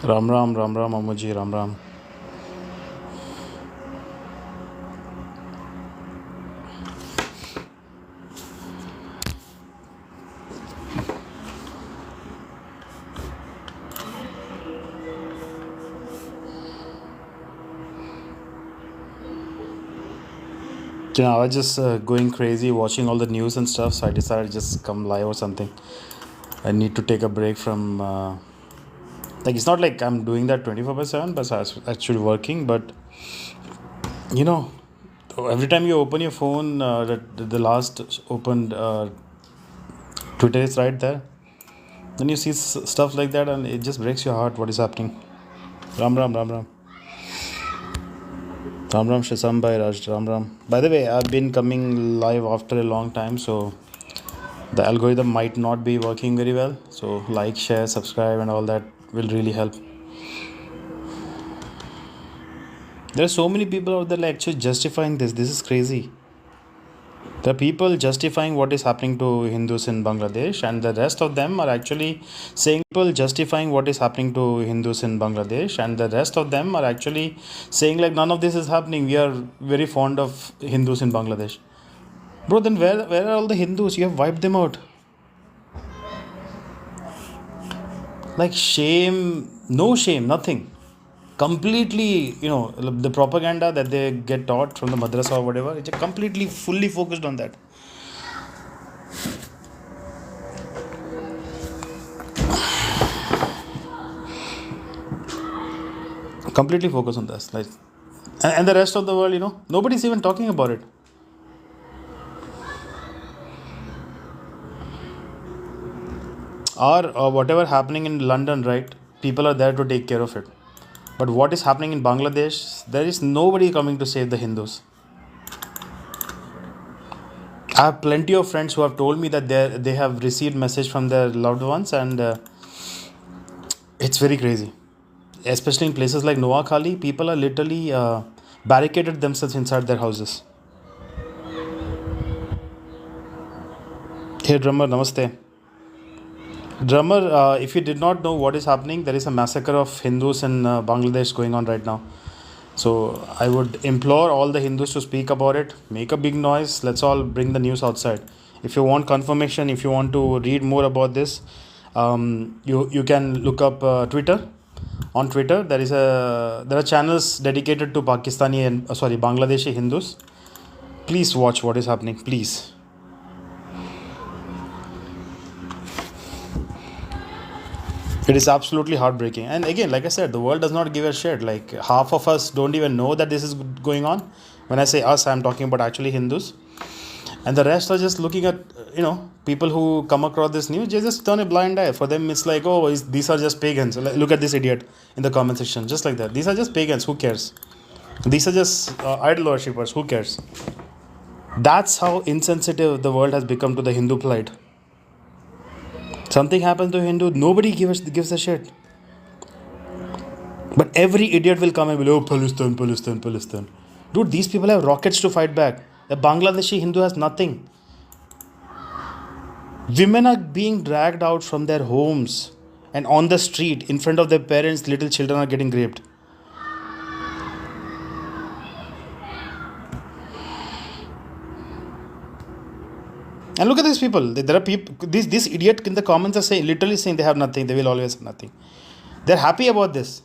Ram Ram, Ram Ram, Amuji, Ram Ram. I was just going crazy watching all the news and stuff, so I decided to just come live or something. I need to take a break from. It's not like I'm doing that 24/7, but I was actually working. But you know, every time you open your phone, the last opened Twitter is right there. Then you see stuff like that, and it just breaks your heart. What is happening? Ram Ram, Ram Ram. Ram Ram Shasam Bhai Raj, Ram Ram. By the way, I've been coming live after a long time, so the algorithm might not be working very well. So like, share, subscribe, and all that will really help. There are so many people out there like actually justifying this. This is crazy. There are people justifying what is happening to Hindus in Bangladesh, and the rest of them are actually saying people justifying what is happening to Hindus in Bangladesh, and the rest of them are actually saying like none of this is happening. We are very fond of Hindus in Bangladesh. Bro, then where are all the Hindus? You have wiped them out. Like shame, no shame, nothing. Completely, the propaganda that they get taught from the madrasa or whatever, it's completely fully focused on that. Completely focused on this. Like, and the rest of the world, nobody's even talking about it. Or whatever happening in London, right? People are there to take care of it. But what is happening in Bangladesh, there is nobody coming to save the Hindus. I have plenty of friends who have told me that they have received message from their loved ones, and it's very crazy. Especially in places like Noakhali, people are literally barricaded themselves inside their houses. Hey drummer, namaste. Drummer, if you did not know what is happening, there is a massacre of Hindus in Bangladesh going on right now. So I would implore all the Hindus to speak about it, make a big noise. Let's all bring the news outside. If you want confirmation, if you want to read more about this, you can look up Twitter. On Twitter, there are channels dedicated to Pakistani and Bangladeshi Hindus. Please watch what is happening. Please. It is absolutely heartbreaking. And again, like I said, the world does not give a shit. Like half of us don't even know that this is going on. When I say us, I'm talking about actually Hindus. And the rest are just looking at, people who come across this news, they just turn a blind eye. For them, it's like, these are just pagans. Look at this idiot in the comment section. Just like that. These are just pagans. Who cares? These are just idol worshippers. Who cares? That's how insensitive the world has become to the Hindu plight. Something happens to a Hindu, nobody gives a shit. But every idiot will come and be like, oh, Palestine, Palestine, Palestine. Dude, these people have rockets to fight back. A Bangladeshi Hindu has nothing. Women are being dragged out from their homes and on the street in front of their parents, little children are getting raped. And look at these people. There are people. This idiot in the comments are literally saying they have nothing. They will always have nothing. They're happy about this.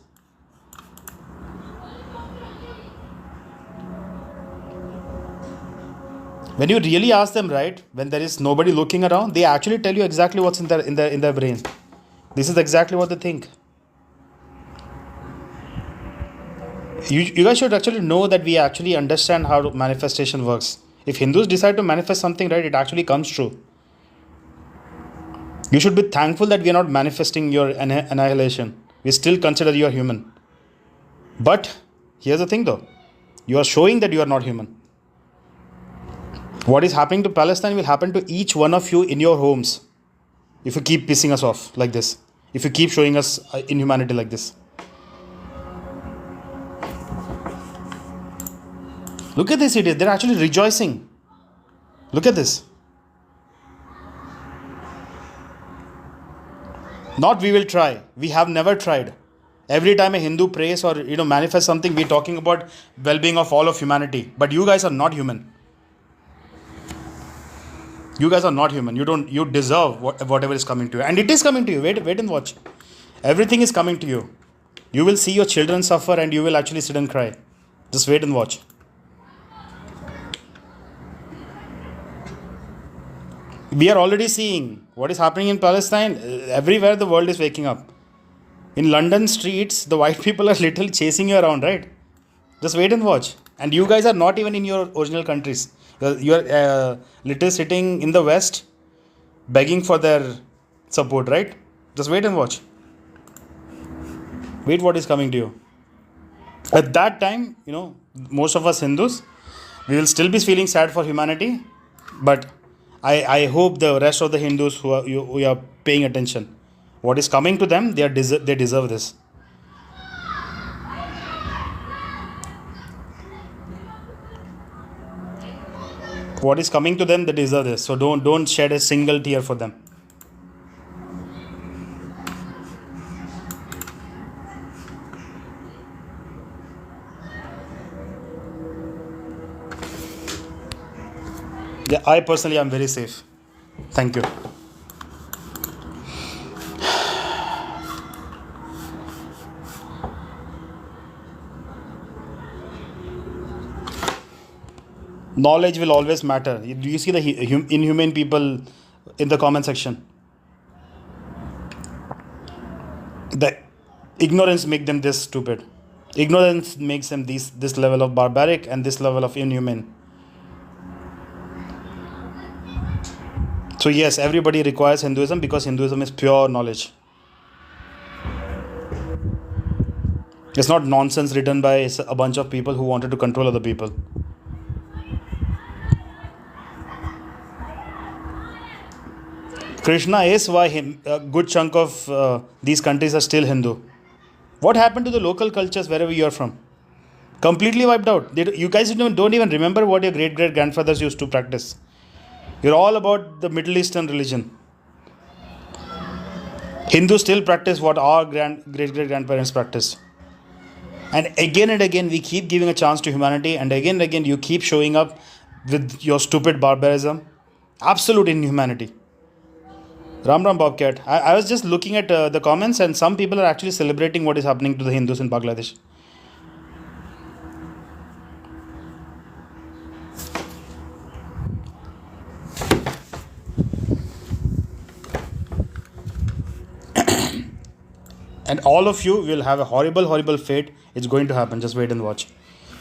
When you really ask them, right, when there is nobody looking around, they actually tell you exactly what's in their brain. This is exactly what they think. You guys should actually know that we actually understand how manifestation works. If Hindus decide to manifest something, right, it actually comes true. You should be thankful that we are not manifesting your annihilation. We still consider you are human. But here's the thing though. You are showing that you are not human. What is happening to Palestine will happen to each one of you in your homes. If you keep pissing us off like this. If you keep showing us inhumanity like this. Look at this idiot. They're actually rejoicing. Look at this. Not we will try. We have never tried. Every time a Hindu prays or manifests something, we're talking about well-being of all of humanity. But you guys are not human. You guys are not human. You deserve whatever is coming to you, and it is coming to you. Wait and watch. Everything is coming to you. You will see your children suffer, and you will actually sit and cry. Just wait and watch. We are already seeing what is happening in Palestine. Everywhere the world is waking up. In London streets, the white people are literally chasing you around, right? Just wait and watch. And you guys are not even in your original countries. You are literally sitting in the West, begging for their support, right? Just wait and watch. Wait what is coming to you. At that time, most of us Hindus, we will still be feeling sad for humanity. But I hope the rest of the Hindus who are paying attention, what is coming to them, they deserve this. What is coming to them, they deserve this. So don't shed a single tear for them. Yeah, I personally am very safe. Thank you. Knowledge will always matter. Do you see the inhumane people in the comment section? The ignorance makes them this stupid. Ignorance makes them this level of barbaric and this level of inhumane. So yes, everybody requires Hinduism because Hinduism is pure knowledge. It's not nonsense written by a bunch of people who wanted to control other people. Krishna is why a good chunk of these countries are still Hindu. What happened to the local cultures wherever you are from? Completely wiped out. You guys don't even remember what your great-great-grandfathers used to practice. You're all about the Middle Eastern religion. Hindus still practice what our great-great-grandparents practiced. And again, we keep giving a chance to humanity, and again, you keep showing up with your stupid barbarism. Absolute inhumanity. Ram Bobcat. I was just looking at the comments, and some people are actually celebrating what is happening to the Hindus in Bangladesh. And all of you will have a horrible fate. It's going to happen. Just wait and watch.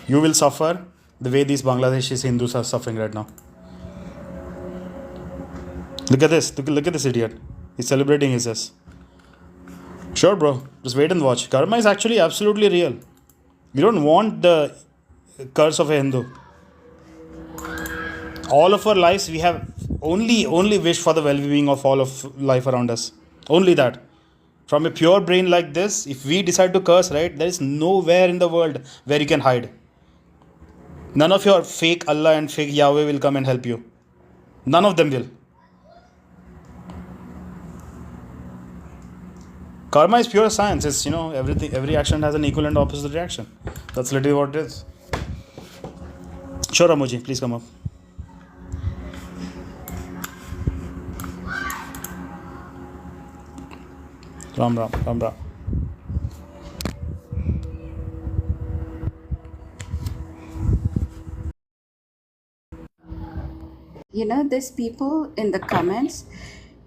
You will suffer the way these Bangladeshi Hindus are suffering right now. Look at this. Look at this idiot. He's celebrating his ass. Sure, bro. Just wait and watch. Karma is actually absolutely real. You don't want the curse of a Hindu. All of our lives, we have only wish for the well-being of all of life around us. Only that. From a pure brain like this, if we decide to curse, right, there is nowhere in the world where you can hide. None of your fake Allah and fake Yahweh will come and help you. None of them will. Karma is pure science. It's, every action has an equal and opposite reaction. That's literally what it is. Sure, Ramoji, please come up. Ram. These people in the comments,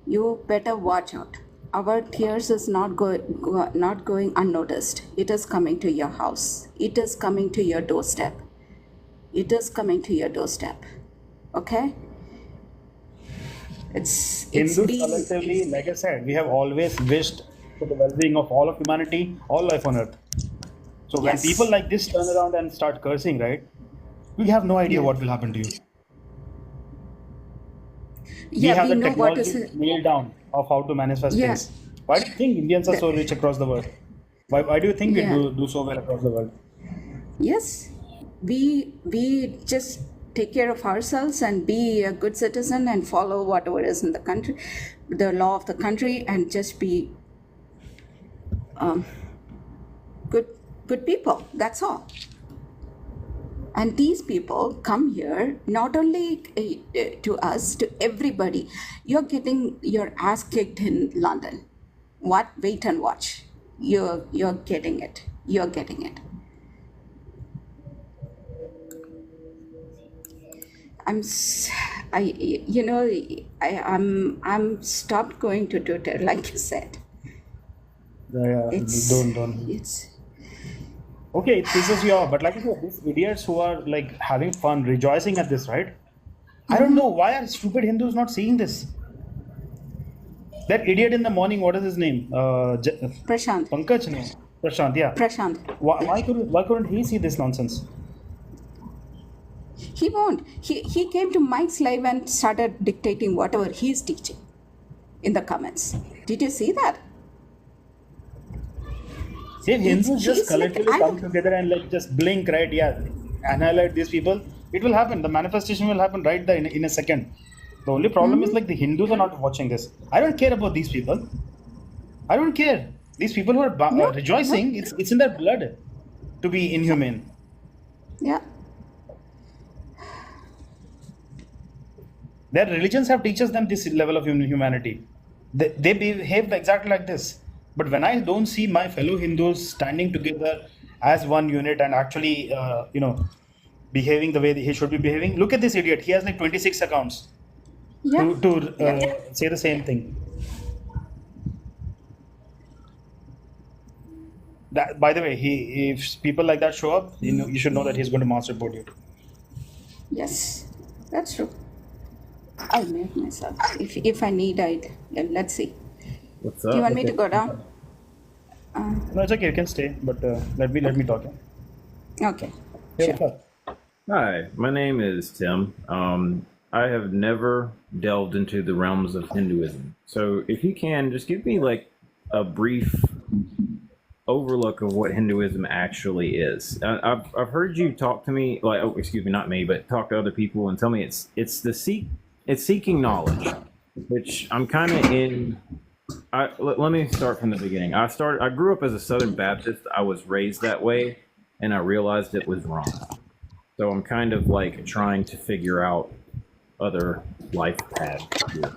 you better watch out. Our tears is not going unnoticed. It is coming to your house. It is coming to your doorstep. Okay? It's Hindus collectively, like I said, we have always wished for the well-being of all of humanity, all life on earth. So when people like this turn around and start cursing, right, we have no idea what will happen to you. We have the technology nailed down of how to manifest things. Why do you think Indians are so rich across the world? Why do you think we do so well across the world? Yes, we just take care of ourselves and be a good citizen and follow whatever is in the country, the law of the country, and just be good people. That's all. And these people come here not only to us, to everybody. You're getting your ass kicked in London. What? Wait and watch. You're getting it. You're getting it. I'm, s- I, you know, I'm stopped going to Twitter, like you said. Yeah, It's, don't. it's, Okay, it pisses you off, but like I said, these idiots who are like having fun, rejoicing at this, right? I don't know why are stupid Hindus not seeing this. That idiot in the morning, what is his name? Prashant. Pankaj, no, Prashant. Yeah. Prashant. Why, Yeah. why couldn't he see this nonsense? He won't. He came to Mike's live and started dictating whatever he's teaching in the comments. Did you see that? If Hindus just He's like, collectively come together and like just blink, right? Yeah, annihilate these people, it will happen. The manifestation will happen right there in a second. The only problem is like the Hindus are not watching this. I don't care about these people. I don't care. These people who are no, no, rejoicing, it's in their blood to be inhumane. yeah, Their religions have teaches them this level of humanity. They behave exactly like this. But when I don't see my fellow Hindus standing together as one unit and actually, behaving the way that he should be behaving, look at this idiot. He has like 26 accounts yeah, to yeah. say the same thing. That, by the way, if people like that show up, you should know that he's going to mass report you. Yes, that's true. I'll mute myself. If I need, let's see. What's Do you up? want me to go down? No, it's okay. You can stay, but let me talk. Okay, Yeah, sure. what's up? Hi, my name is Tim. I have never delved into the realms of Hinduism. So if you can, just give me like a brief overlook of what Hinduism actually is. I've heard you talk to me, like, oh, excuse me, not me, but talk to other people and tell me it's seeking knowledge, which I'm kind of in. Let me start from the beginning. I grew up as a Southern Baptist. I was raised that way, and I realized it was wrong. So I'm kind of like trying to figure out other life paths here.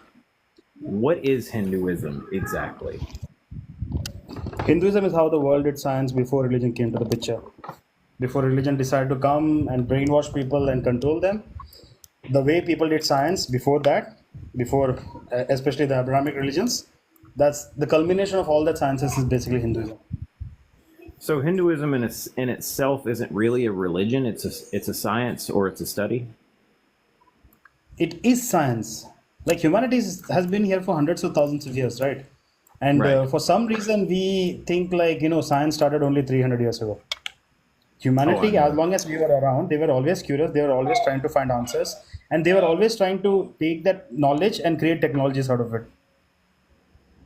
What is Hinduism exactly? Hinduism is how the world did science before religion came to the picture. Before religion decided to come and brainwash people and control them, the way people did science before that, before especially the Abrahamic religions, that's the culmination of all that sciences is basically Hinduism. So Hinduism in itself isn't really a religion. It's a science or it's a study. It is science. Like humanity has been here for hundreds of thousands of years, right? And Right. for some reason, we think like science started only 300 years ago. Oh, I Humanity, as know. long as we were around, they were always curious. They were always trying to find answers, and they were always trying to take that knowledge and create technologies out of it.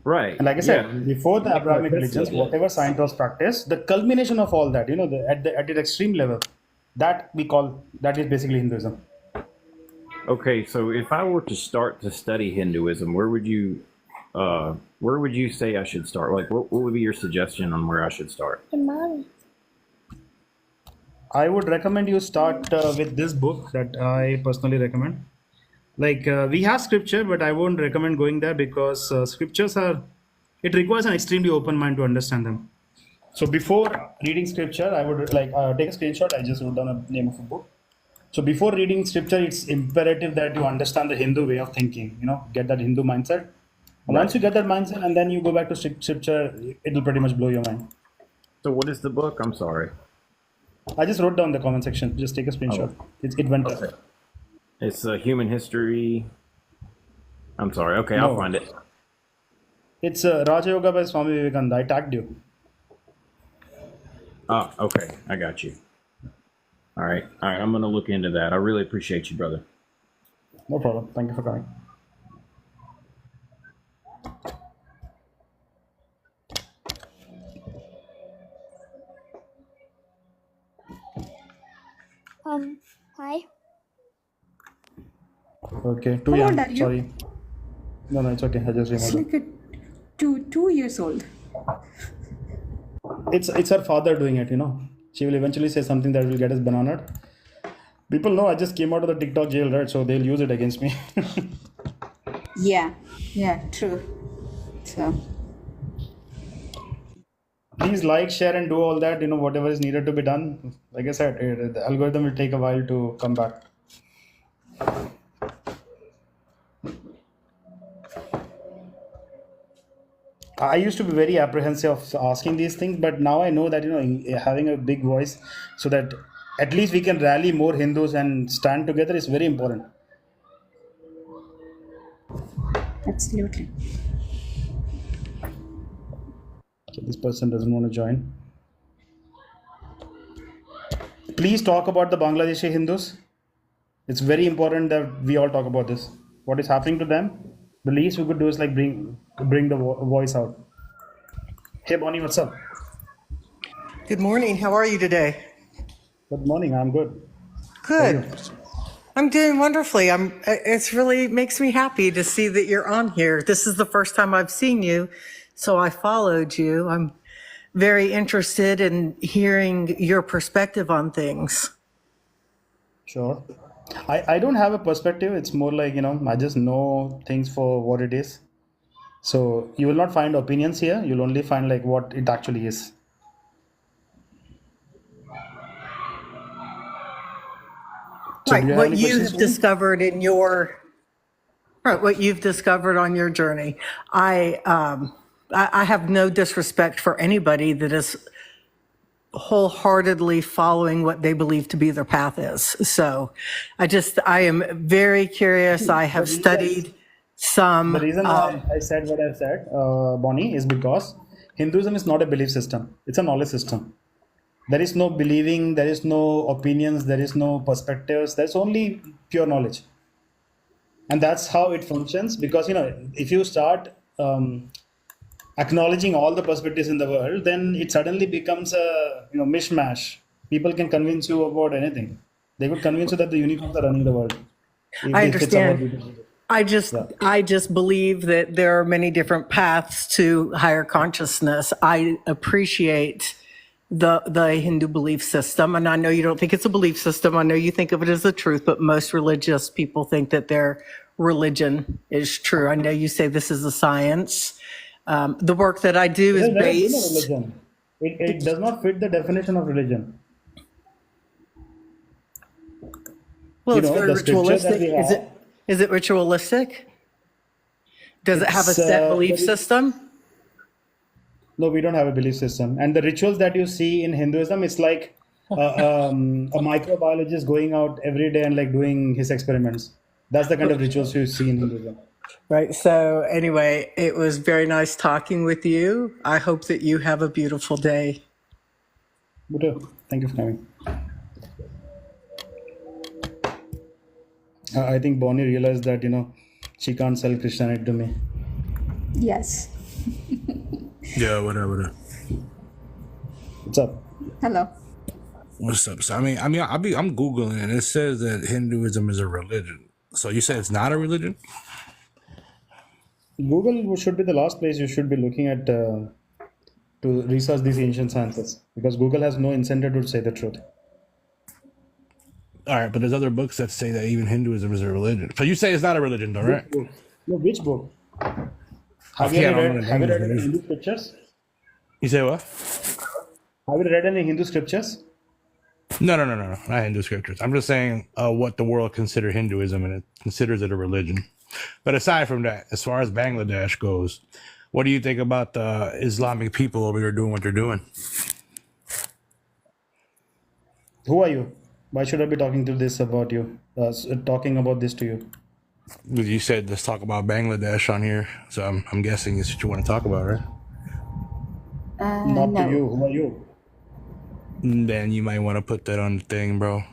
Right. And like I Yeah. said, before the That's what Abrahamic Tesla religions, did. whatever science was practiced, the culmination of all that, at the extreme level, that is basically Hinduism. Okay, so if I were to start to study Hinduism, where would you say I should start? Like, what would be your suggestion on where I should start? I would recommend you start with this book that I personally recommend. Like we have scripture, but I won't recommend going there because scriptures are. It requires an extremely open mind to understand them. So before reading scripture, I would like take a screenshot. I just wrote down a name of a book. So before reading scripture, it's imperative that you understand the Hindu way of thinking. Get that Hindu mindset. And once Right. you get that mindset, and then you go back to scripture, it'll pretty much blow your mind. So what is the book? I'm sorry. I just wrote down the comment section. Just take a screenshot. Oh, It went okay. there. It's human history. I'm sorry. Okay, I'll No, find it. it's Raja Yoga by Swami Vivekananda. I tagged you. Ah, okay. I got you. All right. All right. I'm going to look into that. I really appreciate you, brother. No problem. Thank you for coming. Hi. Okay, too How old young. are you? Sorry. No, it's okay. I just It's removed it. like a 2 years old. It's her father doing it. She will eventually say something that will get us banana. People know I just came out of the TikTok jail, right? So they'll use it against me. Yeah, yeah, true. So, Please like, share, and do all that. Whatever is needed to be done. Like I said, the algorithm will take a while to come back. I used to be very apprehensive of asking these things, but now I know that having a big voice, so that at least we can rally more Hindus and stand together is very important. absolutely. So this person doesn't want to join. Please talk about the Bangladeshi Hindus. It's very important that we all talk about this. What is happening to them? The least we could do is like bring the voice out. Hey Bonnie, what's up? Good morning. How are you today? Good morning. I'm good. How are you? Good. I'm doing wonderfully. It's really makes me happy to see that you're on here. This is the first time I've seen you, so I followed you. I'm very interested in hearing your perspective on things. Sure. I don't have a perspective. It's more like, I just know things for what it is. So you will not find opinions here. You'll only find like what it actually is. So do Right, you have what any you questions have for me? discovered in your right, what you've discovered on your journey. I have no disrespect for anybody that is wholeheartedly following what they believe to be their path is. So I am very curious. I The have reason, studied some, the reason why I said what I said, Bonnie, is because Hinduism is not a belief system. It's a knowledge system. There is no believing, there is no opinions, there is no perspectives. There's only pure knowledge. And that's how it functions. Because, if you start acknowledging all the perspectives in the world, then it suddenly becomes a mishmash. People can convince you about anything. They could convince you that the unicorns are running the world I if it's about understand. beauty. I just, Yeah. I just believe that there are many different paths to higher consciousness. I appreciate the Hindu belief system, and I know you don't think it's a belief system. I know you think of it as the truth, but most religious people think that their religion is true. I know you say this is a science. The work that I do It is has never been a based. religion. It does not fit the definition of religion. Well, it's very The scripture that ritualistic. we have, Is it ritualistic? Does it have a it's set belief system? no, we don't have a belief system. And the rituals that you see in Hinduism, it's like a microbiologist going out every day and like doing his experiments. That's the kind of rituals you see in Hinduism. Right. So, anyway, it was very nice talking with you. I hope that you have a beautiful day. But thank you for coming. I think Bonnie realized that she can't sell Christianity to me. Yes. Yeah, whatever. What's up? Hello. What's up? So, I'm googling and it says that Hinduism is a religion. So you say it's not a religion? Google should be the last place you should be looking at to research these ancient sciences, because Google has no incentive to say the truth. All right, but there's other books that say that even Hinduism is a religion. So you say it's not a religion, though, right? Which book? No, which book? Have you Okay, I ever don't know read? the Have you names read of any it. Hindu scriptures? You say what? Have you read any Hindu scriptures? No, not Hindu scriptures. I'm just saying what the world considers Hinduism, and it considers it a religion. But aside from that, as far as Bangladesh goes, what do you think about the Islamic people over there doing what they're doing? Who are you? Why should I be talking to this about you? Talking about this to you? You said let's talk about Bangladesh on here, so I'm guessing it's what you want to talk about, right? Not to No. you. Who are you? Then you might want to put that on the thing, bro.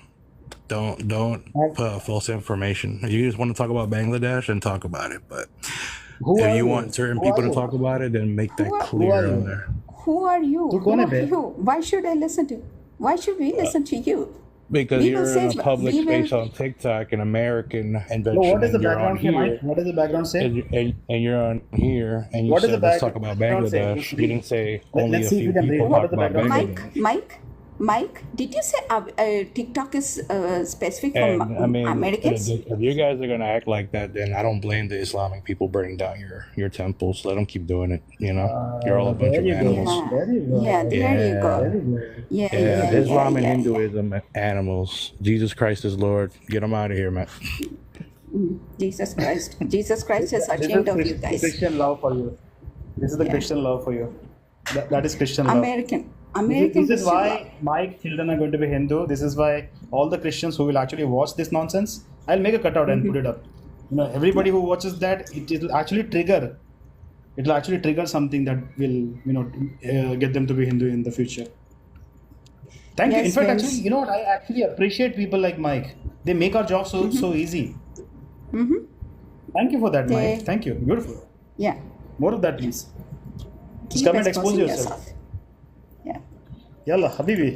Don't And put false information. If you just want to talk about Bangladesh, and talk about it. But who if are you you? want certain Who are people to you? talk about it, then make Who that are, Who are clear on you? there. who are you? तू Who कौन है are bay? you? Why should I listen to? Why should we listen to you? Because We will you're in say, a public we will, space on TikTok, an American So invention, what does the and you're on background say, Mike? here, What does the background say? and you're on here, and you What does the said, let's talk about background say? Let's Bangladesh. You read. didn't say only Let's a see if we few can read people it. What talk does the about background say? Bangladesh. Mike, did you say TikTok is specific for And I mean, Americans? if you guys are gonna act like that, then I don't blame the Islamic people burning down your temples. Let them keep doing it. You know, you're all a bunch There of you go. animals. Yeah, There you go. yeah, there you Yeah, go. Very good. Yeah, yeah. yeah, yeah, Islam and yeah, yeah. Hinduism, animals. Jesus Christ is Lord. Get them out of here, man. Jesus Christ. Jesus Christ is This ashamed of you is guys. Christian love for you. This is the Yeah. Christian love for you. That is Christian love. American This is Christian why love. my children are going to be Hindu. This is why all the Christians who will actually watch this nonsense, I'll make a cutout and put it up. You know, everybody who watches that, it'll actually trigger. It'll actually trigger something that will, get them to be Hindu in the future. Thank you. In Yes, fact, Vince. actually, you know what? I actually appreciate people like Mike. They make our job so easy. Thank you for that, They- Mike. Thank you. Beautiful. Yeah. More of that, please. Just Keep come and expose exposing yourself. Yeah. Yalla, Habibi.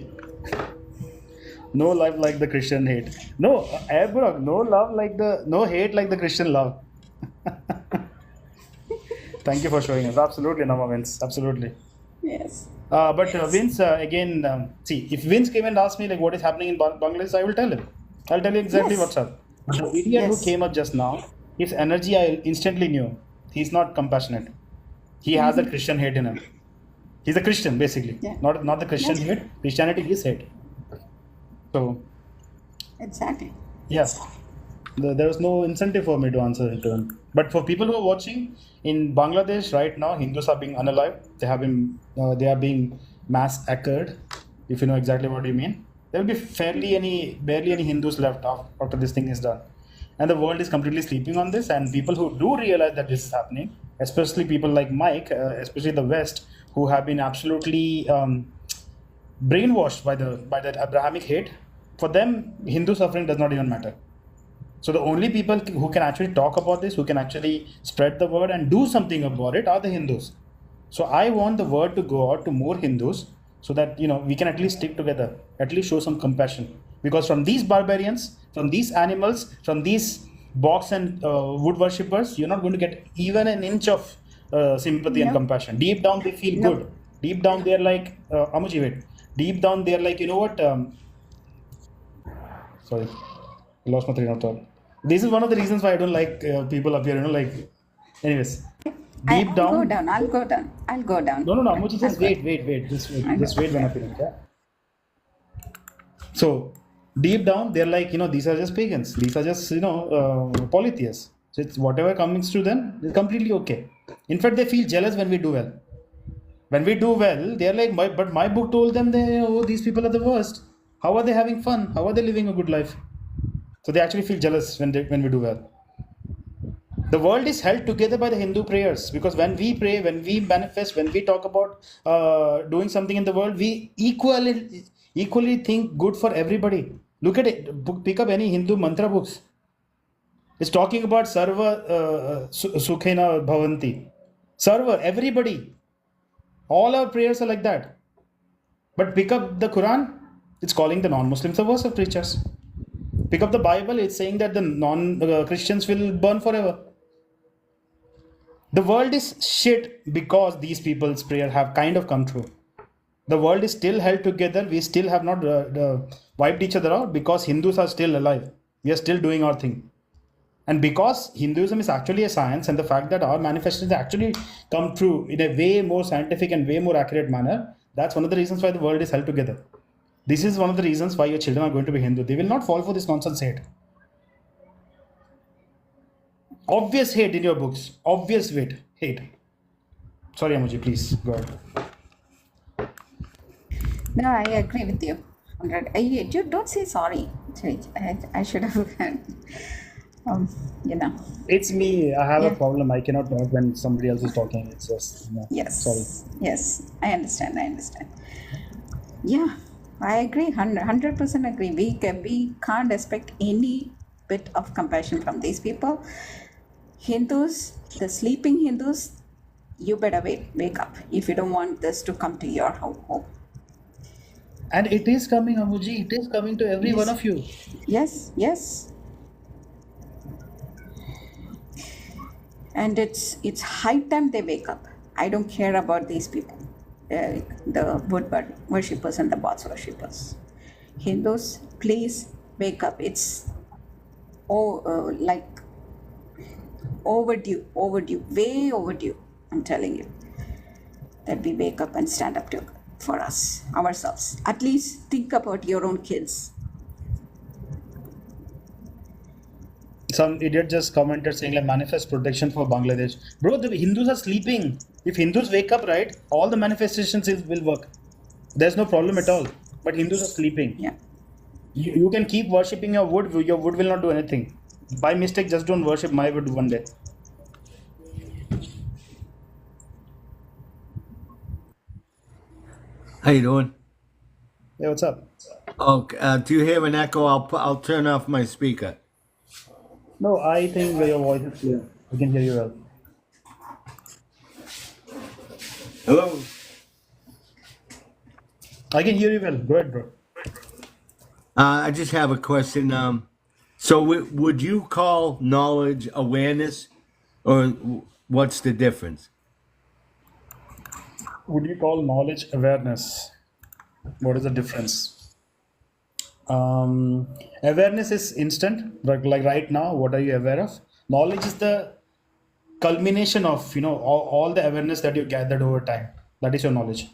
No love like the Christian hate. No, bro, no hate like the Christian love. Thank you for showing us. Absolutely, Nama Vince. Absolutely. Yes. But Vince, again, see, if Vince came and asked me like what is happening in Bangladesh, I will tell him. I'll tell you exactly Yes. what's up. But the idiot who Yes. came up just now, his energy, I instantly knew. He's not compassionate. He has that Christian hate in him. He's a Christian, basically. Yeah. Not the Christian Yes. hate. Christianity is hate. So, Exactly. yes, there was no incentive for me to answer it to him. But for people who are watching in Bangladesh right now, Hindus are being unalived. They are being massacred. If you know exactly what you mean, there will be barely any Hindus left after this thing is done, and the world is completely sleeping on this. And people who do realize that this is happening, especially people like Mike, especially the West, who have been absolutely brainwashed by that Abrahamic hate. For them, Hindu suffering does not even matter. So the only people who can actually talk about this, who can actually spread the word and do something about it, are the Hindus. So I want the word to go out to more Hindus, so that we can at least stick together, at least show some compassion. Because from these barbarians, from these animals, from these box and wood worshippers, you're not going to get even an inch of sympathy and No. compassion. Deep down, they feel No. good. Deep down, they're like, Amuji, wait. Deep down, they're like, you know what? Sorry, I lost my train of thought. This is one of the reasons why I don't like people up here. Anyways, deep I'll down. go down. I'll go down. No, Amuji, just wait. Just wait when I finish. Yeah? So, deep down, they're like, these are just pagans. These are just, polytheists. So, it's whatever comes to them, it's completely okay. In fact, they feel jealous when we do well. When we do well, they're like, but my book told them, these people are the worst. How are they having fun? How are they living a good life? So, they actually feel jealous when we do well. The world is held together by the Hindu prayers, because when we pray, when we manifest, when we talk about doing something in the world, we equally think good for everybody. Look at it. Pick up any Hindu mantra books. It's talking about Sarva Sukhena Bhavanti. Sarva, everybody. All our prayers are like that. But pick up the Quran, it's calling the non-Muslims the worst of creatures. Pick up the Bible, it's saying that the non-Christians will burn forever. The world is shit because these people's prayer have kind of come true. The world is still held together. We still have not wiped each other out because Hindus are still alive. We are still doing our thing. And because Hinduism is actually a science, and the fact that our manifestations actually come true in a way more scientific and way more accurate manner, that's one of the reasons why the world is held together. This is one of the reasons why your children are going to be Hindu. They will not fall for this nonsense hate. Obvious hate in your books. Obvious hate. Sorry, Amuji, please go ahead. No, I agree with you. You don't say sorry. I should have, It's me. I have a Yeah. problem. I cannot talk when somebody else is talking. It's just, Yes. sorry. Yes, I understand. Yeah, I agree. 100% agree. We can't expect any bit of compassion from these people. Hindus, the sleeping Hindus, you better wake up if you don't want this to come to your home. And it is coming, Amuji. It is coming to every one Yes, of you. yes, yes. And it's high time they wake up. I don't care about these people, the worshippers and the gods worshippers. Hindus, please wake up. It's like overdue, overdue, way overdue. I'm telling you that we wake up and stand up to for us ourselves. At least think about your own kids. Some idiot just commented saying like manifest protection for Bangladesh. Bro, the Hindus are sleeping. If Hindus wake up, right, all the manifestations will work. There's no problem at all. But Hindus are sleeping. Yeah. You can keep worshipping your wood. Your wood will not do anything. By mistake, just don't worship my wood one day. How you doing? Hey, what's up? Okay. Do you hear an echo? I'll turn off my speaker. No, I think your voice is clear. I can hear you well. Hello. I can hear you well. Go ahead, bro. I just have a question. So would you call knowledge awareness, or what's the difference? Would you call knowledge awareness? What is the difference? Awareness is instant. Like right now, what are you aware of? Knowledge is the culmination of all the awareness that you gathered over time. That is your knowledge.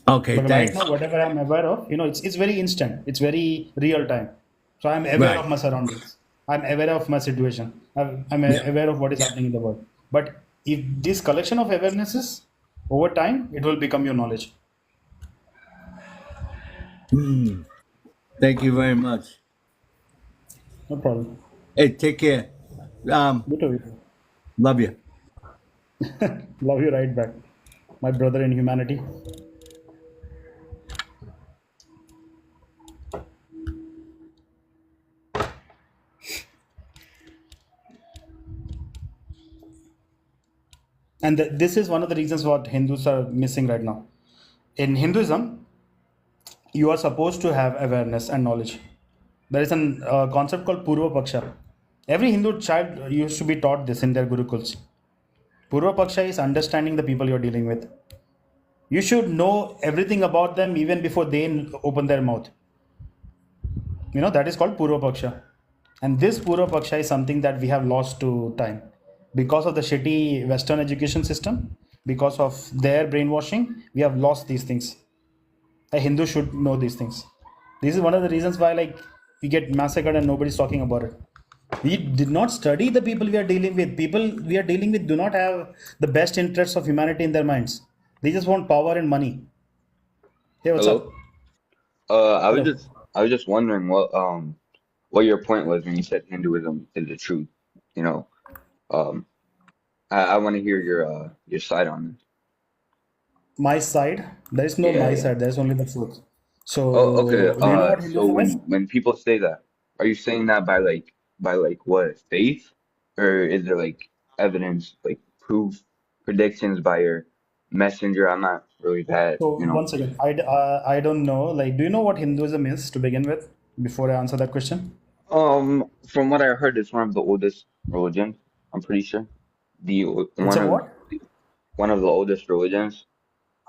Okay, But right thanks. now, whatever I'm aware of, it's very instant. It's very real time. So I'm aware Right. of my surroundings. I'm aware of my situation. I'm Yeah. aware of what is happening in the world. But if this collection of awarenesses over time, it will become your knowledge. Thank you very much. No problem. Hey, take care. Good to you. Love you. Love you right back, my brother in humanity. And this is one of the reasons what Hindus are missing right now. In Hinduism, you are supposed to have awareness and knowledge. There is a concept called Purva Paksha. Every Hindu child used to be taught this in their gurukuls. Purva Paksha is understanding the people you're dealing with. You should know everything about them even before they open their mouth. That is called Purva Paksha. And this Purva Paksha is something that we have lost to time. Because of the shitty Western education system, because of their brainwashing, we have lost these things. A Hindu should know these things. This is one of the reasons why we get massacred and nobody's talking about it. We did not study the people we are dealing with. People we are dealing with do not have the best interests of humanity in their minds. They just want power and money. Hey, what's Hello. up? I was Hello. just wondering what your point was when you said Hinduism is the truth. You know, um, I want to hear your side on this. My side, there is no Yeah, my yeah. side. There is only the truth. Oh, okay. So, do you know what So Hinduism is? when people say that, are you saying that by what, faith, or is there like evidence, like proof, predictions by your messenger? I'm not really that, So, you know. one second. I don't know. Like, do you know what Hinduism is to begin with? Before I answer that question. From what I heard, it's one of the oldest religions. I'm pretty sure the It's a what? one of the oldest religions.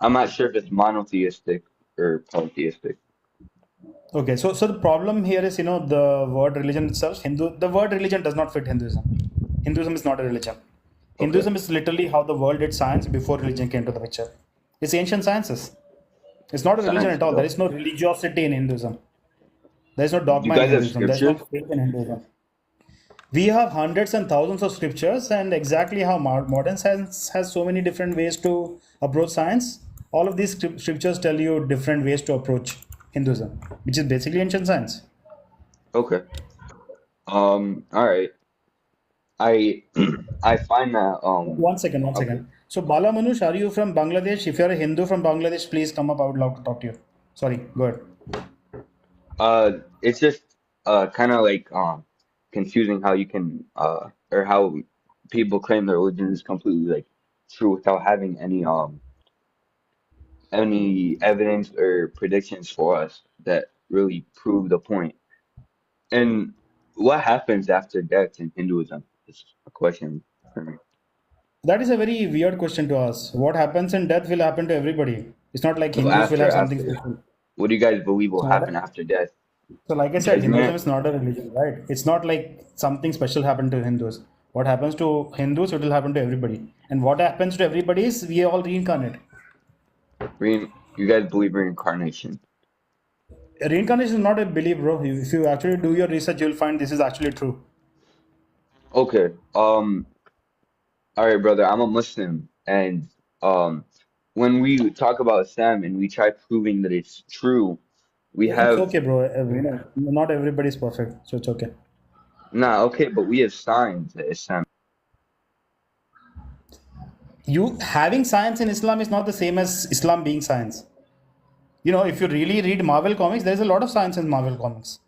I'm not sure if it's monotheistic or polytheistic. Okay, so the problem here is, the word religion itself. The word religion does not fit Hinduism. Hinduism is not a religion. Okay. Hinduism is literally how the world did science before religion came to the picture. It's ancient sciences. It's not a religion Science at is all. There all. is no religiosity in Hinduism. There is no You dogma in guys have Hinduism. There is no scriptures? faith in Hinduism. We have hundreds and thousands of scriptures, and exactly how modern science has so many different ways to approach science. All of these scriptures tell you different ways to approach Hinduism, which is basically ancient science. Okay. All right. I I find that One second, one okay. second. So, Bala Manush, are you from Bangladesh? If you're a Hindu from Bangladesh, please come up. I would love to talk to you. Sorry, go ahead. It's just kind of like confusing how you can or how people claim their religion is completely like true without having any evidence or predictions for us that really prove the point. And what happens after death in Hinduism is a question for me. That is a very weird question to ask. What happens in death will happen to everybody. It's not like No, Hindus will after have something after special. what do you guys believe will So, happen after death? like I said, Hinduism Judgment? is not a religion, right? It's not like something special happened to Hindus. What happens to Hindus, it will happen to everybody. And what happens to everybody is we all reincarnate. You guys believe reincarnation? Reincarnation is not a belief, bro. If you actually do your research, you'll find this is actually true. Okay. All right, brother. I'm a Muslim, and when we talk about Islam and we try proving that it's true, we It's have okay, bro. Not everybody is perfect, so it's okay. nah. Okay, but we have signs that Islam. You having science in Islam is not the same as Islam being science. If you really read Marvel comics, there's a lot of science in Marvel comics.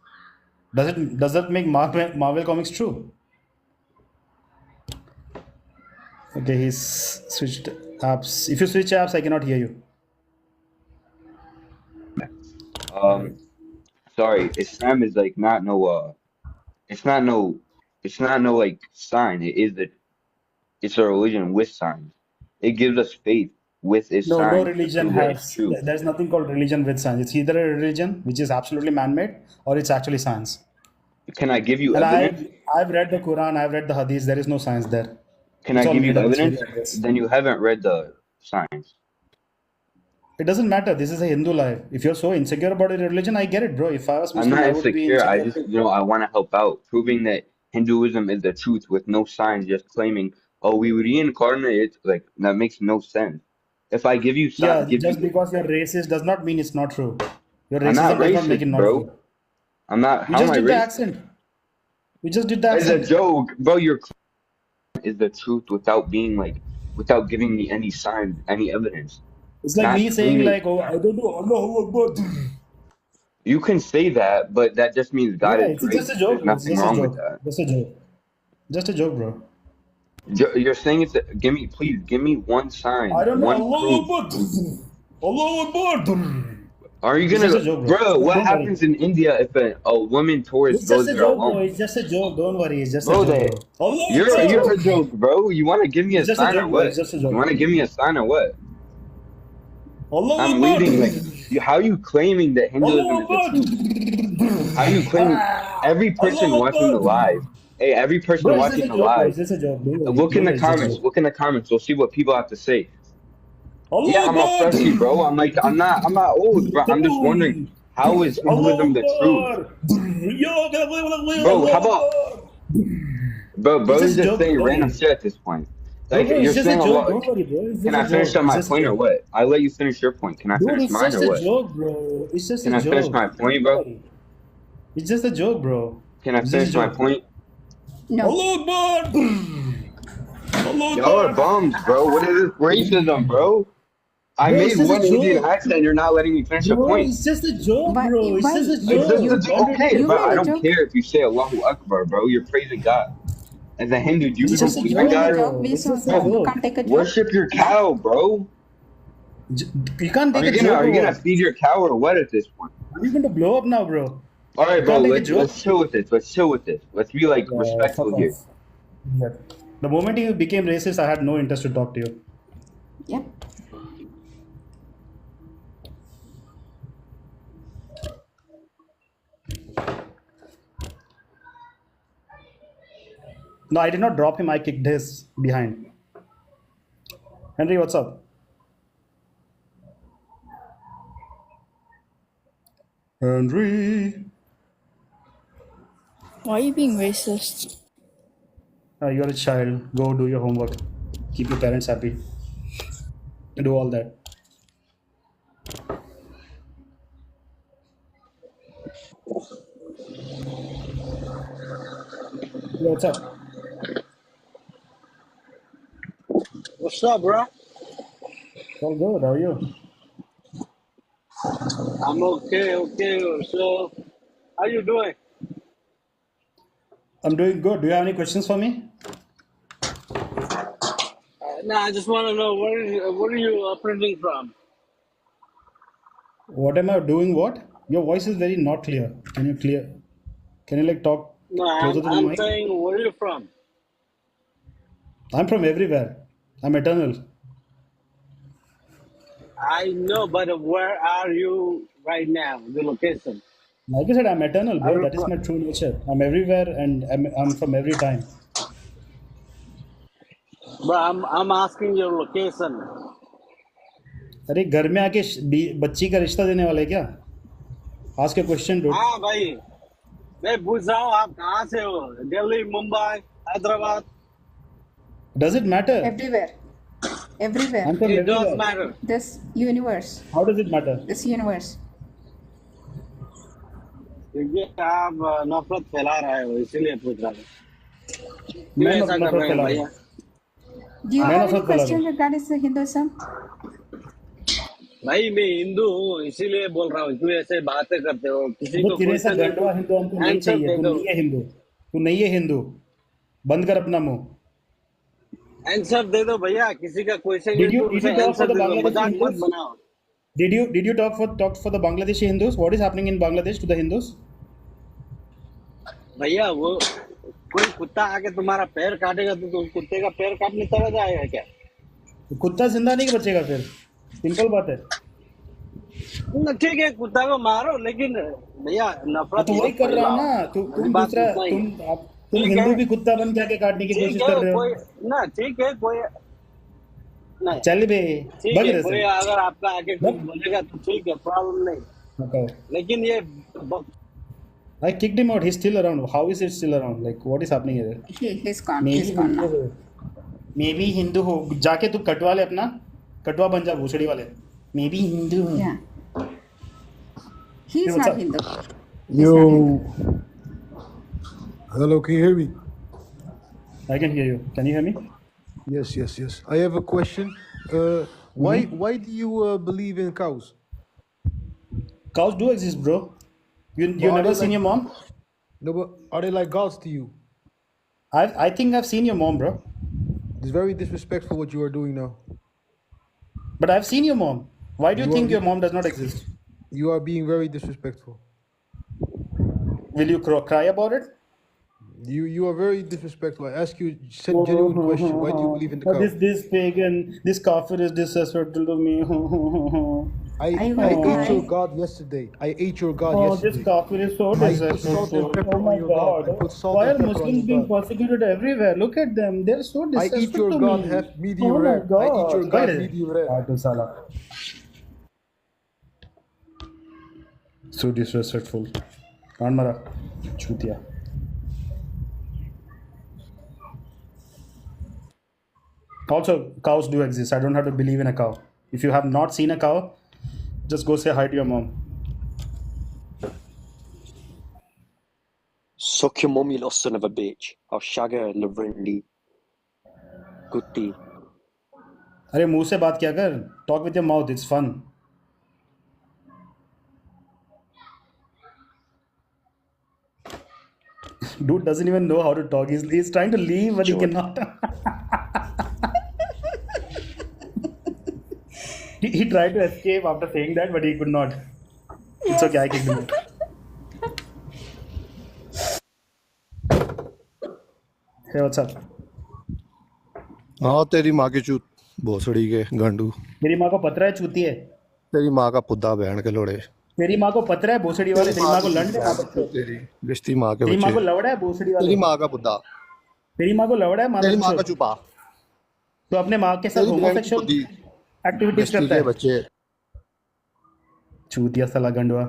Does that make Marvel comics true? Okay, he's switched apps. If you switch apps, I cannot hear you. Um, sorry, Islam is like not no it's not no it's not no like sign. It's a religion with signs. It gives us faith with its No signs to religion prove that it's has. true. There's nothing called religion with science. It's either a religion which is absolutely man-made, or it's actually science. Can I give you And evidence? I've read the Quran, I've read the Hadith. There is no science there. Can It's I all give you made up. It's evidence? very obvious. Then you haven't read the signs. It doesn't matter. This is a Hindu life. If you're so insecure about your religion, I get it, bro. If I was I'm Muslim, not I would be insecure. I insecure just, too. I want to help out, proving that Hinduism is the truth with no signs, just claiming, oh, we reincarnate. Like that makes no sense. If I give you Yeah, sign, give just you, because you're racist does not mean it's not true. Your I'm not racism does not make racist, it not bro. true. I'm not. You How am just I did the racist? accent. You just did the It's a accent. joke, bro. Your claim is the truth without being like, without giving me any signs, any evidence. It's like Not me saying claiming. like, oh, I don't know, Allahu Akbar. You can say that, but that just means God Yeah, is it's just great. a joke, There's bro. It's nothing just a wrong with joke. that. Just a joke. Just a joke, bro. You're saying it's give me, please give me one I sign, don't know, one Allahu proof. Akbar. Allahu Akbar. Are you It's just gonna, a joke, bro. bro? What Don't worry. happens in India if a woman tourist It's just goes a there joke, bro. alone? It's just a joke. Don't worry. It's just a Bro, joke, that bro. Allahu you're Akbar. a joke, bro. You want to give me a It's just a sign or joke, bro. what? It's just a You joke. want to give me a sign or what? Allahu I'm Akbar. leading like you. How you claiming that Hinduism Allahu is the Akbar. truth? How you claiming every person Allahu watching the Akbar. live? Hey, every person Bro, it's just watching a the joke, bro. live. It's just a joke. Don't worry. Look in Don't the worry. It's just a comments. joke. Look in the comments. We'll see what people have to say. Yeah, Allahu I'm a Akbar. freshie, bro. I'm not old, bro. I'm just wondering, how is Allahu Hinduism the truth? Akbar. Bro, Allahu how about, Akbar. bro, It's you're just a just joke. Don't saying random worry. shit at this point. Bro, Like, bro, it's you're just a saying a joke. lot. Don't worry, bro. It's Can just a I finish joke. up It's my just a point or joke. what? I let you finish your point. Can I Dude, finish it's mine just or a what? joke, bro. It's just a Can I finish joke. my point, Don't bro? worry. It's just a joke, bro. Can I It's just a finish my joke. point? No. Allahu Akbar. Allahu Y'all are Akbar. bums, bro. What is this racism, bro? I Bro, it's made just a one Indian joke. accent. You're not letting me finish a Bro, point. it's just a joke, Why? bro. It's Why just a It's just you joke. okay, you but I made a don't joke? care if you say Allahu Akbar, bro. You're praising God. As a Hindu, do It's you No, just a believe you in made joke, a God? joke. bro. We It's so just a so Bro, you joke. can't take a joke. worship your Yeah. cow, bro. You can't take a joke Are you over. gonna feed your cow or what at this point? Are you going to blow up now, bro? All You right, bro. can't take a Let's joke. chill with this. Let's chill with this. Let's be like respectful Fuck here. off. Yeah. The moment you became racist, I had no interest to talk to you. Yep. No, I did not drop him. I kicked his behind. Henry, what's up? Henry. Why are you being racist? You're a child. Go do your homework. Keep your parents happy. Do all that. Yeah, what's up? What's up, bro? All good. How are you? I'm okay. So, how you doing? I'm doing good. Do you have any questions for me? Nah, I just want to know where are you printing from? What am I doing? What? Your voice is very not clear. Can you clear? Can you like talk No, closer to the I'm mic? saying, where are you from? I'm from everywhere. I'm eternal. I know, but where are you right now? The location. Like I said, I'm eternal, Are bro. you That is from? my true nature. I'm everywhere and I'm from every time. Bro, I'm asking your location. अरे घर में आके बच्ची का रिश्ता देने वाला है क्या? Ask a question, dude. हाँ भाई, मैं पूछ रहा हूँ आप कहाँ से हो? Delhi, Mumbai, Hyderabad? Does it matter? Everywhere. Everywhere. I'm from It does everywhere. matter. This universe. How does it matter? This universe. क्योंकि आप नफरत फैला रहे हो, इसीलिए पूछ रहा हूँ। क्यों मैं ऐसा कर नफरत रहे हो फैला रहा भैया? हूँ. Do you मैं have any नफरत फैला रहा question हूँ. regarding the Hinduism? भाई मैं हिंदू हूँ, इसीलिए बोल रहा हूँ। क्यों ऐसे बातें करते हो? किसी वो को तेरे सा क्वेश्चन है तो गंडवा हिंदू हमको नहीं आंसर चाहिए. दे तू दो। नहीं है हिंदू. तू नहीं है हिंदू. बंद कर अपना मुंह. आंसर दे दो भैया, किसी का क्वेश्चन है Did you तो did you उसे talk for आंसर the दे दो, Bangladeshi मजाक मत Hindus? बनाओ। Did you talk for the Bangladeshi Hindus? What is happening in Bangladesh to the Hindus? भैया वो कोई कुत्ता आके तुम्हारा पैर काटेगा तो तुम कुत्ते का पैर काटने चला जाएगा क्या? तो कुत्ता जिंदा नहीं बचेगा फिर. सिंपल बात है. ठीक है, कुत्ता को मारो, लेकिन भैया हाँ, नफरत तो वही मत कर रहा हूँ फैलाओ। ना. मेरी बात इतना ही है। तुम ठीक हिंदू है, भी कुत्ता बन के आके काटने की ठीक कोशिश है, कर रहे हो. कोई ना, ठीक है, कोई नहीं, चल बे. ठीक बग है, रहे कोई से. अगर आपका आके कुछ बग. बोलेगा तो ठीक है, प्रॉब्लम नहीं। बताओ. लेकिन ये I kicked him out. He's still around. How is it still around? Like what is happening here? He's gone. Maybe He's gone Hindu now. हो. Maybe हिंदू हो. जाके तू कटवा ले अपना. कटवा बन जा भूसड़ी वाले. Maybe हिंदू हो. Yeah. Hey, He's what's not up? Hindu. He's Yo, not Hindu. hello, can you hear me? I can hear you. Can you hear me? Yes, yes, yes. I have a question. Why do you believe in cows? Cows do exist, bro. You But are never they seen like your mom? no? But are they like gods to you? I think I've seen your mom, bro. It's very disrespectful what you are doing now. But I've seen your mom. Why do you You are think your be- mom does not exist? you are being very disrespectful. Will you cry about it? You are very disrespectful. I ask you a genuine question. Why do you believe in the cow? This pagan, this kafir is disrespectful to me. I Are you I gonna ate your cry? God yesterday. I ate your God Oh, this yesterday. kafir is so I put salt and disrespectful. pepper Oh on my your God. God. I put salt Why and are pepper on Muslims your being God. persecuted everywhere? Look at them. They're so I eat disrespectful your to God me. half medium Oh my rare. I eat your God. God Right. medium rare. Aatu sala. So disrespectful. Kaan mara. Chutiya. Also, cows do exist. I don't have to believe in a cow. If you have not seen a cow, just go say hi to your mom. Suck your mum, you little son of a bitch. I'll shag her, Lavrindi. Gutti. अरे मुंह से बात क्या कर. Talk with your mouth. It's fun. Dude doesn't even know how to talk. He's trying to leave, but he Chud. cannot. He tried to escape after saying that, but he could not. It's okay. I kicked him out. Hey, what's up? हाँ तेरी माँ की चूत भोसड़ी के गांडू मेरी माँ को पतरा है चूती है. तेरी माँ का पुद्दा बहन के लोड़े तेरी माँ को पतरा है भोसड़ी वाले. तेरी माँ को लंड है. तेरी रिश्ती माँ के तेरी माँ को बच्चे लवड़ा है भोसड़ी वाले. तेरी माँ का पुद्दा तेरी माँ को लवड़ा है तेरी माँ मादर का चोद. चुपा तो अपने माँ के साथ तेरी बहन की होमोसेक्सुअल पुद्दी एक्टिविटीज रिश्ती करता के है. बच्चे चूतिया साला गंडवा.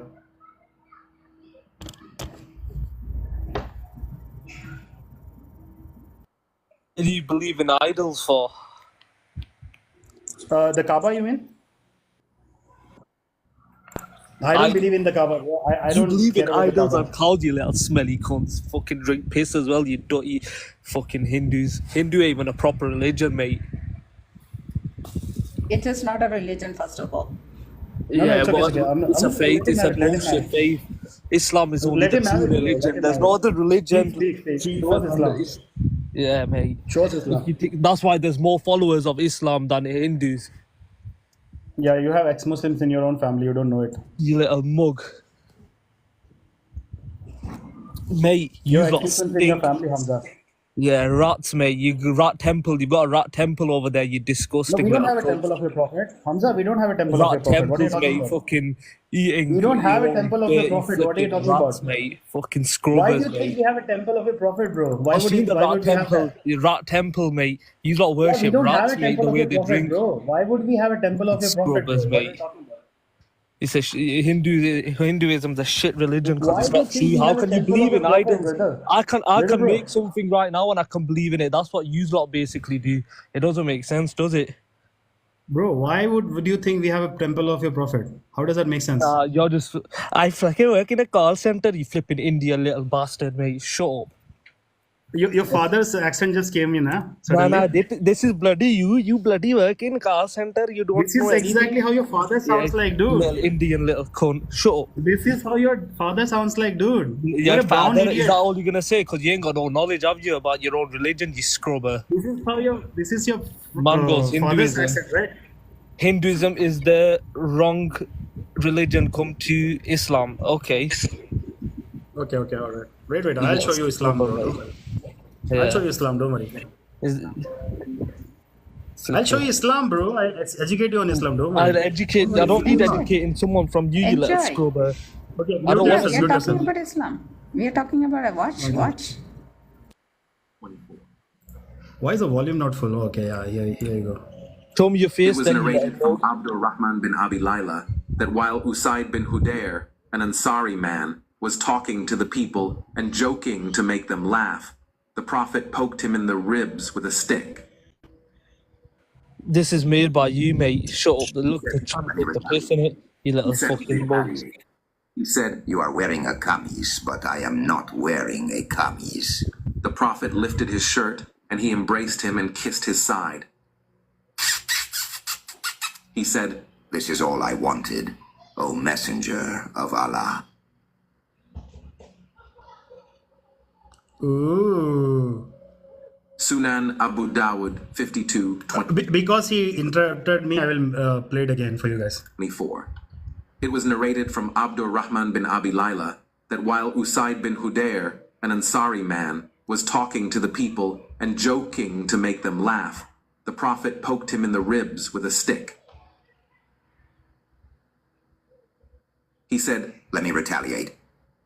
Do you believe in idols for? The Kaaba, you mean? I don't believe in the Kaaba. I You don't believe care in about the idols Kaaba. and cows, you little smelly cunts. Fucking drink piss as well, you dirty fucking Hindus. Hindu ain't even a proper religion, mate. It is not a religion, first of all. No, Yeah, it's okay. but It's, okay. it's a faith, let him it's a have it, let him have bullshit it. faith. Islam is only Let the him have true it, bro. Let religion. him There's have no it. other religion. Speak. chief Show us under Islam. Yeah, mate. Show us Islam. That's why there's more followers of Islam than Hindus. Yeah, you have ex-Muslims in your own family. You don't know it. You little mug. Mate, You you have lot ex-Muslims in your stink. family, Hamza. Yeah, rats, mate. You rat temple. You got a rat temple over there. You No, we disgusting don't little have a cunt. temple of your prophet. Hamza, we don't have a temple of your Rat prophet. What are you temples, talking mate. about? Fucking eating We don't have your a own temple of your dirty prophet. What are you flipping talking rats, about? mate. Fucking Why do scrubbers, you think mate. we have a temple of your prophet, bro? I've seen the Why rat would we have temple. that? The rat temple, mate. You lot Yeah, we worship don't have rats, a mate. temple The of way your they prophet, drink. bro. Why would we have a temple Fucking of your prophet, bro? scrubbers, What are you mate. talking about? It's a Hinduism's a shit religion because Why it's do you not think true. we How have a can you temple of believe your in prophet, idols? brother? I Little can make bro. something right now and I can believe in it. That's what you lot basically do. It doesn't make sense, does it? Bro, why would you think we have a temple of your prophet? How does that make sense? You're just. I fucking work in a call center. You flipping Indian little bastard, mate. Shut up. Your father's accent just came in, huh? Nah, Suddenly. this is bloody you. You bloody work in call center. You don't This know is exactly anything. how your father Yeah, sounds like, dude. little Indian little cunt. Shut up. This is how your father sounds like, dude. You're Your a brown father, is that idiot. all you're gonna say? Because you ain't got no knowledge, have you, about your own religion, you scrubber. This is your Man goes father's Hinduism. accent, right? Hinduism is the wrong religion come to Islam. Okay. Okay, all right. Wait, You I'll little show you Islam, scrubber, bro. Don't mate. worry. I'll show Yeah. you Islam, don't worry. Is I'll show you flipping. Islam, bro. I'll educate you on Islam, don't I worry. educate. I don't need educating someone from you, you little Enjoy. scrubber. Okay, I mute don't Yeah, want yourself, we to. are mute talking yourself. about Islam. We are talking about a watch. Okay. Watch. Why is the volume not full? Okay, yeah, here you go. Show me your It face, was then you narrated let from know. Abdul Rahman bin Abi Layla that while Usaid bin Hudayr, an Ansari man, was talking to the people and joking to make them laugh, the Prophet poked him in the ribs with a stick. This is made by you, mate. Shut up. He Look, they're said, trying to let me take the piss in retaliate. it. You He little said, fucking mugs. He said, you are wearing a kameez, but I am not wearing a kameez. The Prophet lifted his shirt and he embraced him and kissed his side. He said, this is all I wanted, O Messenger of Allah. Ooh. Sunan Abu Dawud 52:24. Because he interrupted me, I will play it again for you guys. It was narrated from Abdur Rahman bin Abi Layla that while Usaid bin Hudayr, an Ansari man, was talking to the people and joking to make them laugh, the Prophet poked him in the ribs with a stick. He said, let me retaliate.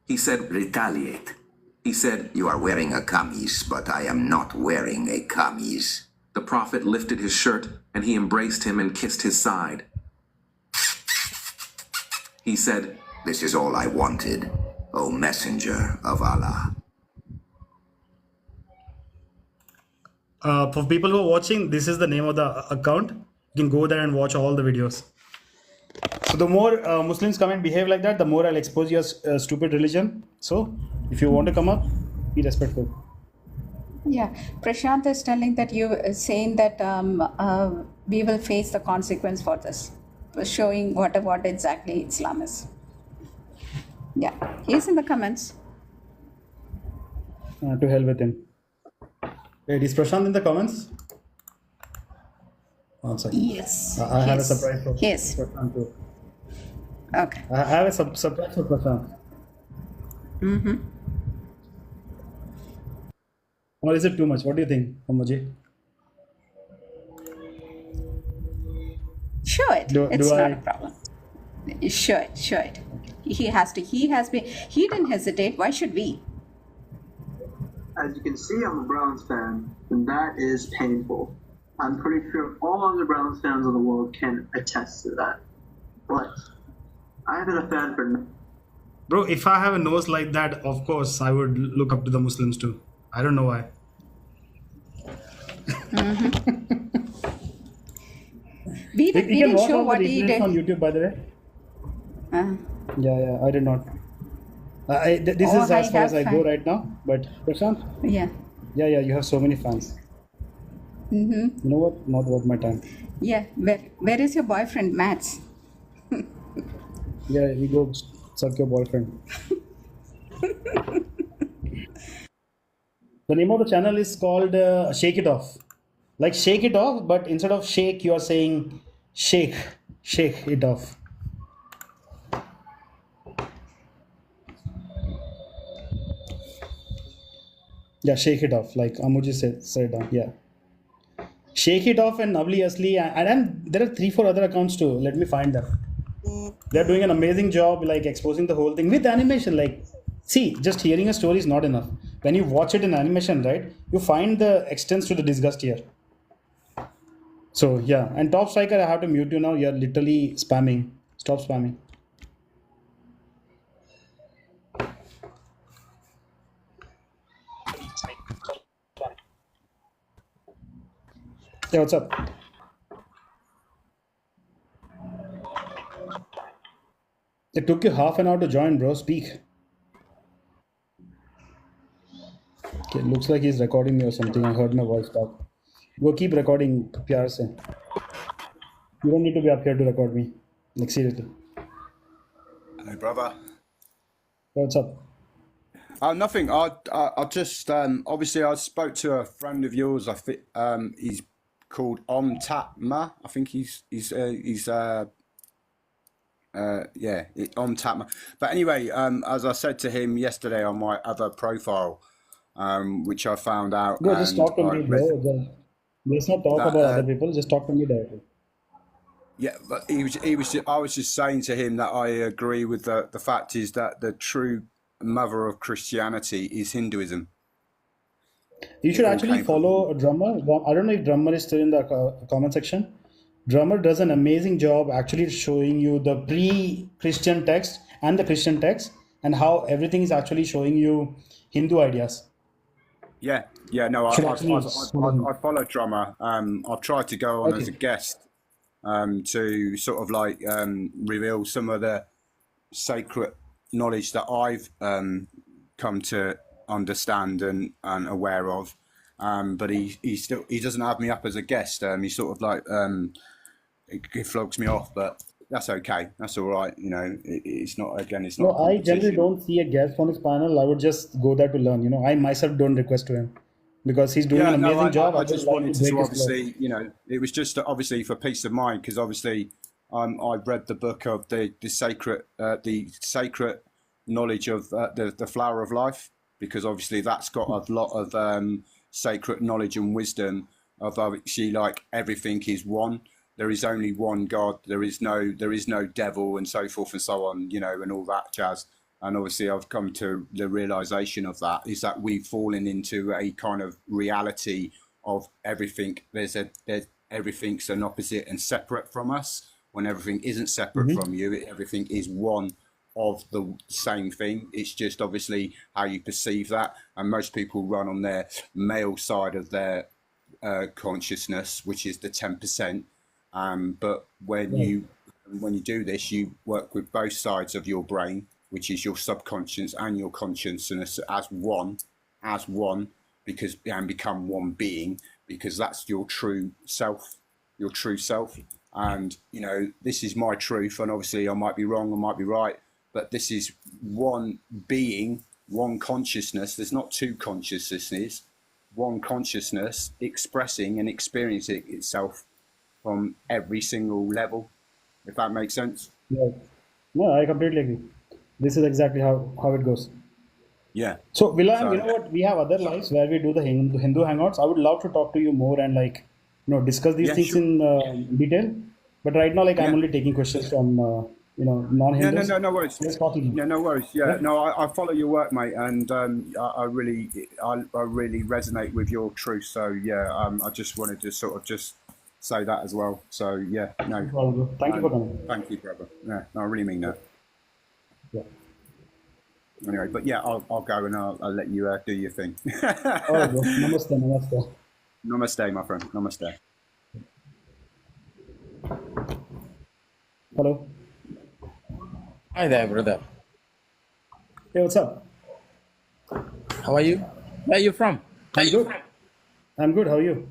He said, retaliate. He said, you are wearing a kameez, but I am not wearing a kameez. The Prophet lifted his shirt and he embraced him and kissed his side. He said, this is all I wanted, O Messenger of Allah. For people who are watching, this is the name of the account. You can go there and watch all the videos. So the more Muslims come and behave like that, the more I'll expose your stupid religion. So if you want to come up, be respectful. Yeah, Prashant is telling that you saying that we will face the consequence for this, showing what exactly Islam is. Yeah, he's in the comments. To hell with him. Wait, is Prashant in the comments? One second. Yes. I have a surprise for Yes. Prashant too. Okay. I have a surprise for Prashant. Mm-hmm. Or is it too much? What do you think, Amaji? Show it. Do It's not I- a problem. Show it. He didn't hesitate. Why should we? As you can see, I'm a Browns fan, and that is painful. I'm pretty sure all other Browns fans in the world can attest to that. But I've been a fan for. Bro, if I have a nose like that, of course I would look up to the Muslims too. I don't know why. We You didn't can watch show all the what he replays did. on YouTube, by the way. Uh, Yeah, I did not. This Oh, is I as far as have I go right now. But Prashant, yeah. yeah, you have so many fans. Mm-hmm. You know what? Not worth my time. Yeah. Where is your boyfriend, Max? Yeah, you go suck your boyfriend. The name of the channel is called Shake It Off. Like shake it off, but instead of shake, you are saying shake. Shake it off. Yeah, shake it off. Like Amuji said yeah. Shake it off and Navli Asli. And then there are 3, 4 other accounts too. Let me find them. They're doing an amazing job, like exposing the whole thing with animation. Like, see, just hearing a story is not enough. When you watch it in animation, right, you find the extents to the disgust here. So yeah, and top striker, I have to mute you now. You're literally spamming. Stop spamming. Yeah, what's up? It took you half an hour to join, bro. Speak. Okay, looks like he's recording me or something. I heard my voice back. Go keep recording, प्यार से. You don't need to be up here to record me. Like seriously. Hey, brother. What's up? Nothing. I just obviously I spoke to a friend of yours. I think he's called Tama. I think he's Tama. But anyway, as I said to him yesterday on my other profile, which I found out. Go, just talk to me, bro. Let's not talk about other people. Just talk to me directly. Yeah, but I was just saying to him that I agree with the fact is that the true mother of Christianity is Hinduism. You should actually follow Drummer. I don't know if Drummer is still in the comment section. Drummer does an amazing job actually showing you the pre-Christian text and the Christian text and how everything is actually showing you Hindu ideas. Yeah, no, I follow Drummer. I've tried to go on as a guest to sort of like reveal some of the sacred knowledge that I've come to understand and aware of. But he doesn't have me up as a guest. He sort of like he flogs me off, but that's okay. That's all right. You know, it's not it's not. No, I generally don't see a guest on his panel. I would just go there to learn. You know, I myself don't request to him because he's doing an amazing job. I just wanted to obviously, you know, it was just obviously for peace of mind because obviously I've read the book of the sacred knowledge of the flower of life because obviously that's got a lot of sacred knowledge and wisdom of actually like everything is one. There is only one God. There is no devil and so forth and so on, you know, and all that jazz. And obviously I've come to the realization of that is that we've fallen into a kind of reality of everything. Everything's an opposite and separate from us when everything isn't separate from you. Everything is one of the same thing. It's just obviously how you perceive that. And most people run on their male side of their consciousness, which is the 10%. But when you do this, you work with both sides of your brain, which is your subconscious and your consciousness as one, because and become one being, because that's your true self. And you know, this is my truth, and obviously I might be wrong, I might be right, but this is one being, one consciousness. There's not two consciousnesses, one consciousness expressing and experiencing itself from every single level, if that makes sense. Yeah. No, I completely agree. This is exactly how it goes. Yeah. So, Villain, you know what? We have other lives where we do the Hindu hangouts. I would love to talk to you more and discuss these things in detail. But right now, I'm only taking questions from non-Hindus. No worries. Yeah, no worries. Yeah, no, I follow your work, mate, and I really resonate with your truth. So yeah, I just wanted to sort of just say that as well. So yeah, no. Thank you for coming. Thank you, brother. Yeah, no, I really mean that. Yeah. Anyway, but yeah, I'll go and I'll let you do your thing. All right, bro. Namaste. Namaste, my friend. Namaste. Hello. Hi there, brother. Hey, what's up? How are you? Where are you from? I'm good. I'm good. How are you?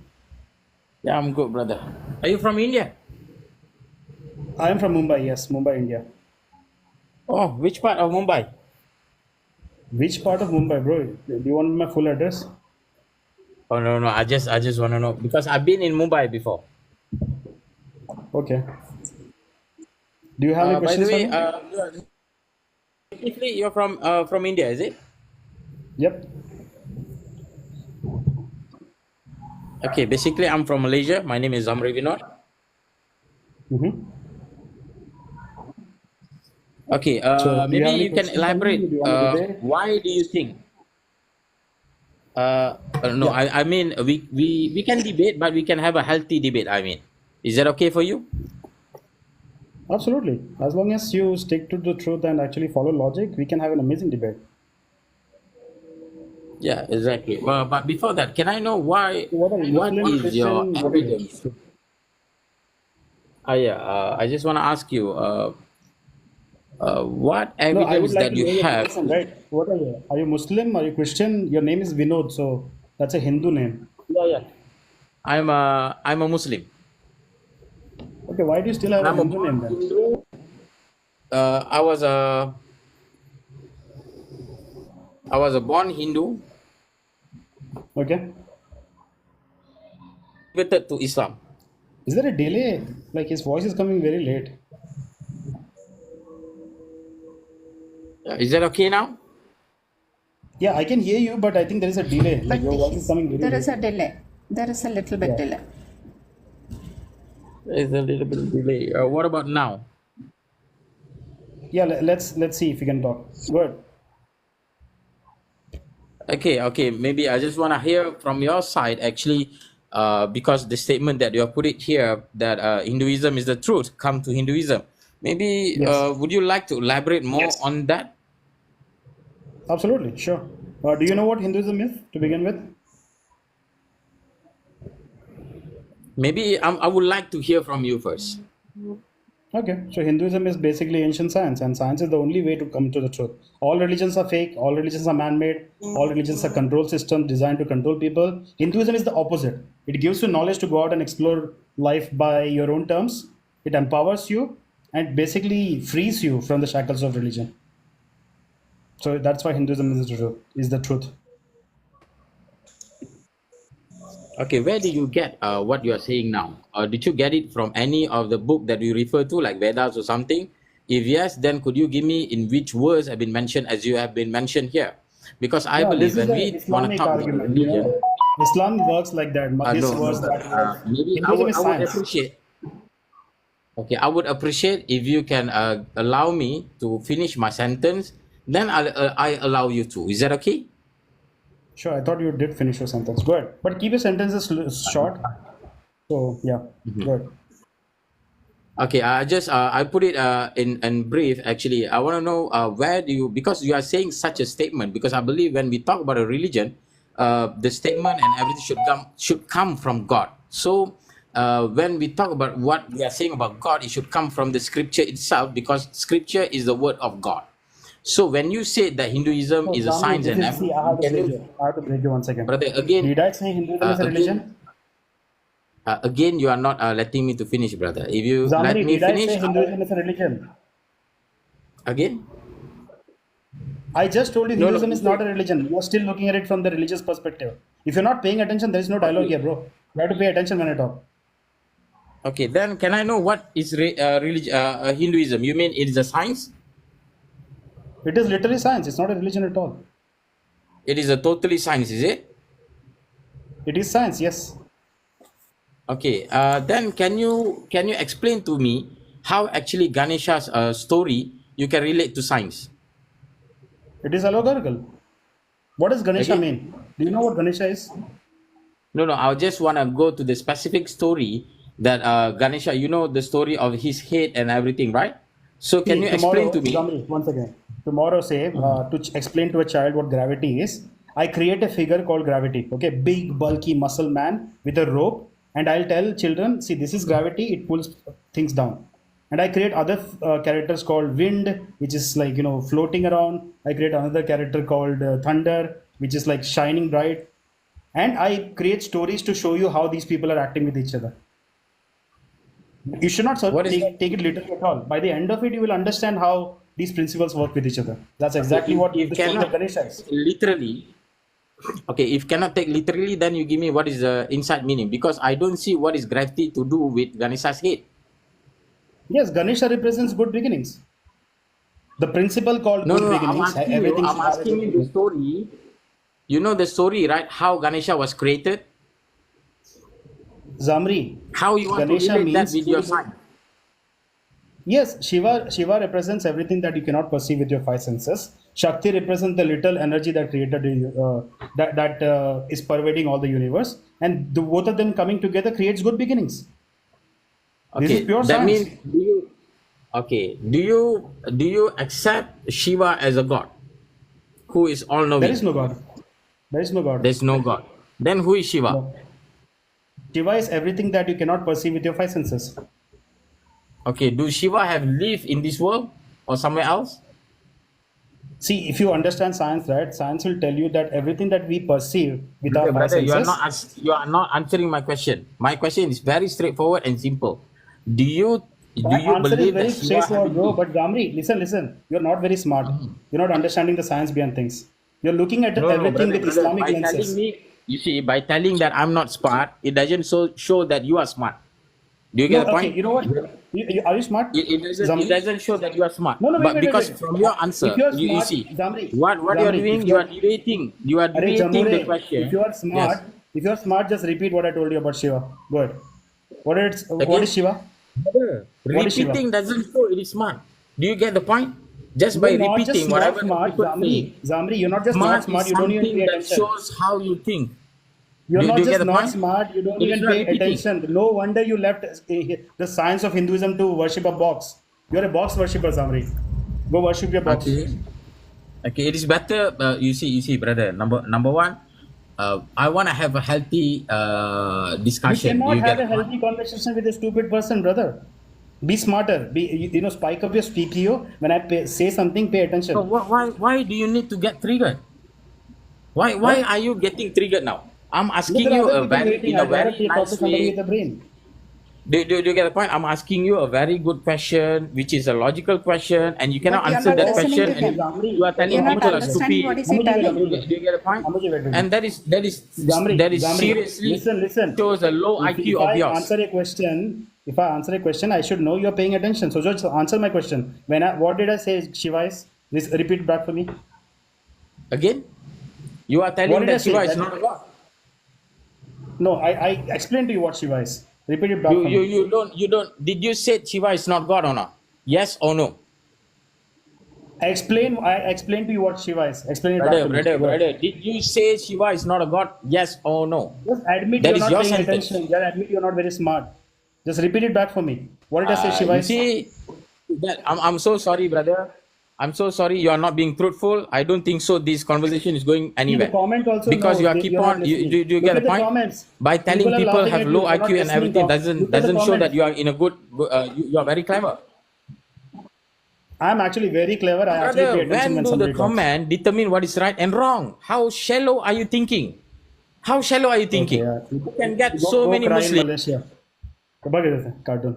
Yeah, I'm good, brother. Are you from India? I am from Mumbai. Yes, Mumbai, India. Oh, which part of Mumbai? Which part of Mumbai, bro? Do you want my full address? Oh no, I just want to know because I've been in Mumbai before. Okay. Do you have any By the questions for way, me? you're from India, is it? Yep. Okay, basically I'm from Malaysia. My name is Zamri Vinod. Mm-hmm. Okay, So, do you maybe have any you can questions for me? elaborate. Do you want to debate? Why do you think? No, Yeah, I mean we can debate, but we can have a healthy debate. I mean, is that okay for you? absolutely. As long as you stick to the truth and actually follow logic, we can have an amazing debate. Yeah, exactly. Well, but before that, can I know why? So what are you, What Muslim, is your Christian? What are you? evidence? Yeah, I just want to ask you, what No, I would evidence like that to you know your have? position, right? What are you? Are you Muslim? Are you Christian? Your name is Vinod, so that's a Hindu name. Yeah, yeah. I'm a Muslim. Okay, why do you still have a I'm a Hindu name born then? Hindu. I was a born Hindu, Okay. converted to Islam. Is there a delay? Like his voice is coming very late. Is that okay now? Yeah, I can hear you, but I think there is a delay. Like But your voice is coming very there is late. a delay. There is a little bit Yeah. delay. There's a little bit of delay. What about now? Yeah, let's see if we can talk. Good. Okay. Maybe I just want to hear from your side, actually, because the statement that you have put it here that Hinduism is the truth. Come to Hinduism. Maybe Yes. would you like to elaborate more on that? Absolutely. Sure. Do you know what Hinduism is to begin with? Maybe I would like to hear from you first. Okay, so Hinduism is basically ancient science, and science is the only way to come to the truth. All religions are fake, all religions are man made, all religions are control systems designed to control people. Hinduism is the opposite. It gives you knowledge to go out and explore life by your own terms, it empowers you, and basically frees you from the shackles of religion. So that's why Hinduism is the truth. Is the truth. Okay, where did you get what you are saying now? Did you get it from any of the book that you refer to, like Vedas or something? If yes, then could you give me in which words have been mentioned as you have been mentioned here? Because I Yeah, believe this is when the we want to Islamic talk about argument. You religion, know, Islam works like that. This no, works, that works. maybe Hinduism is I would science. appreciate. Okay, I would appreciate if you can allow me to finish my sentence. Then I allow you to. Is that okay? Sure, I thought you did finish your sentence. Good. But keep your sentences short. So, yeah, good. Okay, I put it in brief. Actually, I want to know where do you, because you are saying such a statement, because I believe when we talk about a religion, the statement and everything should come from God. So when we talk about what we are saying about God, it should come from the scripture itself, because scripture is the word of God. So when you say that Hinduism So, is a Zamri, science and see, everything, can you, I have to break you 1 second. brother, again, Did I say Hinduism is a again, religion? again, you are not letting me to finish, brother. If you let Zamri, me did I finish, say Hinduism is a religion? again. I just told you No, no. Hinduism is not a religion. You are still looking at it from the religious perspective. If you're not paying attention, there is no dialogue here, bro. You have to pay attention when I talk. Okay, then can I know what is Hinduism? You mean it is a science? It is literally science. It's not a religion at all. It is a totally science, is it? It is science, yes. Okay, then can you explain to me how actually Ganesha's story you can relate to science? It is allegorical. What does Ganesha Again? mean? Do you know what Ganesha is? No. I just want to go to the specific story that Ganesha. You know the story of his head and everything, right? So can See, you explain to tomorrow, me? Zamri, once again, tomorrow, say, explain to a child what gravity is, I create a figure called gravity, okay? Big, bulky muscle man with a rope, and I'll tell children, see, this is gravity, it pulls things down. And I create other characters called wind, which is like, floating around. I create another character called thunder, which is like shining bright. And I create stories to show you how these people are acting with each other. You should not What is take it literally at all. By the end of it, you will understand how these principles work with each other. That's okay? exactly what If the story of cannot Ganesha is. literally, okay. If cannot take literally, then you give me what is the inside meaning, because I don't see what is gravity to do with Ganesha's head. Yes, Ganesha represents good beginnings. The principle called No, good no, no. I'm beginnings, asking you. everything I'm should have a asking good you the beginning. story. You know the story, right? How Ganesha was created. Zamri, How you want to Ganesha relate that means with your good. sign? Yes, Shiva represents everything that you cannot perceive with your five senses. Shakti represents the little energy that created that is pervading all the universe, and both of them coming together creates good beginnings. This is Okay, pure that science. means do you? Okay, do you accept Shiva as a god who is all There is knowing? no God. There is no God. There's no god. Then who is Shiva? No. Shiva is everything that you cannot perceive with your five senses. Okay, do Shiva have lived in this world or somewhere else? See, if you understand science, right, science will tell you that everything that we perceive with our Brother, five brother, senses. you are not answering my question. My question is very straightforward and simple. Do you do My you answer is believe that very Shiva straightforward, having bro. lived? But Gamri, listen. You're not very smart. You're not understanding the science behind things. You're looking at No, no, everything brother, with brother. Islamic By telling lenses. me, you see, by telling that I'm not smart, it doesn't show that you are smart. Do you get No, the okay. point? You know what? Are you smart, It Zamri? doesn't show that you are smart. No, But because wait. from your If answer, you're you smart, see Zamri, what you are Zamri, if doing. you're, You are Arey deviating the Jamure, if question. you are Yes. smart, just repeat what I told you about Shiva. Go ahead. What is Again, Shiva? brother, What is Shiva? repeating doesn't show it is smart. Do you get the point? Just by You're not repeating just not whatever the smart, people say, Zamri, you're not just not smart is smart. You don't even something pay that attention. shows how you think. You're Do not you get just the not point? smart, you don't It is even not pay repeating. attention. No wonder you left the science of Hinduism to worship a box. You're a box worshipper, Zamri. Go worship your box. Okay. Okay, it is better. You see, brother. Number one, I want to have a healthy You discussion. Do cannot you get have the a point? healthy conversation with a stupid person, brother. Be smarter. Spike up your CPO. When say something, pay So attention. why do you need to get triggered? Why Huh? are you getting triggered now? I'm Look, asking there are you other a people very waiting. in a I'd rather very talk to nice somebody with way. a brain. Do you get the point? I'm asking you a very good question, which is a logical question, and you cannot But you're answer not that Oh, listening question, to see, and him. you are telling You're not people are understanding what stupid. is he telling. Do you get the point? And that is Zamri, seriously listen. shows a low IQ If of I yours. answer a question, I should know you're paying attention. So just answer my question. What did I say, Shiva is? Repeat back for me. Again, you are What telling did I that say? Shiva is not a god. No, I explained to you what Shiva is. Repeat it back You for you me. you don't you don't. Did you say Shiva is not god or not? Yes or no? I explained to you what Shiva is. Explain it back to me. Go ahead. Brother. Did you say Shiva is not a god? Yes or no? Just admit That you're is not your paying sentence. attention. Just admit you're not very smart. Just repeat it back for me. What did I say, Shiva You is? see, I'm so sorry, brother. I'm so sorry you are not being truthful. I don't think so. This conversation is going See, the anywhere comment also because you knows are keep you're not on. listening. Do you Look get the at the point? comments. By telling People are people laughing have at you. low You're not IQ and listening. everything Look at the doesn't show that comments. you are in a good. You are very clever, I'm actually very clever. I actually pay brother. attention When when do the somebody talks. comment determine what is right and wrong? How shallow are you thinking? How shallow are you Okay, thinking? yeah. You can get Go so go many cry in Muslims. Malaysia. Kebal gitu, cartoon.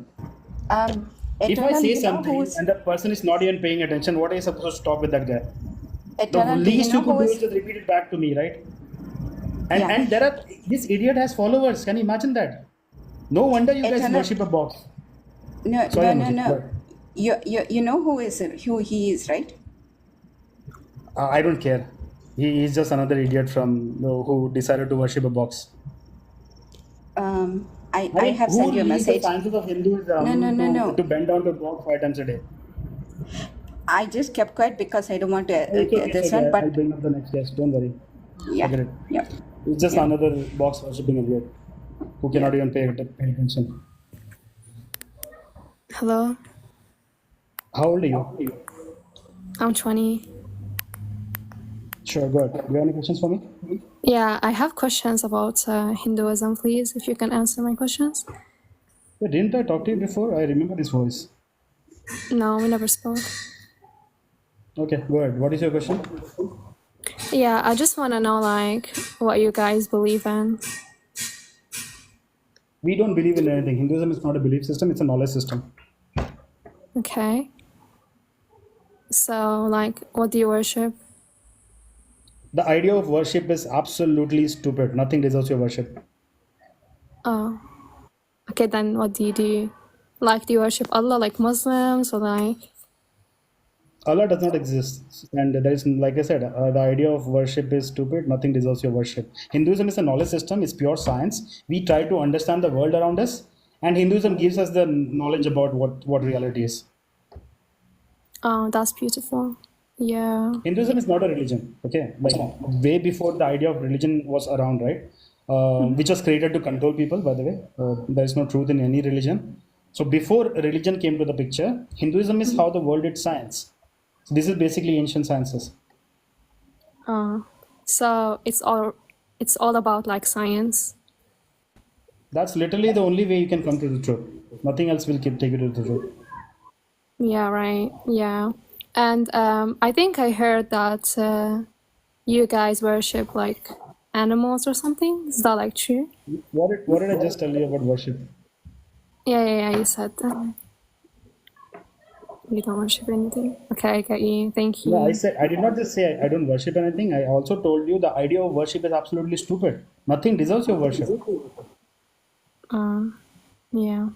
If I Eternal, say you know something who's and the person is not even paying attention, what are you supposed to talk with that guy? The Eternal? Do you least you know could who do is is? just repeat it back to me, right? And Yeah. and there are this idiot has followers. Can you imagine that? No wonder you guys Eternal. worship a box. No, Sorry, no, no, Amuji. no. You know who he is, right? I don't care. He's just another idiot from who decided to worship a box. I I mean, have who sent you a leaves the message. sciences of Hinduism No. to bend down to box 5 times a day? I just kept quiet because I don't want to It's this okay. one. I'll But bring up the next guest. Don't worry. yeah, Forget it. yeah, It's just yeah. another box worshipping idiot who cannot even pay attention. Hello, How old are you? I'm 20. Sure, go ahead. Do you have any questions for me? Yeah, I have questions about Hinduism, please, if you can answer my questions. Wait, didn't I talk to you before? I remember this voice. No, we never spoke. Okay, go ahead. What is your question? Yeah, I just want to know, like, what you guys believe in. We don't believe in anything. Hinduism is not a belief system, it's a knowledge system. Okay. So, like, what do you worship? The idea of worship is absolutely stupid. Nothing deserves your worship. Oh, okay, then what do you do? Like, do you worship Allah like Muslims or like? Allah does not exist, and there is, like I said, the idea of worship is stupid. Nothing deserves your worship. Hinduism is a knowledge system. It's pure science. We try to understand the world around us, and Hinduism gives us the knowledge about what reality is. Oh, that's beautiful. Yeah. Hinduism is not a religion. Okay, like way before the idea of religion was around, right? Which was created to control people. By the way, there is no truth in any religion. So before religion came to the picture, Hinduism is how the world did science. So this is basically ancient sciences. So it's all about like science. That's literally the only way you can come to the truth. Nothing else will take you to the truth. Yeah, right. Yeah. And I think I heard that you guys worship like animals or something. Is that like true? What did I just tell you about worship? Yeah. You said you don't worship anything. Okay, I get you. Thank you. No, I did not just say I don't worship anything. I also told you the idea of worship is absolutely stupid. Nothing deserves your worship. Yeah.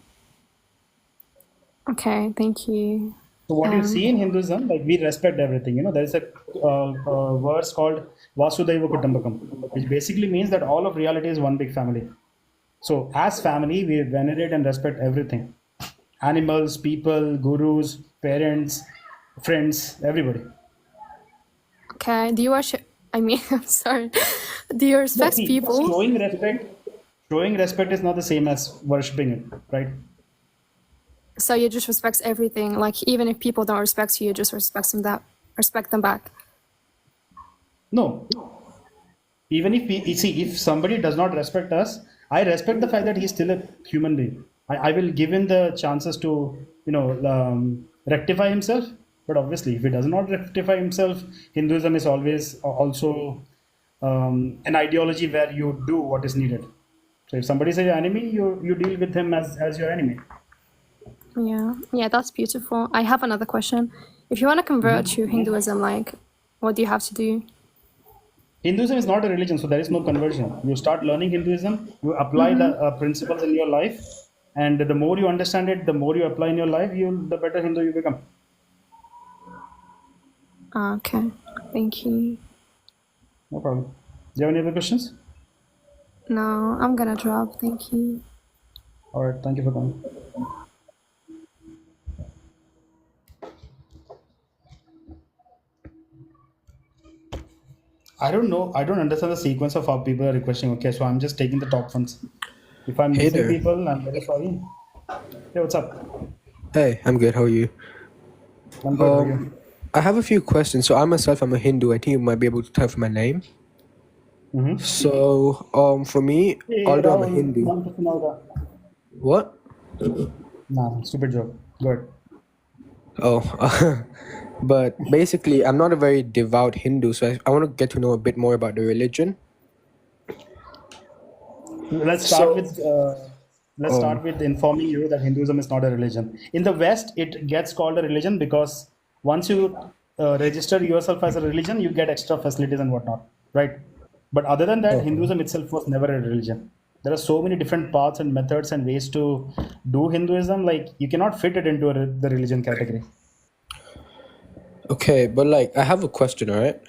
Okay, thank you. So what you see in Hinduism, like we respect everything. You know, there is a verse called Vasudhaiva Kutumbakam, which basically means that all of reality is one big family. So as family, we venerate and respect everything. Animals, people, gurus, parents, friends, everybody. Okay, do you worship? I mean, I'm sorry. Do you respect See, people? showing respect is not the same as worshipping it, right? So you just respect everything. Like even if people don't respect you, you just respect them back. No. Even if somebody does not respect us, I respect the fact that he's still a human being. I will give him the chances to, rectify himself. But obviously, if he does not rectify himself, Hinduism is always also an ideology where you do what is needed. So if somebody is your enemy, you deal with him as your enemy. Yeah, that's beautiful. I have another question. If you want to convert to Hinduism, like, what do you have to do? Hinduism is not a religion, so there is no conversion. You start learning Hinduism, you apply the principles in your life, and the more you understand it, the more you apply in your life, the better Hindu you become. Okay, thank you. No problem. Do you have any other questions? No, I'm gonna drop. Thank you. All right, thank you for coming. I don't know. I don't understand the sequence of how people are requesting. Okay, so I'm just taking the top ones. If I'm missing there. people, I'm very sorry. Hey, what's up? Hey, I'm good. How are you? I'm good. How are you? I have a few questions. So I myself, I'm a Hindu. I think you might be able to tell from my name. So, for me, Hey, although I'm a Rahul, Hindu, one person now that- what? Nah, stupid joke. Good. Oh, but basically, I'm not a very devout Hindu, so I want to get to know a bit more about the religion. Let's start with informing you that Hinduism is not a religion. In the West, it gets called a religion because once you register yourself as a religion, you get extra facilities and whatnot, right? But other than that, Hinduism itself was never a religion. There are so many different paths and methods and ways to do Hinduism. Like you cannot fit it into the religion category. Okay, but like, I have a question, all right?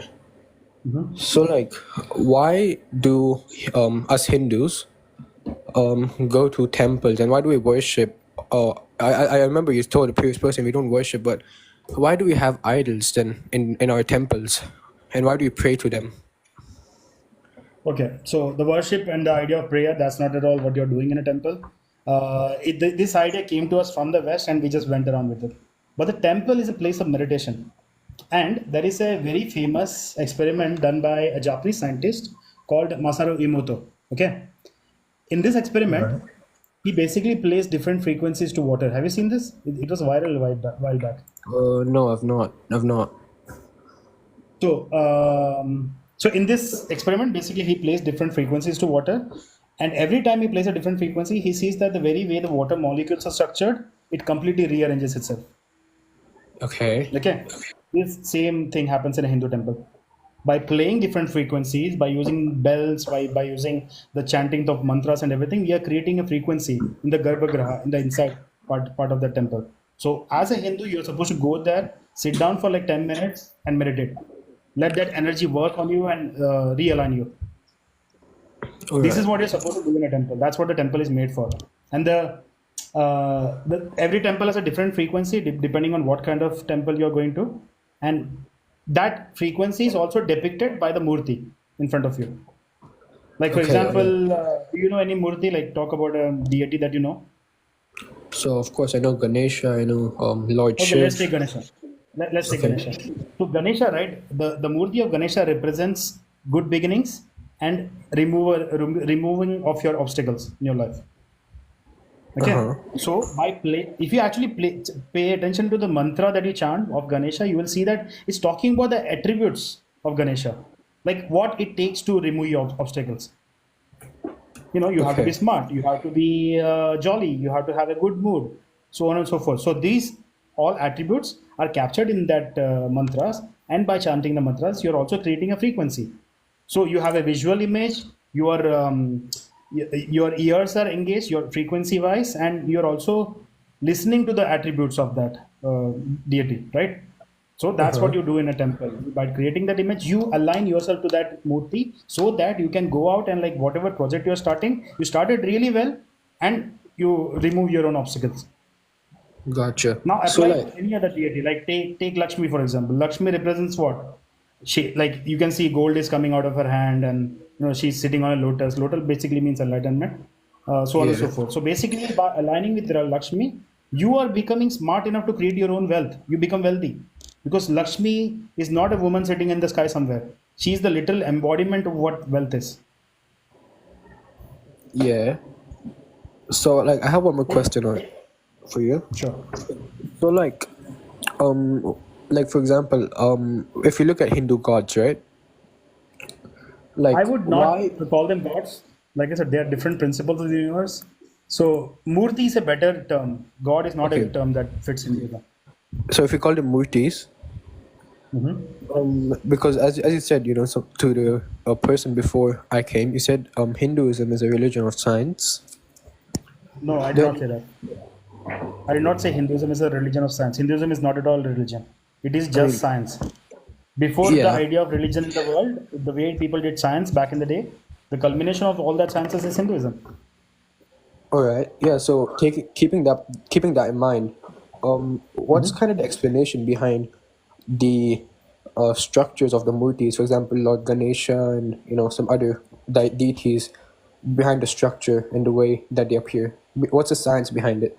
So, like, why do us Hindus go to temples and why do we worship? I remember you told the previous person we don't worship, but why do we have idols then in our temples, and why do we pray to them? Okay, so the worship and the idea of prayer, that's not at all what you're doing in a temple. This idea came to us from the West and we just went around with it. But the temple is a place of meditation. And there is a very famous experiment done by a Japanese scientist called Masaru Emoto. Okay. In this experiment, he basically placed different frequencies to water. Have you seen this? It was viral a while back. No, I've not. So in this experiment, basically he placed different frequencies to water, and every time he places a different frequency, he sees that the very way the water molecules are structured, it completely rearranges itself. Okay. This same thing happens in a Hindu temple. By playing different frequencies, by using bells, by using the chanting of mantras and everything, we are creating a frequency in the Garbhagriha, in the inside. part of the temple. So as a Hindu, you're supposed to go there, sit down for like 10 minutes and meditate. Let that energy work on you and realign you. All This is right. what you're supposed to do in a temple. That's what the temple is made for. And the every temple has a different frequency depending on what kind of temple you're going to, and that frequency is also depicted by the murti in front of you. Like for Okay. example, do you know any murti? Like talk about a deity that you know. So of course I know Ganesha. I know Lord Okay, let's take Shiv. Ganesha. Let's take Okay. Ganesha. So Ganesha, right? The murti of Ganesha represents good beginnings and removing of your obstacles in your life. Uh Okay, huh. so if you actually pay attention to the mantra that you chant of Ganesha, you will see that it's talking about the attributes of Ganesha, like what it takes to remove your obstacles. You have to be Okay. smart, you have to be jolly, you have to have a good mood, so on and so forth. So these all attributes are captured in that mantras, and by chanting the mantras, you're also creating a frequency. So you have a visual image, your ears are engaged, your frequency wise, and you're also listening to the attributes of that deity, right? So Uh that's huh. what you do in a temple. By creating that image, you align yourself to that murti so that you can go out and like whatever project you're starting, you started really well, and you remove your own obstacles. Gotcha. Now So apply like, to any other deity. Like take Lakshmi for example. Lakshmi represents what? She, like you can see gold is coming out of her hand, and she's sitting on a lotus. Lotus basically means enlightenment, so on and so yeah. forth. So basically, by aligning with Lakshmi, you are becoming smart enough to create your own wealth. You become wealthy because Lakshmi is not a woman sitting in the sky somewhere. She is the literal embodiment of what wealth is. Yeah. So like, I have one more question for you. Sure. So like for example, if you look at Hindu gods, right? I Like, would why? not call them gods. Like I said, they are different principles of the universe. So Murti is a better term. God is not a Okay. term that fits into them. So if you call them murtis, because as you said, so to the person before I came, you said Hinduism is a religion of science. No, I did not Then say that. I did not say Hinduism is a religion of science. Hinduism is not at all religion. It is I just mean, science. Before the yeah. idea of religion in the world, the way people did science back in the day, the culmination of all that sciences is Hinduism. All right. Yeah. So keeping that in mind, what's kind of the explanation behind the structures of the murtis? For example, Lord Ganesha and some other deities behind the structure and the way that they appear. What's the science behind it?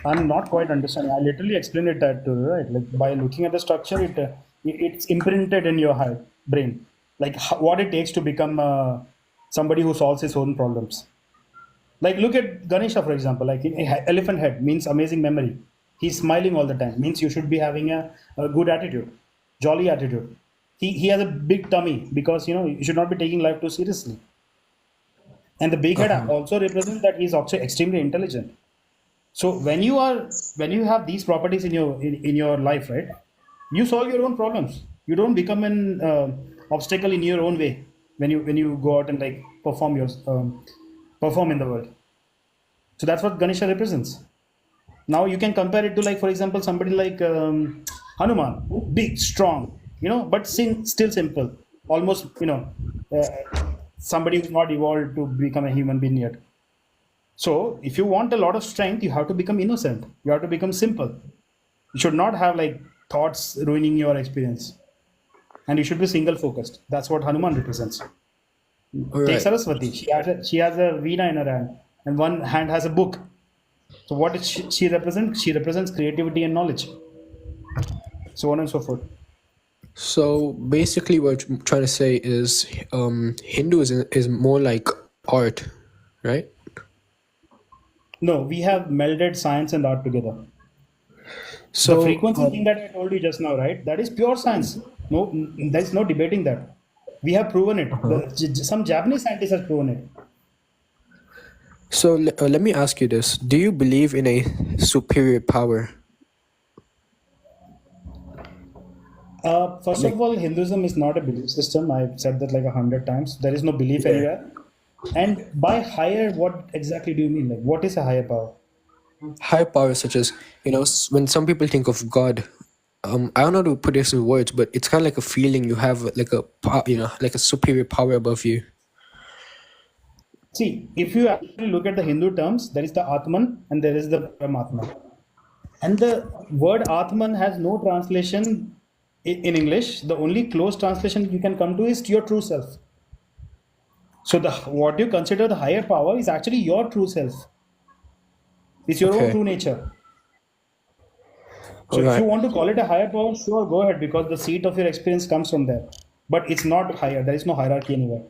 I'm not quite understanding. I literally explained it that to you, right? Like by looking at the structure, it's imprinted in your heart, brain, like what it takes to become somebody who solves his own problems. Like look at Ganesha for example. Like elephant head means amazing memory. He's smiling all the time. Means you should be having a good attitude, jolly attitude. He has a big tummy because you should not be taking life too seriously. And the big head Uh-huh. also represents that he's also extremely intelligent. So when you have these properties in your life, right? You solve your own problems. You don't become an obstacle in your own way when you go out and like perform in the world. So that's what Ganesha represents. Now you can compare it to like for example somebody like Hanuman, big, strong, but still simple, almost uh, somebody who's not evolved to become a human being yet. So, if you want a lot of strength, you have to become innocent. You have to become simple. You should not have like thoughts ruining your experience. And you should be single focused. That's what Hanuman represents. All Take right. Saraswati. She has a veena in her hand, and one hand has a book. So, what does she represent? She represents creativity and knowledge. So on and so forth. So basically, what I'm trying to say is, Hinduism is more like art, right? No, we have melded science and art together. The So, frequency thing that I told you just now, right? That is pure science. No, there's no debating that. We have proven it. uh-huh. Some Japanese scientists have proven it. So let me ask you this: do you believe in a superior power? First Like, of all, Hinduism is not a belief system. I've said that like 100 times. There is no belief yeah. anywhere. And by higher, what exactly do you mean? Like, what is a higher power? Higher powers such as, when some people think of God, I don't know how to put this in words, but it's kind of like a feeling you have, like like a superior power above you. See, if you actually look at the Hindu terms, there is the Atman and there is the Paramatma. And the word Atman has no translation in English. The only close translation you can come to is your true self. So the what you consider the higher power is actually your true self. It's your own Okay. true nature. So All if you right. want to call it a higher power, sure, go ahead, because the seat of your experience comes from there. But it's not higher. There is no hierarchy anywhere.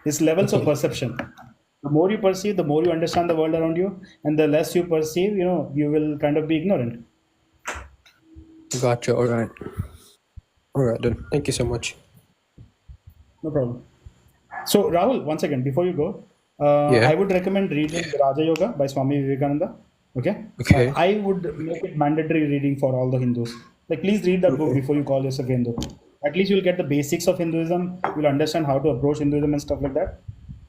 It's levels of Okay. perception. The more you perceive, the more you understand the world around you, and the less you perceive, you will kind of be ignorant. Gotcha. All right. All right then. Thank you so much. No problem. So Rahul, once again, before you go, Yeah. I would recommend reading Raja Yoga by Swami Vivekananda. Okay, Okay. I would make it mandatory reading for all the Hindus. Like, please read that book Okay. before you call yourself Hindu. At least you'll get the basics of Hinduism. You'll understand how to approach Hinduism and stuff like that.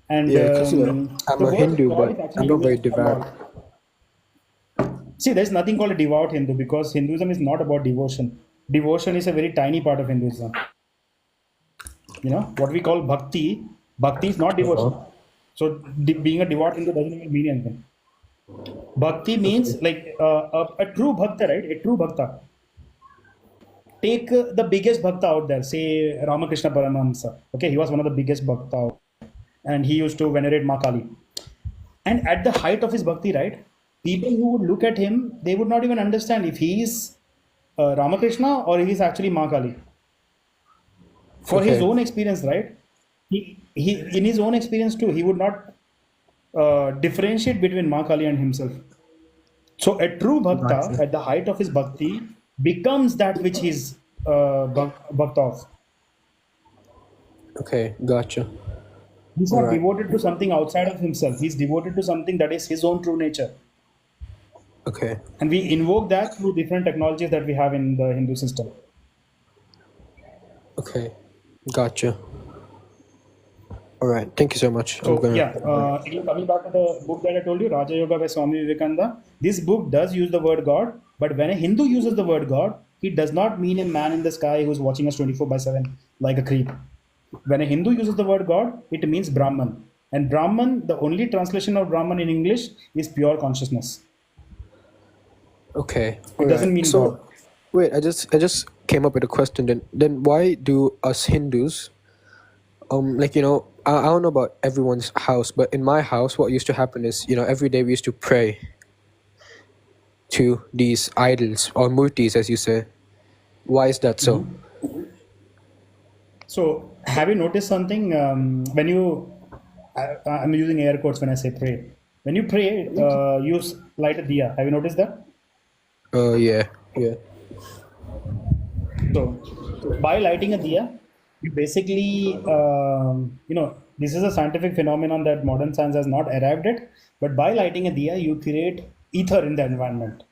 And Yeah, because I'm the a word Hindu, God is but I'm actually not very used a devout. lot. See, there's nothing called a devout Hindu, because Hinduism is not about devotion. Devotion is a very tiny part of Hinduism. What we call bhakti, bhakti is not devotion. Uh-huh. So being a devout Hindu doesn't even mean anything. Bhakti Okay. means like a true bhakta, right? A true bhakta. Take the biggest bhakta out there, say Ramakrishna Paramahamsa. Okay, he was one of the biggest bhakta out, and he used to venerate Ma Kali. And at the height of his bhakti, right, people who would look at him, they would not even understand if he is Ramakrishna or he is actually Ma Kali. For his Okay. own experience, right? He in his own experience too, he would not differentiate between Ma Kali and himself. So a true bhakta, Gotcha. at the height of his bhakti, becomes that which he's bhakta of. Okay. Gotcha. He's All not right. devoted to something outside of himself. He's devoted to something that is his own true nature. Okay. And we invoke that through different technologies that we have in the Hindu system. Okay. Gotcha. All right. Thank you so much. I'm So gonna. yeah, again, coming back to the book that I told you, Raja Yoga by Swami Vivekananda. This book does use the word God, but when a Hindu uses the word God, he does not mean a man in the sky who's watching us 24/7 like a creep. When a Hindu uses the word God, it means Brahman. And Brahman, the only translation of Brahman in English is pure consciousness. Okay. All It right. doesn't mean God. So, wait. I just came up with a question. Then why do us Hindus, I don't know about everyone's house, but in my house, what used to happen is, every day we used to pray to these idols or murtis, as you say. Why is that so? So, have you noticed something? When I'm using air quotes when I say pray. When you pray, you light a diya. Have you noticed that? Yeah. Yeah. So, by lighting a diya, you basically, this is a scientific phenomenon that modern science has not arrived at. But by lighting a diya, you create ether in the environment.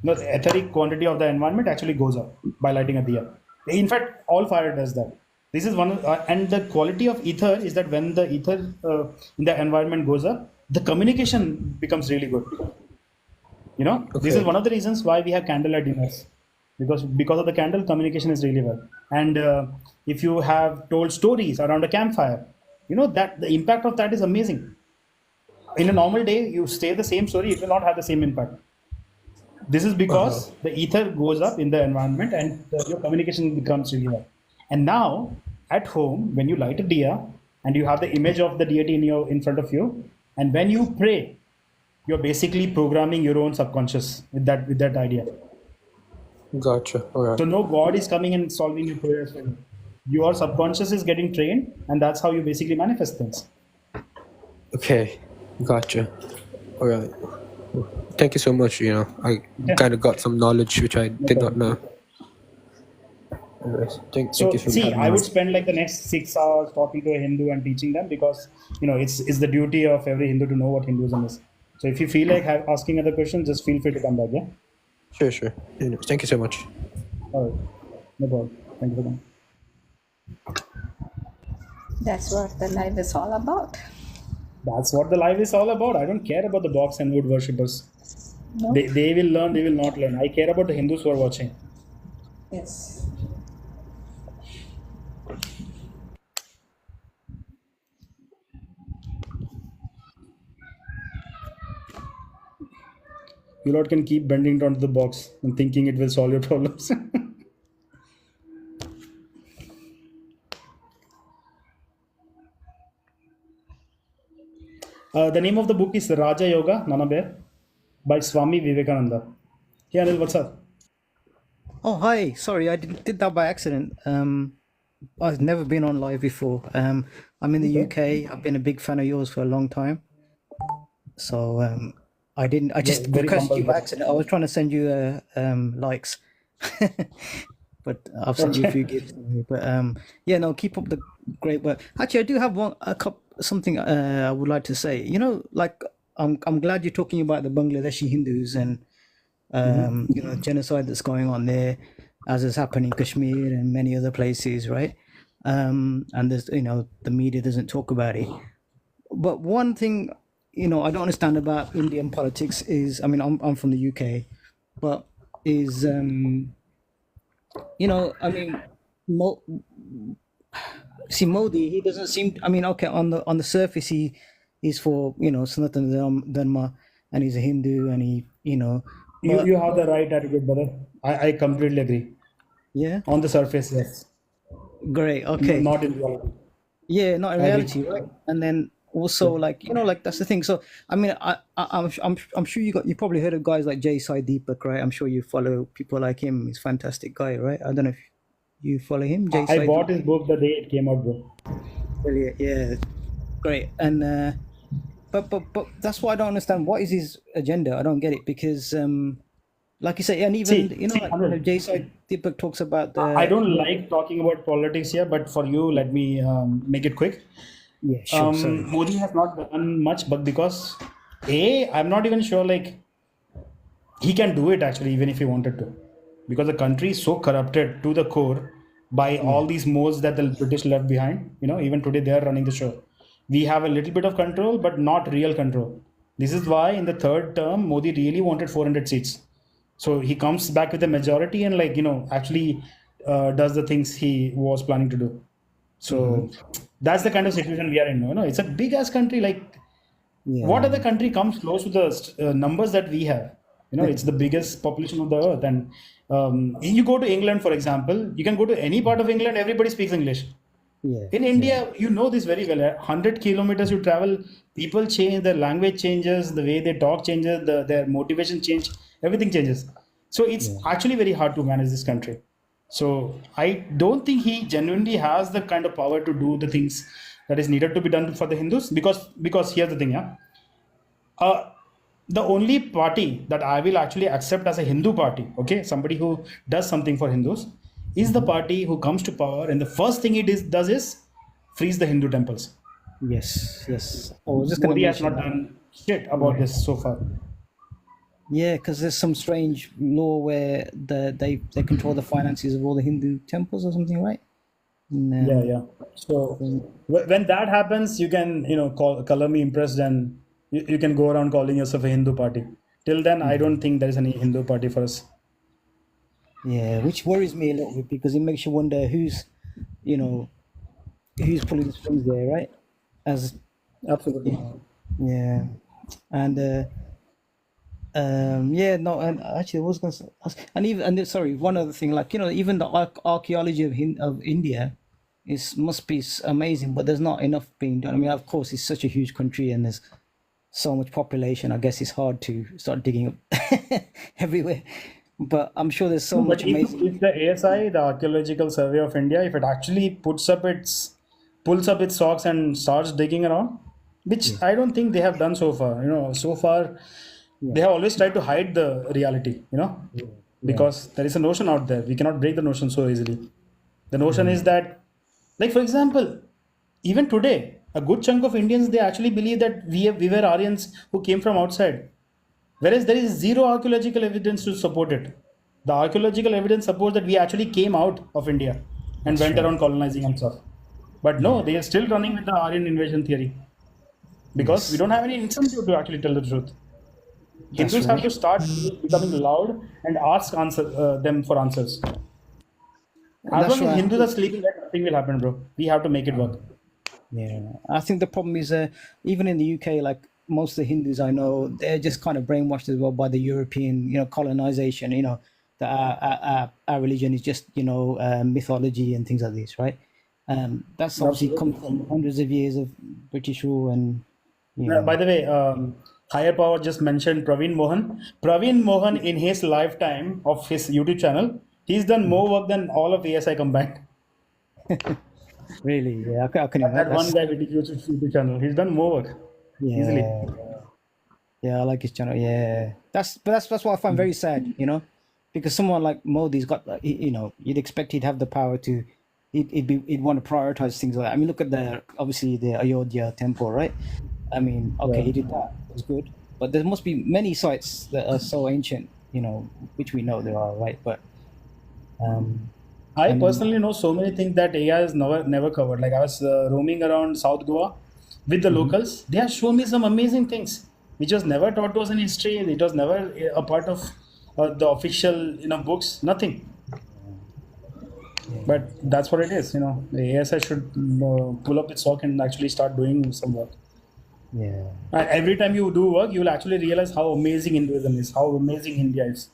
The etheric quantity of the environment actually goes up by lighting a diya. In fact, all fire does that. This is and the quality of ether is that when the ether in the environment goes up, the communication becomes really good. This is Okay. one of the reasons why we have candlelight dinners, because of the candle, communication is really well. And if you have told stories around a campfire, that the impact of that is amazing. In a normal day, you say the same story, it will not have the same impact. This is Uh-huh. because the ether goes up in the environment and your communication becomes really well. And now, at home, when you light a diya and you have the image of the deity in front of you, and when you pray, you're basically programming your own subconscious with that idea. Gotcha. All right. So no God is coming and solving your prayers for you. Your subconscious is getting trained, and that's how you basically manifest things. Okay. Gotcha. All right. Thank you so much. I Yeah, kind of got some knowledge which I no did not problem. know. Anyways, thank you So for see, having I me would on. spend like the next 6 hours talking to a Hindu and teaching them, because it's the duty of every Hindu to know what Hinduism is. So if you feel like asking other questions, just feel free to come back. Yeah. Sure, sure. Anyways, thank you so much. All right. No problem. Thank you for coming. That's what the life is all about. That's what the life is all about. I don't care about the box and wood worshippers. Nope. They will learn, they will not learn. I care about the Hindus who are watching. Yes. You lot can keep bending down to the box and thinking it will solve your problems. The name of the book is Raja Yoga, Nana Bear, by Swami Vivekananda. Hey Anil, what's up? Oh, hi. Sorry, I did that by accident. I've never been on live before. I'm in the UK. I've been a big fan of yours for a long time. So I just Very requested humble. you by accident. I was trying to send you likes, but I've sent you a few Okay. gifts. But yeah, no, keep up the great work. Actually, I do have something I would like to say. Like I'm glad you're talking about the Bangladeshi Hindus and genocide that's going on there, as has happened in Kashmir and many other places, right? And there's the media doesn't talk about it. But one thing I don't understand about Indian politics is, I mean, I'm from the UK, but is I mean, Mo, see Modi, he doesn't seem. I mean, okay, on the surface, he's for Sanatana Dharma, and he's a Hindu, and You but have the right attitude, brother. I completely agree. yeah, On the surface, yes. great, No, okay. not in reality. Yeah, not in I agree. reality, right? And then also, like, like that's the thing. So I mean, I'm sure you probably heard of guys like Jay Sai Deepak, right? I'm sure you follow people like him. He's a fantastic guy, right? I don't know if you follow him, Jay I Sai bought Deepak. his book the day it came out, bro. Brilliant, yeah, great. And but that's why I don't understand. What is his agenda? I don't get it because like you say, and even See, like Anil, Jay Sai Deepak talks about I the don't like talking about politics here, but for you, let me make it quick. yeah, sure, sorry. Modi has not done much, but because I'm not even sure like he can do it actually, even if he wanted to, because the country is so corrupted to the core by Yeah, all these modes that the British left behind. Even today they are running the show. We have a little bit of control, but not real control. This is why in the third term, Modi really wanted 400 seats. So he comes back with a majority and actually does the things he was planning to do. hmm, So that's the kind of situation we are in. It's a big ass country. Like, what yeah, other country comes close to the numbers that we have? It's the biggest population of the earth. And you go to England, for example, you can go to any part of England, everybody speaks English. yeah, In yeah, India, you know this very well. 100 kilometers you travel, people change, their language changes, the way they talk changes, their motivation change, everything changes. So it's yeah. actually very hard to manage this country. So I don't think he genuinely has the kind of power to do the things that is needed to be done for the Hindus. Because here's the thing, yeah. Uh, the only party that I will actually accept as a Hindu party, okay, somebody who does something for Hindus, is the Hmm. party who comes to power and the first thing does is freeze the Hindu temples. Yes, yes. I was just going to Modi has mention not that. done shit about Yeah, this so far. yeah, because there's some strange law where they control the finances of all the Hindu temples or something, right? And, Yeah, yeah. So then- when that happens, you can color me impressed, and you can go around calling yourself a Hindu party. Till then, I yeah, don't think there is any Hindu party for us. yeah, which worries me a little bit because it makes you wonder you know, who's pulling the strings there, right? As Absolutely. yeah, and yeah, no, and actually, I was going to ask, and even sorry, one other thing, like even the archaeology of India is must be amazing, but there's not enough being done. I mean, of course, it's such a huge country and there's so much population. I guess it's hard to start digging up everywhere, but I'm sure there's so No, but much if amazing. the ASI, the Archaeological Survey of India, if it actually pulls up its socks and starts digging around, Yeah, which I don't think they have done so far. So far yeah, they have always tried to hide the reality. yeah, yeah, Because there is a notion out there. We cannot break the notion so easily. The notion yeah, is that, like for example, even today, a good chunk of Indians they actually believe that we were Aryans who came from outside. Whereas there is zero archaeological evidence to support it. The archaeological evidence supports that we actually came out of India and that's went right. around colonizing and stuff. But no, they are still running with the Aryan invasion theory because we Yes, don't have any incentive to actually tell the truth. that's Hindus have to right. start becoming loud and ask them for answers. As That's long as right. Hindus are sleeping, nothing will happen, bro. We have to make it work. Yeah, I think the problem is even in the UK, like most of the Hindus I know, they're just kind of brainwashed as well by the European, colonization. That our religion is just mythology and things like this, right? That's obviously come Absolutely. from hundreds of years of British rule, and By the way, higher power just mentioned Praveen Mohan. Praveen Mohan, in his lifetime of his YouTube channel, he's done more work than all of ASI combined. really, yeah, I can imagine. That one That's guy with the YouTube channel, he's done more work easily. yeah, yeah, I like his channel. Yeah, that's what I find very sad, because someone like Modi's got, you'd expect he'd have the power to, he'd want to prioritize things like that. I mean, look at obviously the Ayodhya temple, right? I mean, okay, Yeah. he did that. It's good, but there must be many sites that are so ancient, which we know there are, right? But I I mean, personally know so many things that AI has never covered. Like I was roaming around South Goa with the mhm. locals. They have shown me some amazing things, which was never taught to us in history. It was never a part of the official, books. Nothing. But that's what it is. The ASI should pull up its sock and actually start doing some work. Yeah, And every time you do work, you will actually realize how amazing Hinduism is, how amazing India is.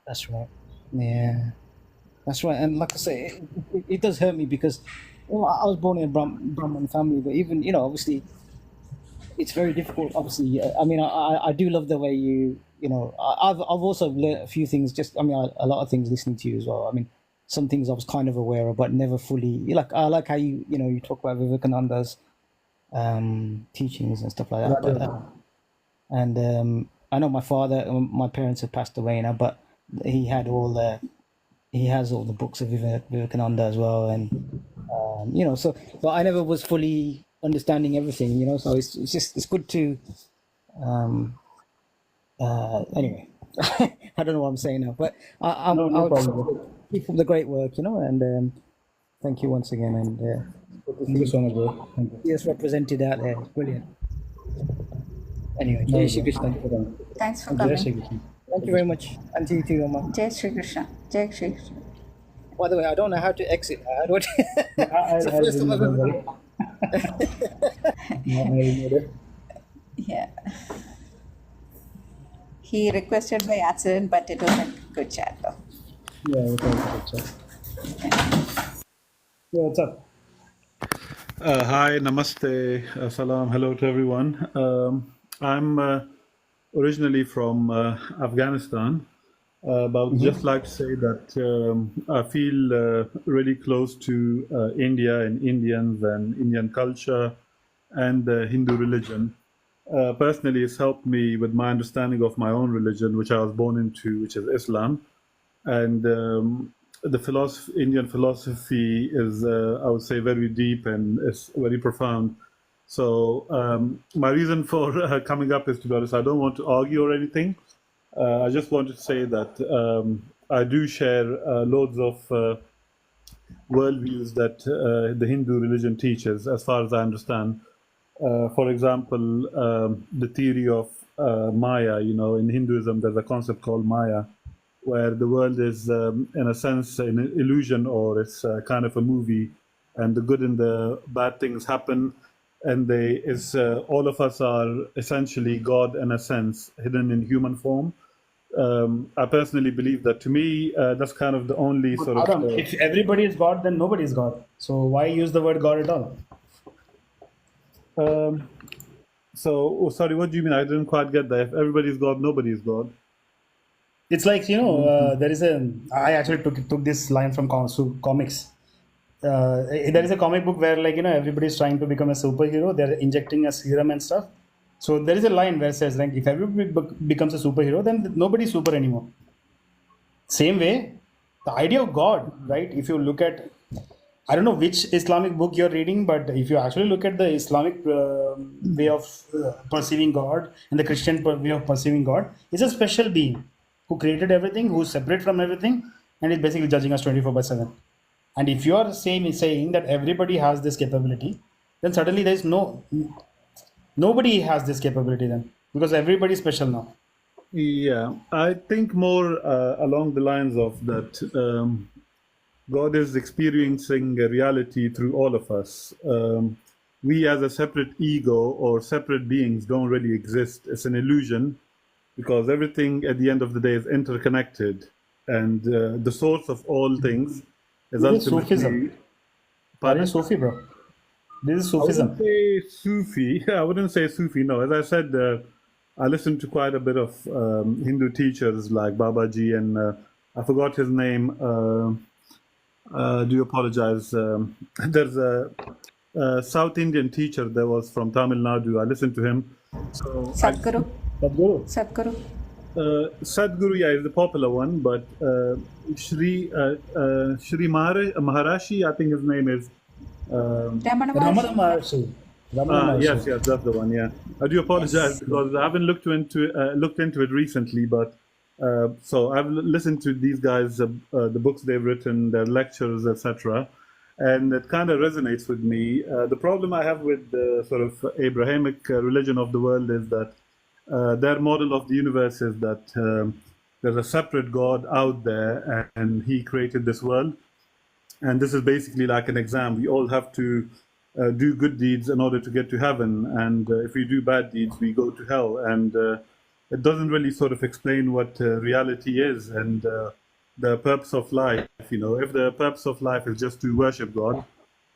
that's right. Yeah, that's right. And like I say, it does hurt me because I was born in a Brahmin family, but even obviously it's very difficult. Obviously, I mean, I do love the way I've also learned a few things. Just I mean, a lot of things listening to you as well. I mean, some things I was kind of aware of, but never fully. Like I like how you talk about Vivekananda's teachings and stuff like that. But and I know my parents have passed away now, but he had he has all the books of Vivekananda as well, and so but I never was fully understanding everything, so it's good to anyway. I don't know what I'm saying now, but No I'll problem, bro. keep up the great work, and thank you once again, and good to Thank you see so much, bro. Thank you. us represented out there. It's brilliant. Anyway, No, Jai Shri bro. Krishna. Thank you, bro. Thanks for Jai coming. Shri Krishna. Thank you very much, and to you too, Oma. Jai Shri Krishna. Jai Shri Krishna. By the way, I don't know how to exit. How do I? It's the I'll first time I've don't ever worry. No, I remember it. Yeah. He requested by accident, but it was a good chat though. Yeah, it was a good chat. Yeah, what's up? Hi, namaste, salam, hello to everyone. I'm originally from Afghanistan, but I would just like to say that I feel really close to India and Indians and Indian culture and the Hindu religion. Personally, it's helped me with my understanding of my own religion, which I was born into, which is Islam. And the Indian philosophy is, I would say, very deep and it's very profound. So my reason for coming up is, to be honest, I don't want to argue or anything. I just wanted to say that I do share loads of worldviews that the Hindu religion teaches, as far as I understand. For example, the theory of Maya. In Hinduism, there's a concept called Maya, where the world is, in a sense, an illusion, or it's kind of a movie, and the good and the bad things happen, and all of us are essentially God in a sense, hidden in human form. I personally believe that. To me, that's kind of the only But sort of. Adam, if everybody is God, then nobody is God. So why use the word God at all? Sorry, what do you mean? I didn't quite get that. If everybody's God, nobody's God. It's like there is a. I actually took this line from comics. There is a comic book where everybody's trying to become a superhero. They're injecting a serum and stuff. So there is a line where it says if everybody becomes a superhero, then nobody's super anymore. Same way, the idea of God, right? If you look at, I don't know which Islamic book you're reading, but if you actually look at the Islamic way of perceiving God and the Christian way of perceiving God, it's a special being who created everything, who's separate from everything, and is basically judging us 24/7. And if you are saying that everybody has this capability, then suddenly there is nobody has this capability then, because everybody is special now. Yeah, I think more along the lines of that God is experiencing a reality through all of us. We, as a separate ego or separate beings, don't really exist. It's an illusion because everything at the end of the day is interconnected, and the source of all things is This is Sufism. ultimately. Are you Pardon? Sufi, bro? This is I wouldn't Sufism. say Sufi. I wouldn't say Sufi. No, as I said, I listened to quite a bit of Hindu teachers like Babaji, and I forgot his name. Do apologize. There's a South Indian teacher that was from Tamil Nadu. I listened to him. So Sadhguru. Sadhguru. Sadhguru. Sadhguru, yeah, is the popular one, but Shri Maharashi, I think his name is. Ramana Ramana Maharshi. Maharshi. Ramana Maharshi. Yes, that's the one. Yeah, I do apologize because I haven't looked into it recently, but so I've listened to these guys, the books they've written, their lectures, etc., and it kind of resonates with me. The problem I have with the sort of Abrahamic religion of the world is that their model of the universe is that there's a separate God out there, and He created this world. And this is basically like an exam. We all have to do good deeds in order to get to heaven, and if we do bad deeds, we go to hell. And it doesn't really sort of explain what reality is and the purpose of life. If the purpose of life is just to worship God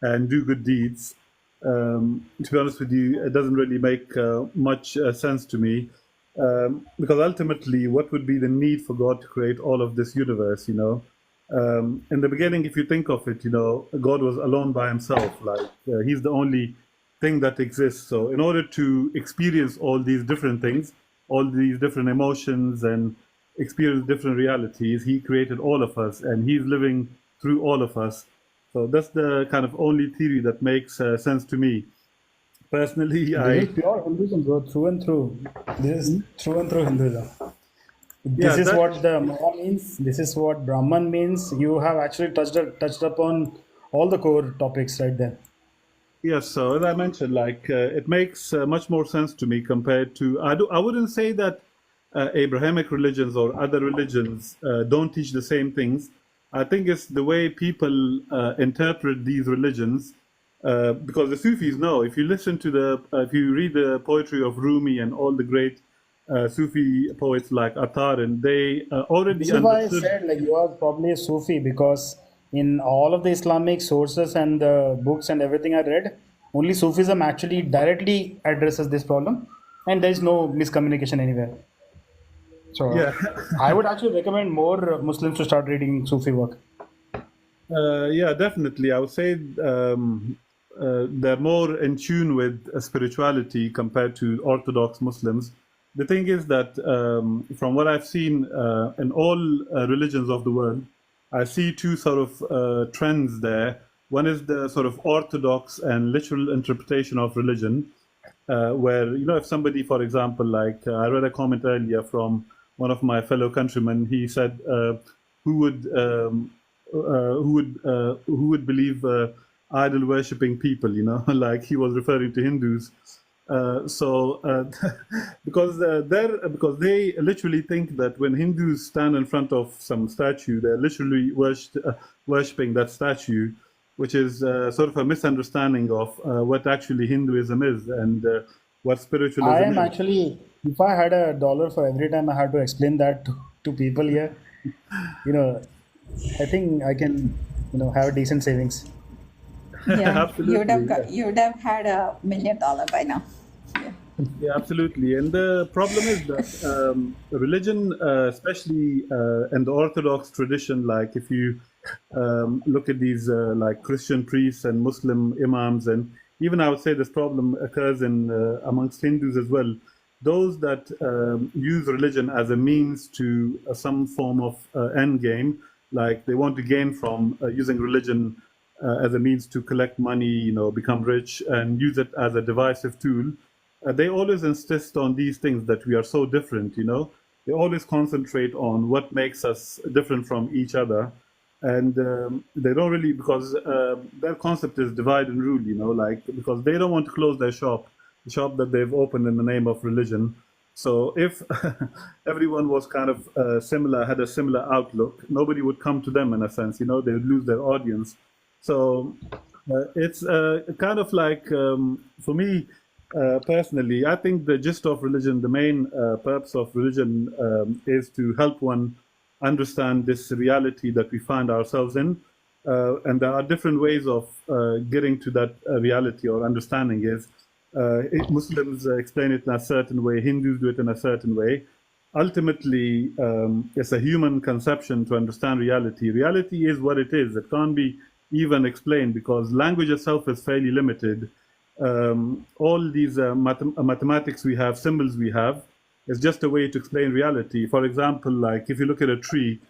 and do good deeds, to be honest with you, it doesn't really make much sense to me. Because ultimately, what would be the need for God to create all of this universe? In the beginning, if you think of it, God was alone by himself. Like he's the only thing that exists. So in order to experience all these different things, all these different emotions and experience different realities, he created all of us and he's living through all of us. So that's the kind of only theory that makes sense to me. Personally, This is pure Hinduism, bro, through and through. This is through and through Hinduism. This is what the Maha means. This is what Brahman means. You have actually touched upon all the core topics right there. Yes, so as I mentioned, like it makes much more sense to me compared to I wouldn't say that Abrahamic religions or other religions don't teach the same things. I think it's the way people interpret these religions. Because the Sufis know, if you listen to if you read the poetry of Rumi and all the great Sufi poets like Attar, and they already This is why I understood. said like you are probably a Sufi, because in all of the Islamic sources and the books and everything I read, only Sufism actually directly addresses this problem, and there is no miscommunication anywhere. So Yeah. I would actually recommend more Muslims to start reading Sufi work. Yeah, definitely. I would say they're more in tune with spirituality compared to Orthodox Muslims. The thing is that from what I've seen in all religions of the world, I see two sort of trends there. One is the sort of orthodox and literal interpretation of religion, where, if somebody, for example, like I read a comment earlier from one of my fellow countrymen, he said, who would who would believe idol worshipping people, like he was referring to Hindus. Because they literally think that when Hindus stand in front of some statue, they're literally worshipping that statue, which is sort of a misunderstanding of what actually Hinduism is and what I spiritualism am is. actually, if I had $1 for every time I had to explain that to people here, I think I can, have a decent savings. Yeah, Absolutely. you would have had $1 million by now. Yeah, absolutely. And the problem is that religion, especially in the Orthodox tradition, like if you look at these like Christian priests and Muslim imams, and even I would say this problem occurs in amongst Hindus as well. Those that use religion as a means to some form of end game, like they want to gain from using religion as a means to collect money, become rich, and use it as a divisive tool. They always insist on these things that we are so different. They always concentrate on what makes us different from each other. and they don't really, because their concept is divide and rule, like, because they don't want to close their shop, the shop that they've opened in the name of religion. So if everyone was kind of similar, had a similar outlook, nobody would come to them in a sense, they would lose their audience. So it's kind of like, for me personally, I think the gist of religion, the main purpose of religion is to help one understand this reality that we find ourselves in. And there are different ways of getting to that reality or understanding is. Muslims explain it in a certain way, Hindus do it in a certain way. Ultimately, it's a human conception to understand reality. Reality is what it is. It can't be even explained because language itself is fairly limited. All these mathematics we have, symbols we have, is just a way to explain reality. For example, like if you look at a tree,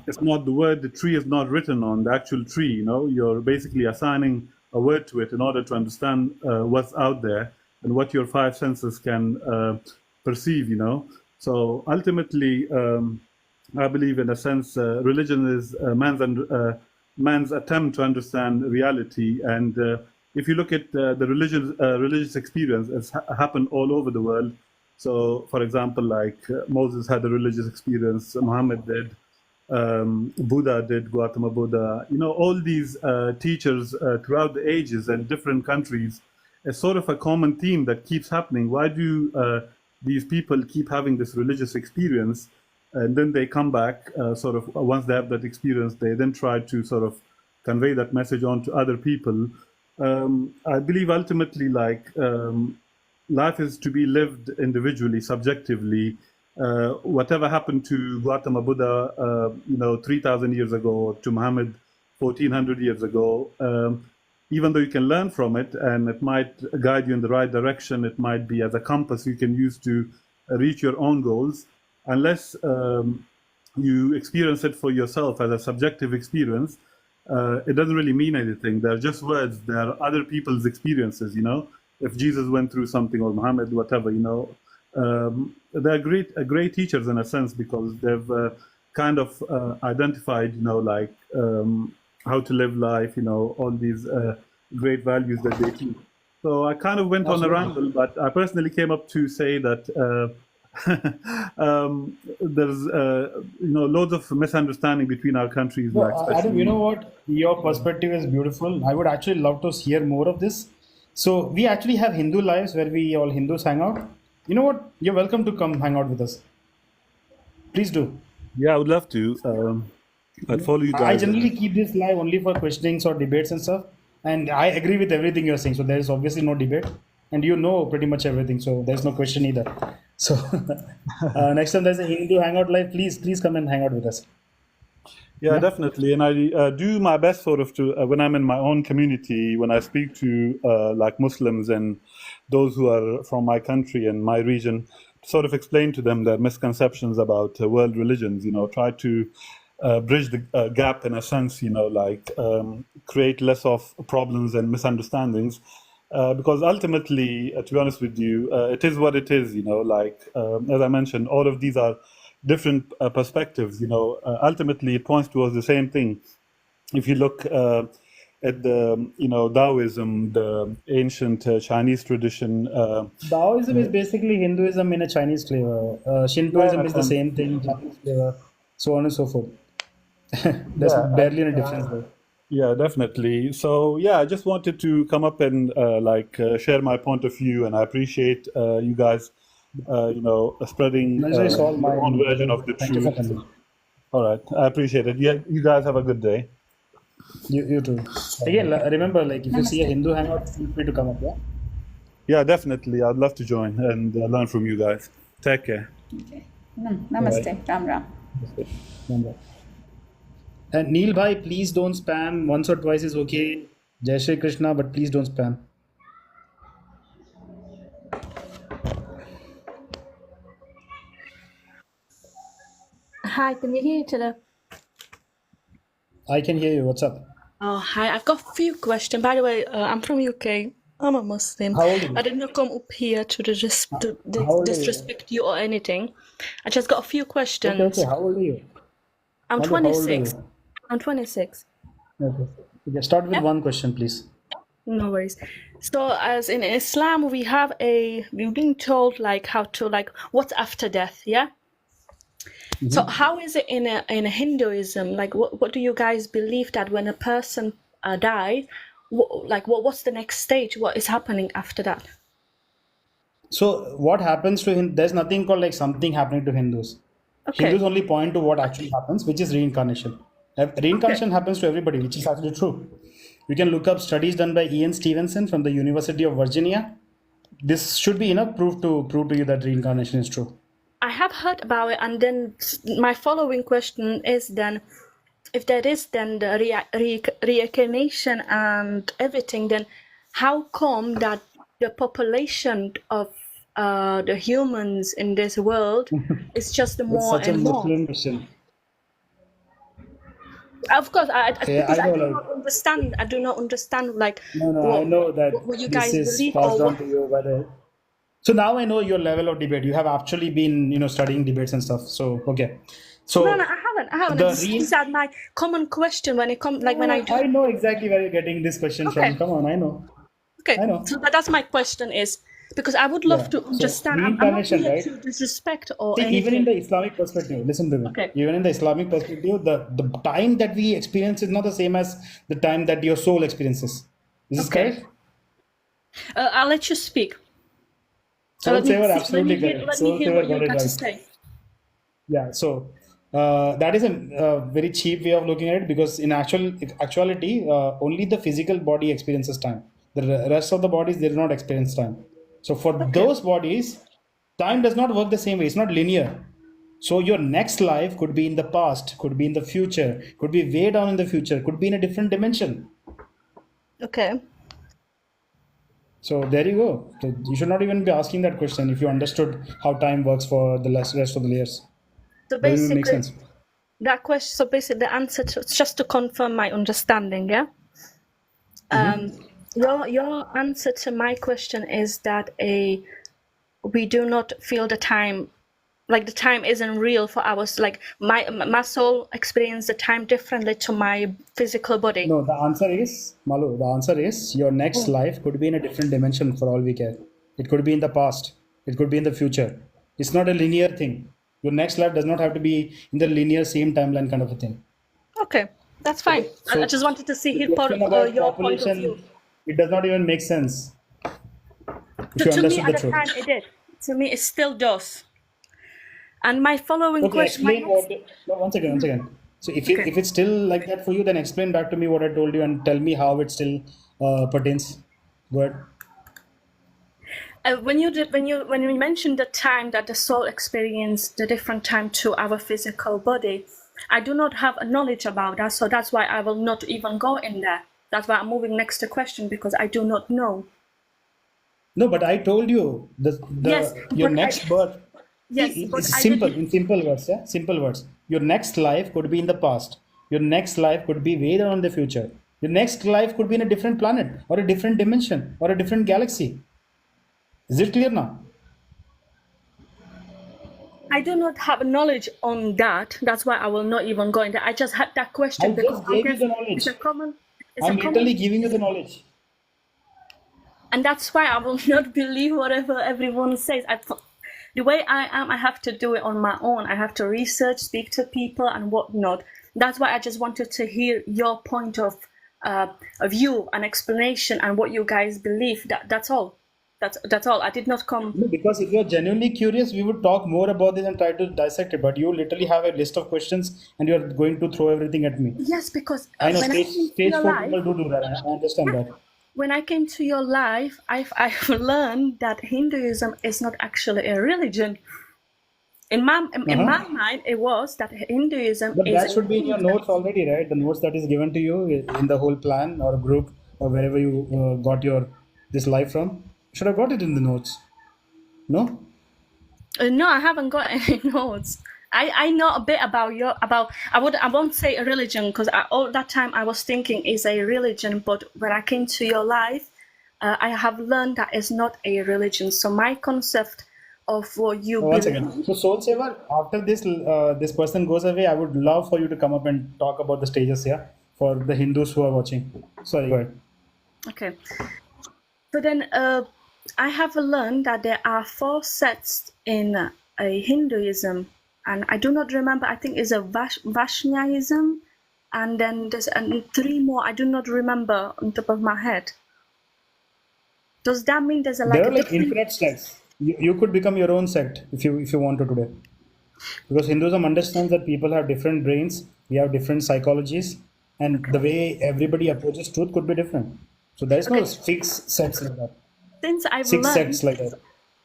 it's not the word the tree is not written on, the actual tree, you're basically assigning a word to it in order to understand what's out there and what your five senses can perceive, So ultimately, I believe in a sense, religion is man's attempt to understand reality. And if you look at the religious experience, it's happened all over the world. So, for example, like Moses had a religious experience, Muhammad did, Buddha did, Gautama Buddha, all these teachers throughout the ages and different countries, it's sort of a common theme that keeps happening. Why do these people keep having this religious experience? And then they come back, sort of, once they have that experience, they then try to sort of convey that message on to other people. I believe ultimately, like, life is to be lived individually, subjectively. Whatever happened to Gautama Buddha, 3,000 years ago, or to Muhammad 1,400 years ago, even though you can learn from it and it might guide you in the right direction, it might be as a compass you can use to reach your own goals, unless you experience it for yourself as a subjective experience, it doesn't really mean anything. They're just words. They're other people's experiences, If Jesus went through something, or Muhammad, whatever, they're great teachers in a sense, because they've kind of identified, like how to live life, all these great values that they teach. So I kind of went on a ramble, but I personally came up to say that there's loads of misunderstanding between our countries. No, Like Adam, especially, you know what? Your perspective is beautiful. I would actually love to hear more of this. So we actually have Hindu lives where we all Hindus hang out. You know what? You're welcome to come hang out with us. Please do. Yeah, I would love to. I'd follow you I guys. generally keep this live only for questionings or debates and stuff. And I agree with everything you're saying. So there is obviously no debate. And you know pretty much everything. So there's no question either. So next time there's a Hindu hangout live, please come and hang out with us. Yeah, definitely. And I do my best sort of to, when I'm in my own community, when I speak to like Muslims and those who are from my country and my region, sort of explain to them their misconceptions about world religions, try to bridge the gap in a sense, like create less of problems and misunderstandings. Because ultimately, to be honest with you, it is what it is, like, as I mentioned, all of these are different perspectives, ultimately it points towards the same thing. If you look at the, Taoism, the ancient Chinese tradition. Taoism is basically Hinduism in a Chinese flavor. Shintoism is the same thing, Japanese flavor, so on and so forth. There's barely any difference there. Yeah, definitely. So yeah, I just wanted to come up and share my point of view, and I appreciate you guys, spreading Pleasure is all your mine, own version brother. of the Thank you for truth. coming. All right, I appreciate it. Yeah, you guys have a good day. You too. Again, remember, like if you see a Hindu hangout, feel free to come up. Yeah. Yeah, definitely. I'd love to join and learn from you guys. Take care. Okay. Namaste. Ram Ram. Remember. And Neil bhai, please don't spam. Once or twice is okay. Jai Shri Krishna, but please don't spam. Hi, can you hear each other? I can hear you. What's up? Oh, hi. I've got a few questions. By the way, I'm from UK. I'm a Muslim. How old are you? I didn't come up here to How old are you? disrespect you or anything. I just got a few questions. Okay. How old are you? I'm Malu, how old are 26. you? I'm 26. Okay. Start with one question, please. No worries. So, as in Islam, we've been told like how to like what's after death, yeah. So, how is it in Hinduism? Like, what do you guys believe that when a person dies, what's the next stage? What is happening after that? So what happens to him? There's nothing called like something happening to Hindus. Okay. Hindus only point to what actually happens, which is reincarnation. Reincarnation happens to everybody, which is actually true. You can look up studies done by Ian Stevenson from the University of Virginia. This should be enough proof to you that reincarnation is true. I have heard about it, and then my following question is then, if there is then the reincarnation and everything, then how come that the population of the humans in this world is just It's more such a and more? Muslim question. Of course, because I know, do like, not understand. I do not understand like no, I know that what you this guys is believe passed or on to you by the. So now I know your level of debate. You have actually been, studying debates and stuff. So okay, so no, I haven't. I haven't. These are my common question when it comes like when I do. I know exactly where you're getting this question from. Come on, I know. Okay, I know. so that's my question is because I would love to understand. So I'm not reincarnation, here right? to disrespect or See, anything. even in the Islamic perspective, listen to me. Okay. Even in the Islamic perspective, the time that we experience is not the same as the time that your soul experiences. Is this correct? I'll let you speak. Soul Saver, absolutely correct. Let me Soul hear Saver what you got it got to right. say. Yeah, so that is a very cheap way of looking at it because in actuality, only the physical body experiences time. The rest of the bodies they do not experience time. So for those bodies, time does not work the same way. It's not linear. So your next life could be in the past, could be in the future, could be way down in the future, could be in a different dimension. Okay. So there you go. So you should not even be asking that question if you understood how time works for the rest of the layers. So Doesn't even make basically, sense. that question. So basically, the answer just to confirm my understanding. Yeah. Your answer to my question is that we do not feel the time, like the time isn't real for ours. Like my soul experiences the time differently to my physical body. No, the answer is, Malu, the answer is your next life could be in a different dimension for all we care. It could be in the past. It could be in the future. It's not a linear thing. Your next life does not have to be in the linear same timeline kind of a thing. Okay, that's fine. So I just wanted to see the question about your point of population, view. it does not even make sense. If you To me, understood at the the truth. time, it did. To me, it still does. And my following Okay, question. explain what. No, once again. So if it's still like that for you, then explain back to me what I told you and tell me how it still pertains. Go ahead. When you mentioned the time that the soul experienced the different time to our physical body, I do not have a knowledge about that, so that's why I will not even go in there. That's why I'm moving next to question because I do not know. No, but I told you your next birth. Yes, See, but it's I simple didn't. in simple words. Yeah, simple words. Your next life could be in the past. Your next life could be way down in the future. Your next life could be in a different planet or a different dimension or a different galaxy. Is it clear now? I do not have knowledge on that. That's why I will not even go in there. I just had that question I because just I gave you guess the knowledge. it's a common. I'm literally giving you the knowledge. And that's why I will not believe whatever everyone says. The way I am, I have to do it on my own. I have to research, speak to people, and whatnot. That's why I just wanted to hear your point of view, an explanation, and what you guys believe. That's all. That's all. I did not come. No, because if you're genuinely curious, we would talk more about this and try to dissect it. But you literally have a list of questions and you're going to throw everything at me. Yes, because I know when stage 4 people do that. I understand that. When I came to your life, I've learned that Hinduism is not actually a religion. In my mind, it was that Hinduism But is. that should be in your notes already, right? The notes that is given to you in the whole plan or group or wherever you got this life from. You should have got it in the notes. No? No, I haven't got any notes. I know a bit about I won't say a religion because all that time I was thinking is a religion, but when I came to your life, I have learned that it's not a religion. So my concept of what you One believe. second. So, Soul Saver, after this person goes away, I would love for you to come up and talk about the stages here for the Hindus who are watching. Sorry, go ahead. Okay. So then, I have learned that there are 4 sets in a Hinduism, and I do not remember. I think it's a Vaishnavism, and then there's 3 more. I do not remember on top of my head. Does that mean there's a There are like different... infinite sects. You could become your own sect if you want to today, because Hinduism understands that people have different brains, we have different psychologies, and the way everybody approaches truth could be different. So there is no fixed sets like that. Since I've 6 learned, sects like that.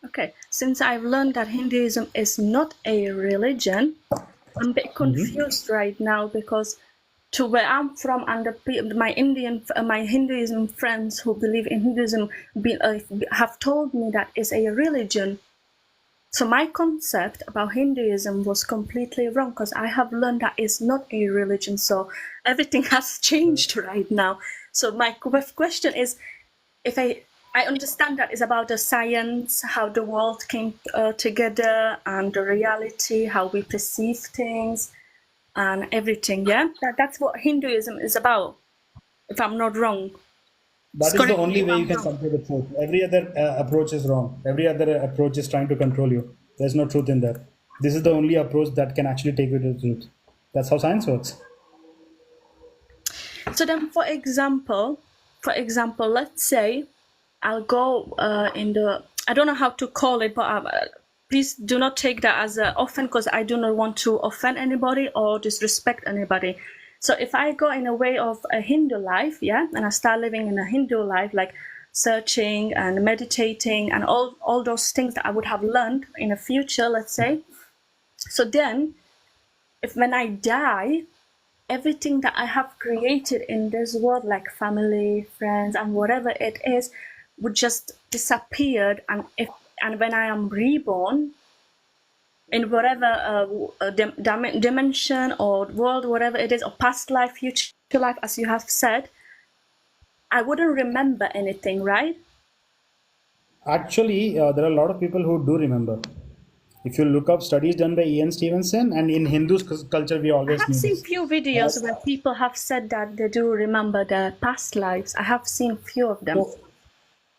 okay, since I've learned that Hinduism is not a religion, I'm a bit confused right now, because to where I'm from and my Hinduism friends who believe in Hinduism have told me that it's a religion. So my concept about Hinduism was completely wrong, because I have learned that it's not a religion. So everything has changed right now. So my question is, if I understand that it's about the science, how the world came together, and the reality, how we perceive things, and everything. Yeah, that's what Hinduism is about, if I'm not wrong. That is the only way you can come to the truth. Every other approach is wrong. Every other approach is trying to control you. There's no truth in that. This is the only approach that can actually take you to the truth. That's how science works. So then, for example, let's say I'll go in the, I don't know how to call it, but please do not take that as an offense, because I do not want to offend anybody or disrespect anybody. So if I go in a way of a Hindu life, yeah, and I start living in a Hindu life, like searching and meditating and all those things that I would have learned in the future, let's say. So then, if when I die, everything that I have created in this world, like family, friends, and whatever it is, would just disappear. And when I am reborn in whatever dimension or world, whatever it is, or past life, future life, as you have said, I wouldn't remember anything, right? Actually, there are a lot of people who do remember. If you look up studies done by Ian Stevenson, and in Hindu culture, we I always have knew seen this. few videos where people have said that they do remember their past lives. I have seen few of them.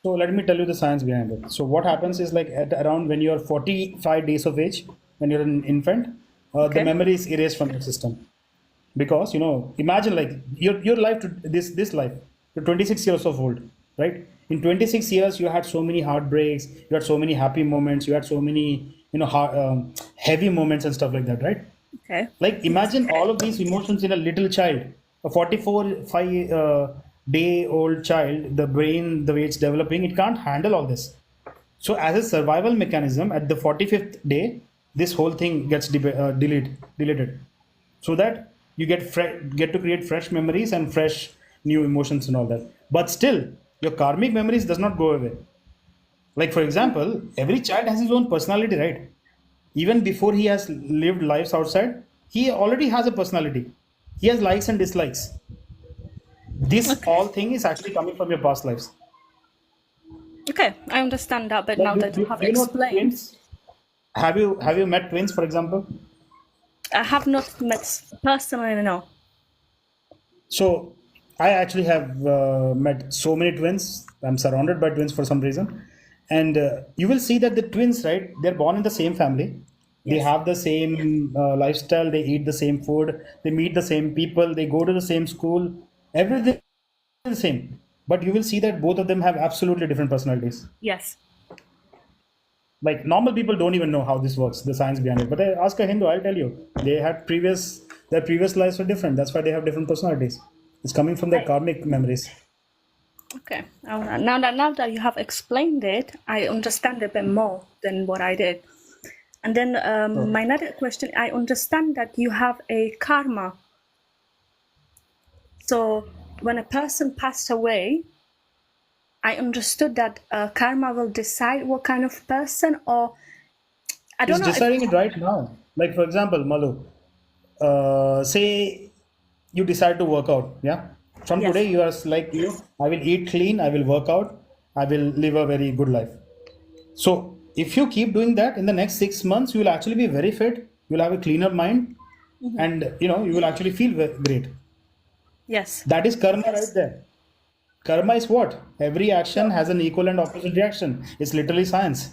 So let me tell you the science behind it. So what happens is, like, at around when you're 45 days of age, when you're an infant, the memory is erased from your system. Because, imagine, like, your life to this life, you're 26 years of old, right? In 26 years, you had so many heartbreaks, you had so many happy moments, you had so many, heavy moments and stuff like that, right? Okay. Like, imagine all of these emotions in a little child, a 44 day old child, the brain, the way it's developing, it can't handle all this. So, as a survival mechanism, at the 45th day, this whole thing gets deleted, so that you get to create fresh memories and fresh new emotions and all that. But still, your karmic memories does not go away. Like, for example, every child has his own personality, right? Even before he has lived lives outside, he already has a personality. He has likes and dislikes. This all thing is actually coming from your past lives. Okay, I understand that, but Like, now that you have explained, twins? Have you met twins, for example? I have not met personally, no. So I actually have met so many twins. I'm surrounded by twins for some reason, and you will see that the twins, right? They're born in the same family. They have the same lifestyle. They eat the same food. They meet the same people. They go to the same school. Everything is the same. But you will see that both of them have absolutely different personalities. Yes. Like, normal people don't even know how this works, the science behind it. But ask a Hindu, I'll tell you. Their previous lives were different. That's why they have different personalities. It's coming from their karmic memories. Okay. Now that you have explained it, I understand a bit more than what I did. And then my another question, I understand that you have a karma. So when a person passed away, I understood that karma will decide what kind of person, or I don't know. It's deciding it right now. Like, for example, Malu, say you decide to work out. Yeah. From today, you are like, I will eat clean, I will work out, I will live a very good life. So if you keep doing that, in the next 6 months, you will actually be very fit. You'll have a cleaner mind, and you will actually feel great. Yes. That is karma right there. Karma is what? Every action has an equal and opposite reaction. It's literally science.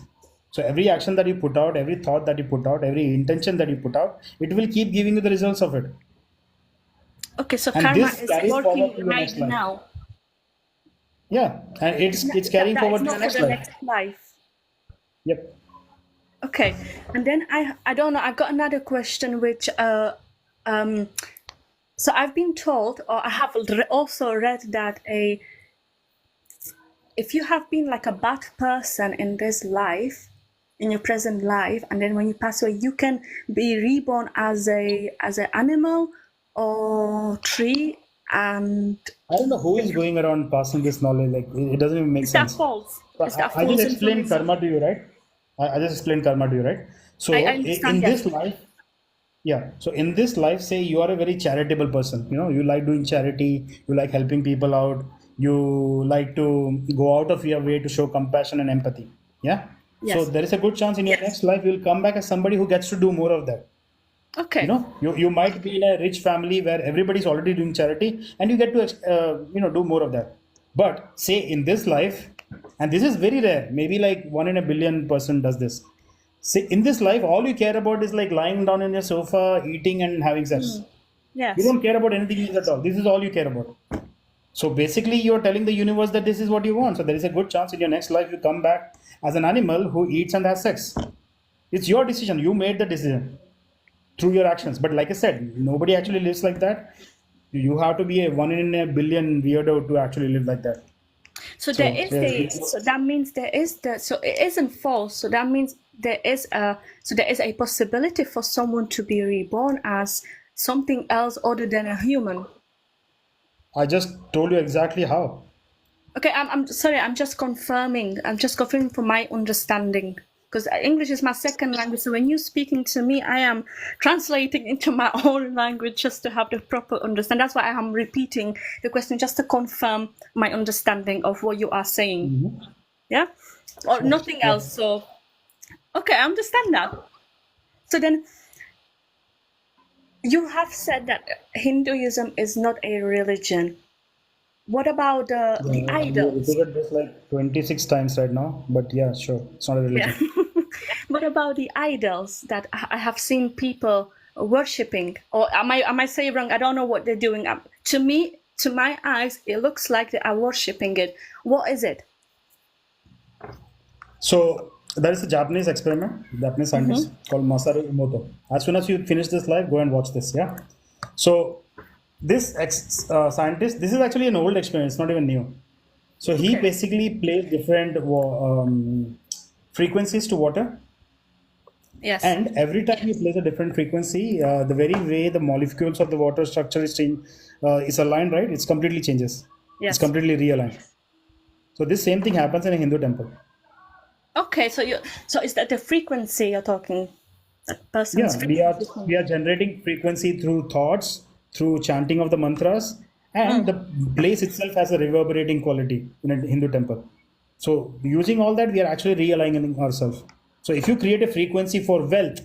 So every action that you put out, every thought that you put out, every intention that you put out, it will keep giving you the results of it. Okay, so And karma this is carries forward working to your right next life. now. Yeah, and it's carrying That is forward to not the for next the life. next life. Yep. Okay, and then I don't know. I got another question, which so I've been told, or I have also read that if you have been like a bad person in this life, in your present life, and then when you pass away, you can be reborn as an animal or tree, and I don't know who is going around passing this knowledge. Like it doesn't even make is that sense. false? So Is that I just false explained information? karma to you, right? I just explained karma to you, right? So I understand, in yes. this life, yeah. So in this life, say you are a very charitable person. You like doing charity. You like helping people out. You like to go out of your way to show compassion and empathy. Yeah. So Yes. there is a good chance in your next life you'll come back as somebody who gets to do more of that. Okay. You might be in a rich family where everybody's already doing charity, and you get to do more of that. But say in this life, and this is very rare, maybe like 1 in a billion person does this. Say in this life, all you care about is like lying down in your sofa, eating and having sex. You Yes. don't care about anything else at all. This is all you care about. So basically, you're telling the universe that this is what you want. So there is a good chance in your next life you come back as an animal who eats and has sex. It's your decision. You made the decision through your actions. But like I said, nobody actually lives like that. You have to be a 1 in a billion weirdo to actually live like that. So So, there is so that means there is so it isn't false. So that means there is a possibility for someone to be reborn as something else other than a human. I just told you exactly how. Okay, I'm sorry. I'm just confirming. I'm just confirming for my understanding, because English is my second language. So when you're speaking to me, I am translating into my own language just to have the proper understanding. That's why I am repeating the question just to confirm my understanding of what you are saying. Yeah, or nothing else. So, okay, I understand that. So then, you have said that Hinduism is not a religion. What about the You idols? repeated this like 26 times right now, but yeah, sure, it's not a religion. Yeah. What about the idols that I have seen people worshipping? Or am I saying wrong? I don't know what they're doing. To me, to my eyes, it looks like they are worshipping it. What is it? So there is a Japanese experiment, Japanese scientist called Masaru Emoto. As soon as you finish this live, go and watch this. Yeah. So this scientist, this is actually an old experiment. It's not even new. So he basically plays different frequencies to water. Yes. And every time he plays a different frequency, the very way the molecules of the water structure is aligned, right? It's completely changes. Yes. It's completely realigned. So this same thing happens in a Hindu temple. Okay, so is that the frequency you're talking? That person's Yeah, we are generating frequency through thoughts, through chanting of the mantras, and the place itself has a reverberating quality in a Hindu temple. So using all that, we are actually realigning ourselves. So if you create a frequency for wealth,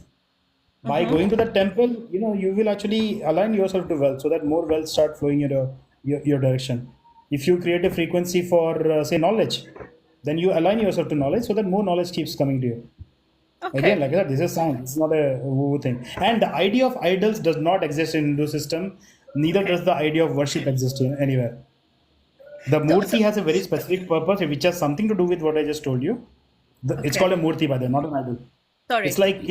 by going to the temple, you will actually align yourself to wealth, so that more wealth start flowing your direction. If you create a frequency for say knowledge, then you align yourself to knowledge, so that more knowledge keeps coming to you. Again, like that, this is science. It's not a woo thing. And the idea of idols does not exist in Hindu system. Neither does the idea of worship exist anywhere. The murti has a very specific purpose, which has something to do with what I just told you. It's called a murti, by the way, not an idol. Sorry. It's like,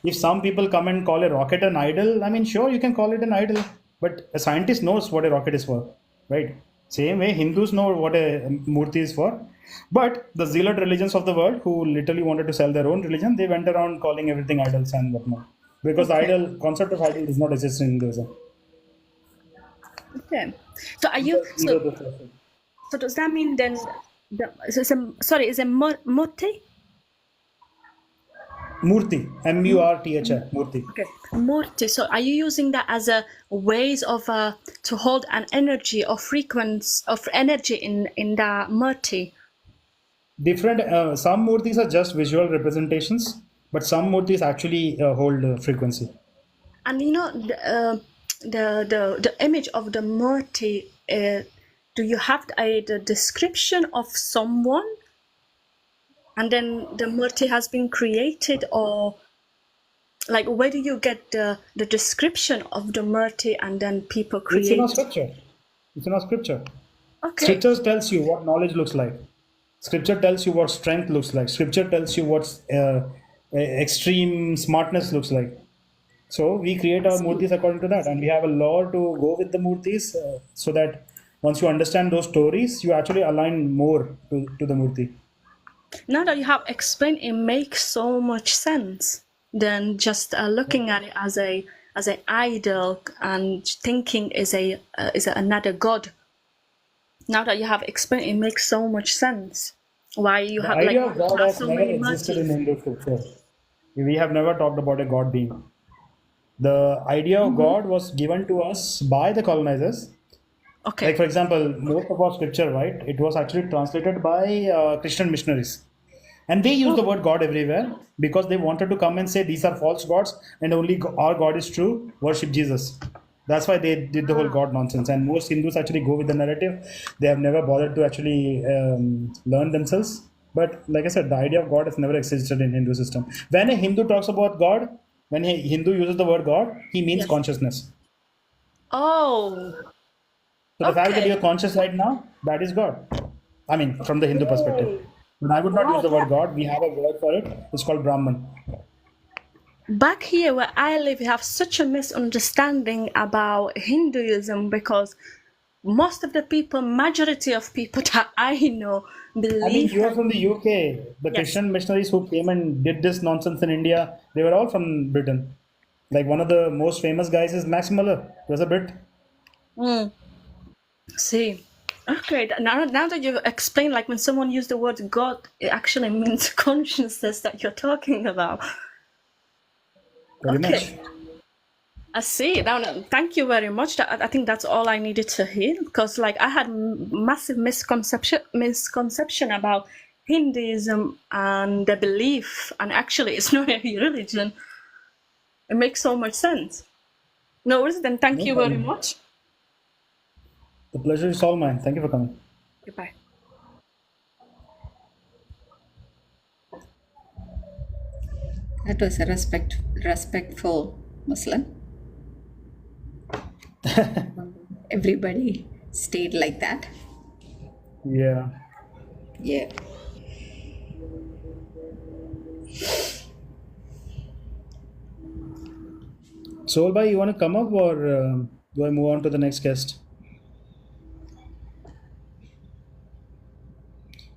if some people come and call a rocket an idol, I mean, sure, you can call it an idol, but a scientist knows what a rocket is for, right? Same way, Hindus know what a murti is for. But the zealot religions of the world, who literally wanted to sell their own religion, they went around calling everything idols and whatnot. Because the concept of idol does not exist in Hinduism. Okay. So are you? So does that mean then? Is it murti? Murti, M-U-R-T-H-I, murti. Okay, murti. So are you using that as a ways of to hold an energy or frequency of energy in the murti? different. Some murtis are just visual representations, but some murtis actually hold frequency. And you know the image of the murti. Do you have the description of someone, and then the murti has been created, or like where do you get the description of the murti and then people It's in our create? scripture. It's in our scripture. Okay. Scripture tells you what knowledge looks like. Scripture tells you what strength looks like. Scripture tells you what extreme smartness looks like. So we create our murtis according to that, and we have a law to go with the murtis, so that once you understand those stories, you actually align more to the murti. Now that you have explained, it makes so much sense than just looking at it as an idol and thinking is another god. Now that you have explained, it makes so much sense why you The have idea of God has so never many existed in murtis. Hindu scripture. We have never talked about a God being. The idea of God was given to us by the colonizers. Okay. Like, for example, most of our scripture, right, it was actually translated by Christian missionaries. And they use the word God everywhere because they wanted to come and say these are false gods and only our God is true, worship Jesus. That's why they did the whole God nonsense. And most Hindus actually go with the narrative. They have never bothered to actually learn themselves. But like I said, the idea of God has never existed in Hindu system. When a Hindu talks about God, when a Hindu uses the word God, he means consciousness. Oh. So the fact that you're conscious right now, that is God. I mean, from the Hindu perspective. But I would not use the word God. We have a word for it. It's called Brahman. Back here where I live, we have such a misunderstanding about Hinduism because most of the people, majority of people that I know, I mean, believe you are that. from the UK. The Christian missionaries who came and did this nonsense in India, they were all from Britain. Like one of the most famous guys is Max Muller. He was a Brit. Mm. See. Okay, now that you've explained, like when someone used the word God, it actually means consciousness that you're talking about. Very Okay. much. I see. Now, thank you very much. I think that's all I needed to hear because, like, I had massive misconception about Hinduism and the belief, and actually, it's not a religion. It makes so much sense. No worries. Then, thank No you very problem. much. The pleasure is all mine. Thank you for coming. Goodbye. That was a respectful Muslim. Everybody stayed like that. Yeah. Yeah. Solbhai, you want to come up or do I move on to the next guest?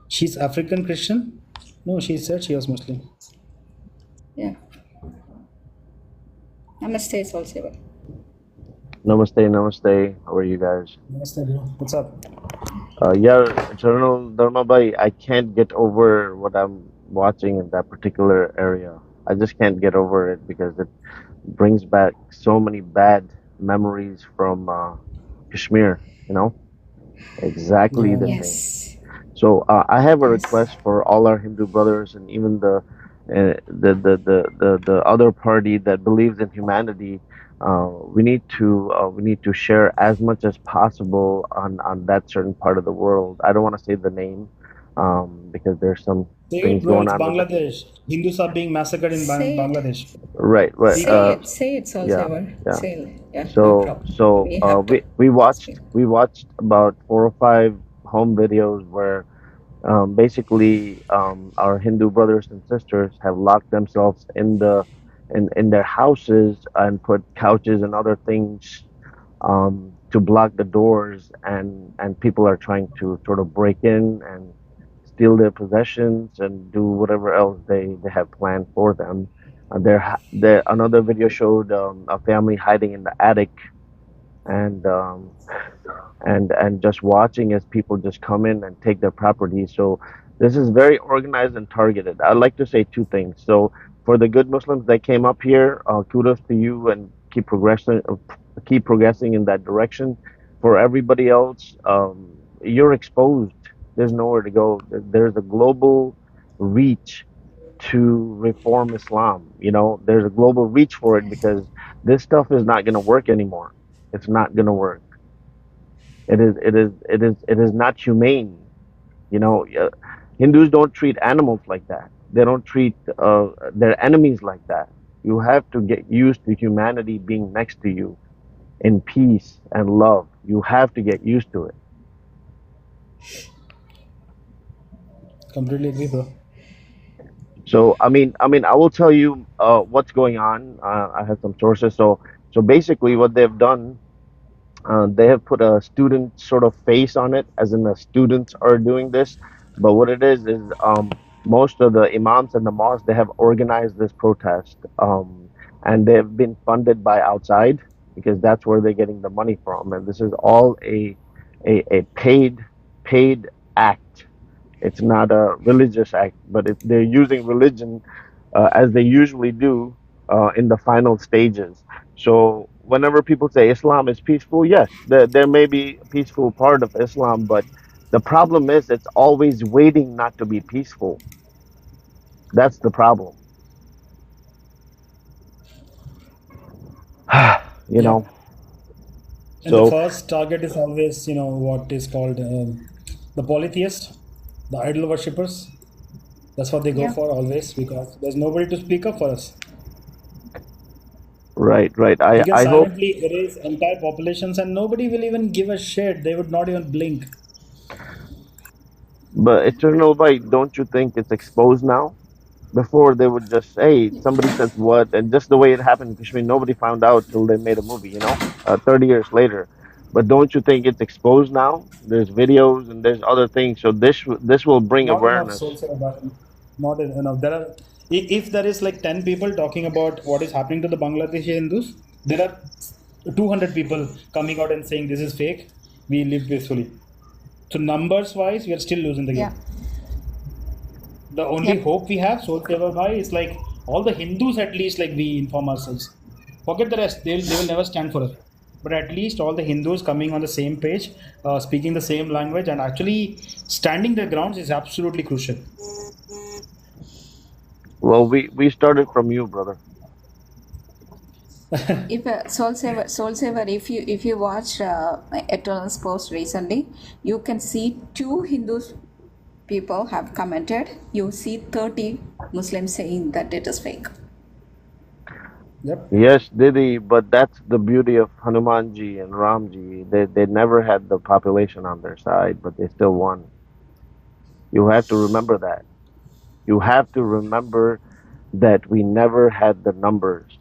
She's African Christian? No, she said she was Muslim. Yeah. Namaste, Solsevar. Namaste, namaste. How are you guys? Namaste, bro. What's up? Yeah, Eternal Dharma Bhai, I can't get over what I'm watching in that particular area. I just can't get over it because it brings back so many bad memories from Kashmir, you know? Exactly the Yeah. same. Yes. So I have a Yes. request for all our Hindu brothers and even the other party that believes in humanity. We need to share as much as possible on that certain part of the world. I don't want to say the name because there's some Say it, things bro. going It's on with the Bangladesh. Hindus are being massacred in Say it. Bangladesh. right, right. Speak up. Say it, Yeah, Solsevar. yeah. Say it. Yeah, no So problem. so We have to. we watched about 4 or 5 home videos where basically our Hindu brothers and sisters have locked themselves in their houses and put couches and other things to block the doors, and people are trying to sort of break in and steal their possessions and do whatever else they have planned for them. There another video showed a family hiding in the attic and just watching as people just come in and take their property. So this is very organized and targeted. I'd like to say 2 things. So for the good Muslims that came up here, kudos to you and keep progressing in that direction. For everybody else, you're exposed. There's nowhere to go. There's a global reach to reform Islam. There's a global reach for it because this stuff is not going to work anymore. It's not going to work. It is not humane. Hindus don't treat animals like that. They don't treat their enemies like that. You have to get used to humanity being next to you in peace and love. You have to get used to it. Completely agree, bro. So I will tell you what's going on. I have some sources. So basically, what they've done, they have put a student sort of face on it, as in the students are doing this. But what it is most of the imams and the mosques, they have organized this protest, and they've been funded by outside because that's where they're getting the money from. And this is all a paid act. It's not a religious act, but they're using religion as they usually do in the final stages. So whenever people say Islam is peaceful, yes, there may be a peaceful part of Islam, but the problem is it's always waiting not to be peaceful. That's the problem. you Yeah. know. And the So first target is always, what is called the polytheist, the idol worshippers. That's what they go Yeah. for always because there's nobody to speak up for us. right. We I can I hope, silently erase entire populations and nobody will even give a shit. They would not even blink. but Eternal Light, don't you think it's exposed now? Before they would just say somebody says what, and just the way it happened in Kashmir, nobody found out till they made a movie, 30 years later. But don't you think it's exposed now? There's videos and there's other things, so this will bring Not enough awareness. soul about it. Not enough. If there is like 10 people talking about what is happening to the Bangladeshi Hindus, there are 200 people coming out and saying this is fake. We live peacefully. So numbers wise, we are still losing the game. Yeah. The only Yep. hope we have, Soul Saver Bhai, is like all the Hindus at least like we inform ourselves. Forget the rest; they will never stand for us. But at least all the Hindus coming on the same page, speaking the same language, and actually standing their grounds is absolutely crucial. Well, we started from you, brother. If Soul Saver, if you watch Eternal's post recently, you can see two Hindus people have commented. You see 30 Muslims saying that it is fake. Yep. Yes, Didi, but that's the beauty of Hanumanji and Ramji. They never had the population on their side, but they still won. You have to remember that. You have to remember that we never had the numbers.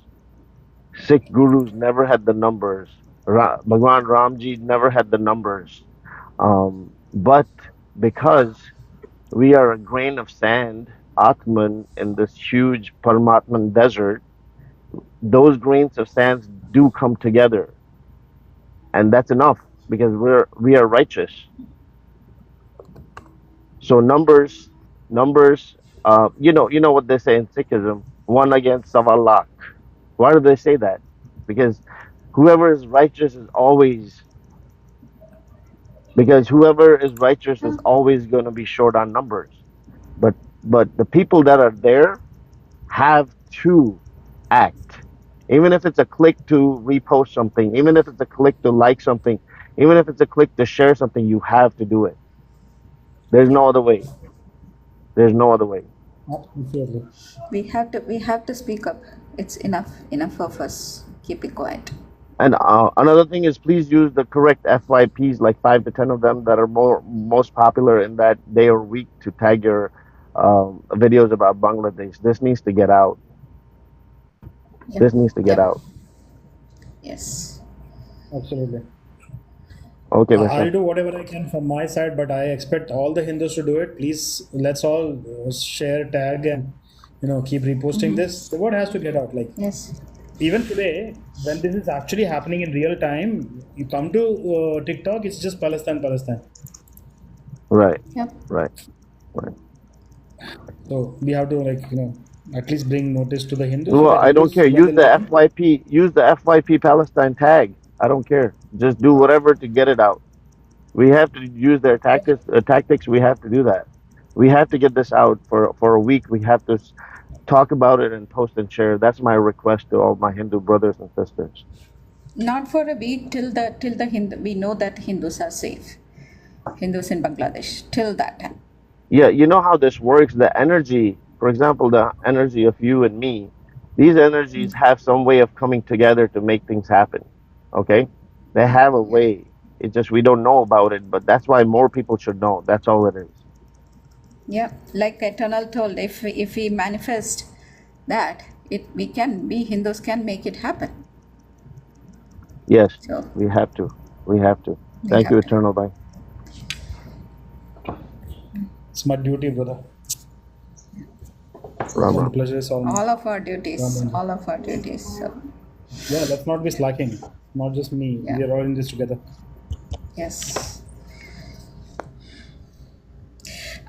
Sikh gurus never had the numbers. Bhagwan Ramji never had the numbers. But because we are a grain of sand, Atman, in this huge Paramatman desert, those grains of sand do come together. And that's enough because we are righteous. So numbers, you know what they say in Sikhism, one against Sawa Lakh. Why do they say that? Because whoever is righteous is always going to be short on numbers. But the people that are there have to act. Even if it's a click to repost something, even if it's a click to like something, even if it's a click to share something, you have to do it. There's no other way. There's no other way. Absolutely. We have to speak up. It's enough of us keeping quiet. And another thing is, please use the correct FYPs, like 5 to 10 of them that are most popular in that day or week, to tag your videos about Bangladesh. This needs to get out. Yep. This needs to get out. Yes. Absolutely. Okay, I'll Mr. do whatever I can from my side, but I expect all the Hindus to do it. Please, let's all share, tag, and keep reposting this. The word has to get out. Like, yes. Even today, when this is actually happening in real time, you come to TikTok, it's just Palestine. Right. Yep. Right. So we have to at least bring notice to the Hindus. Well, So the I don't Hindus, care. when they Use the listen, FYP. Use the FYP Palestine tag. I don't care. Just do whatever to get it out. We have to use their tactics. We have to do that. We have to get this out for a week. We have to talk about it and post and share. That's my request to all my Hindu brothers and sisters. Not for a week till the Hindu, we know that Hindus are safe. Hindus in Bangladesh till that time. Yeah, you know how this works. The energy, for example, the energy of you and me, these energies have some way of coming together to make things happen. Okay? They have a way. It's just we don't know about it, but that's why more people should know. That's all it is. Yeah, like Eternal told, if we manifest that, we Hindus can make it happen. Yes, So we have to. We have to. we Thank you, have to. Eternal. Bye. It's my duty, brother. Ram And the Ram. pleasure is all mine. All of our duties, Ram. all of our duties. So Yeah, let's not be slacking. Not just me. yeah, We are all in this together. yes.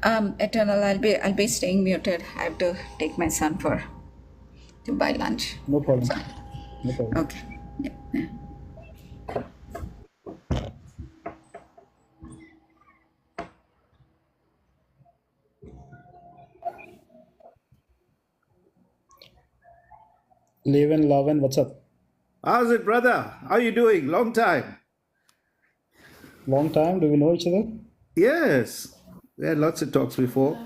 Eternal, I'll be staying muted. I have to take my son to buy lunch. No problem. No problem. Okay. Yeah. Levin, Lavin, what's up? How's it, brother? How you doing? Long time. Long time. Do we know each other? Yes. We had lots of talks before.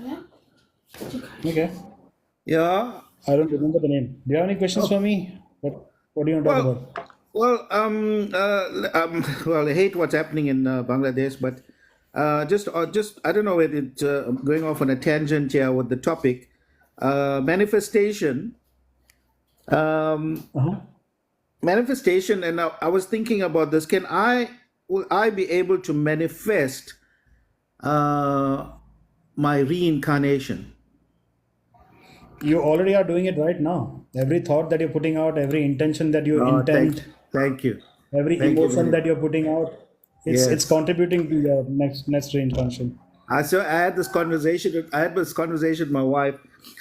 Okay. Yeah. I don't remember the name. Do you have any questions for me? What do you want to talk about? Well, I hate what's happening in Bangladesh, but just I don't know whether it's going off on a tangent here with the topic, manifestation. Manifestation, and I was thinking about this. Will I be able to manifest my reincarnation? You already are doing it right now. Every thought that you're putting out, every intention that you intend, thank you. every Thank you. emotion that you're putting out, it's Yes. contributing to your next reincarnation. I had this conversation. I had this conversation with my wife.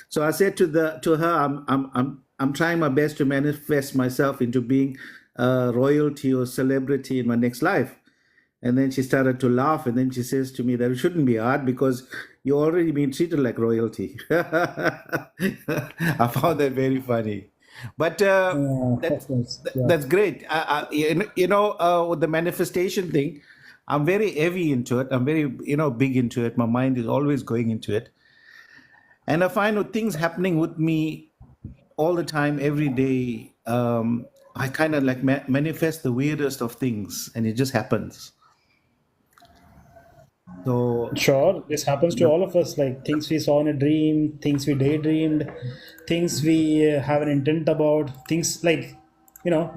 So I said to her, I'm trying my best to manifest myself into being royalty or celebrity in my next life. And then she started to laugh, and then she says to me that it shouldn't be hard because you're already being treated like royalty. I found that very funny. But That's nice. Yeah. that's great. With the manifestation thing, I'm very heavy into it. I'm very, big into it. My mind is always going into it. And I find things happening with me all the time, every day. I kind of like manifest the weirdest of things, and it just happens. So Sure, this happens to all of us. Like things we saw in a dream, things we daydreamed, things we have an intent about, things like, you know,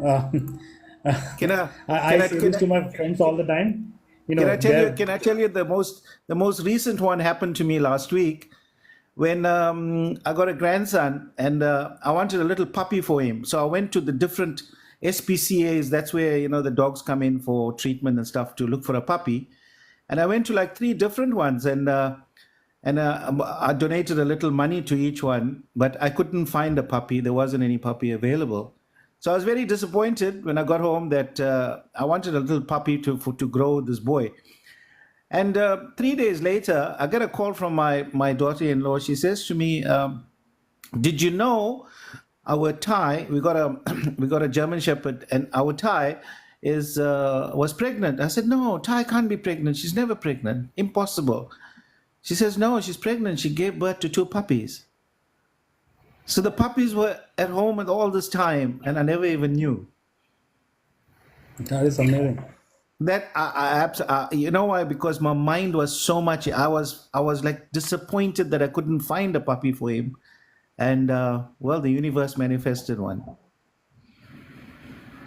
can I I say this to my friends all the time. You know, Can I tell you the most recent one happened to me last week when I got a grandson, and I wanted a little puppy for him. So I went to the different SPCAs. That's where the dogs come in for treatment and stuff to look for a puppy. And I went to like 3 different ones, and I donated a little money to each one, but I couldn't find a puppy. There wasn't any puppy available. So I was very disappointed when I got home that I wanted a little puppy to grow this boy. And 3 days later, I get a call from my daughter-in-law. She says to me, "Did you know our Thai? We got a German Shepherd, and our Thai was pregnant." I said, "No, Thai can't be pregnant. She's never pregnant. Impossible." She says, "No, she's pregnant. She gave birth to 2 puppies." So the puppies were at home at all this time, and I never even knew. That is amazing. That you know why? Because my mind was so much. I was like disappointed that I couldn't find a puppy for him, and the universe manifested one.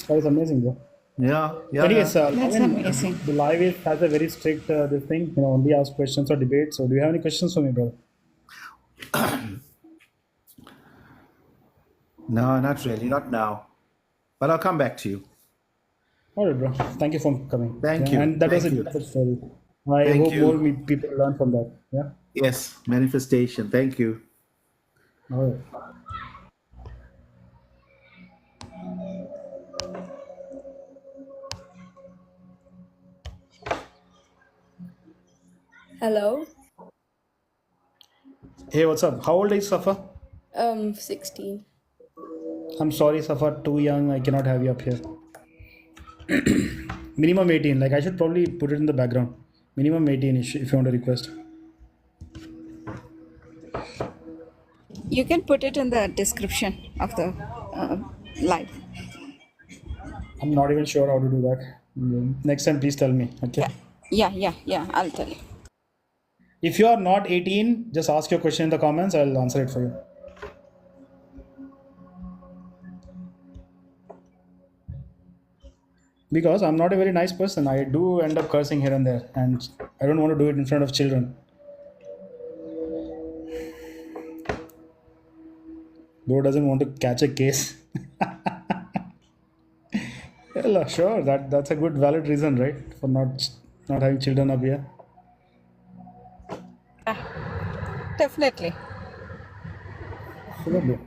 That is amazing, bro. Yeah. Anyways, That's amazing. The live has a very strict this thing. Only ask questions or debate. So, do you have any questions for me, brother? No, not really, not now. But I'll come back to you. All right, bro. Thank you for coming. Thank you. And that was a Thank you. beautiful story. I Thank hope you. more people learn from that. Yeah. Yes, manifestation. Thank you. All right. Hello. Hey, what's up? How old is Safa? 16. I'm sorry, Safa, too young. I cannot have you up here. Minimum 18. Like, I should probably put it in the background. Minimum 18 if you want to request. You can put it in the description of the live. I'm not even sure how to do that. Next time, please tell me. Okay. Yeah. I'll tell you. If you are not 18, just ask your question in the comments. I'll answer it for you. Because I'm not a very nice person. I do end up cursing here and there, and I don't want to do it in front of children. Bro doesn't want to catch a case. Well, sure, that's a good valid reason, right? For not having children up here. Definitely. Probably.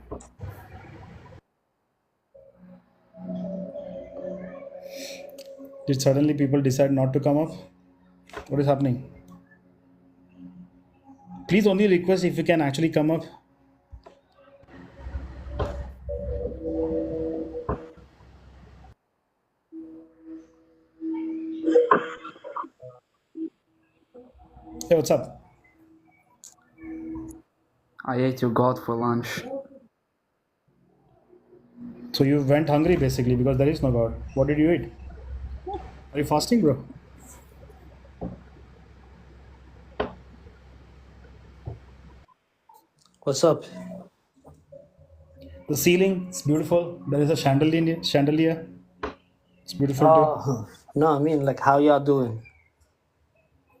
Did suddenly people decide not to come up? What is happening? Please only request if you can actually come up. Hey, what's up? I ate your god for lunch. So you went hungry basically because there is no God. What did you eat? Are you fasting, bro? What's up? The ceiling is beautiful. There is a chandelier. It's beautiful too. No, I mean like how y'all doing?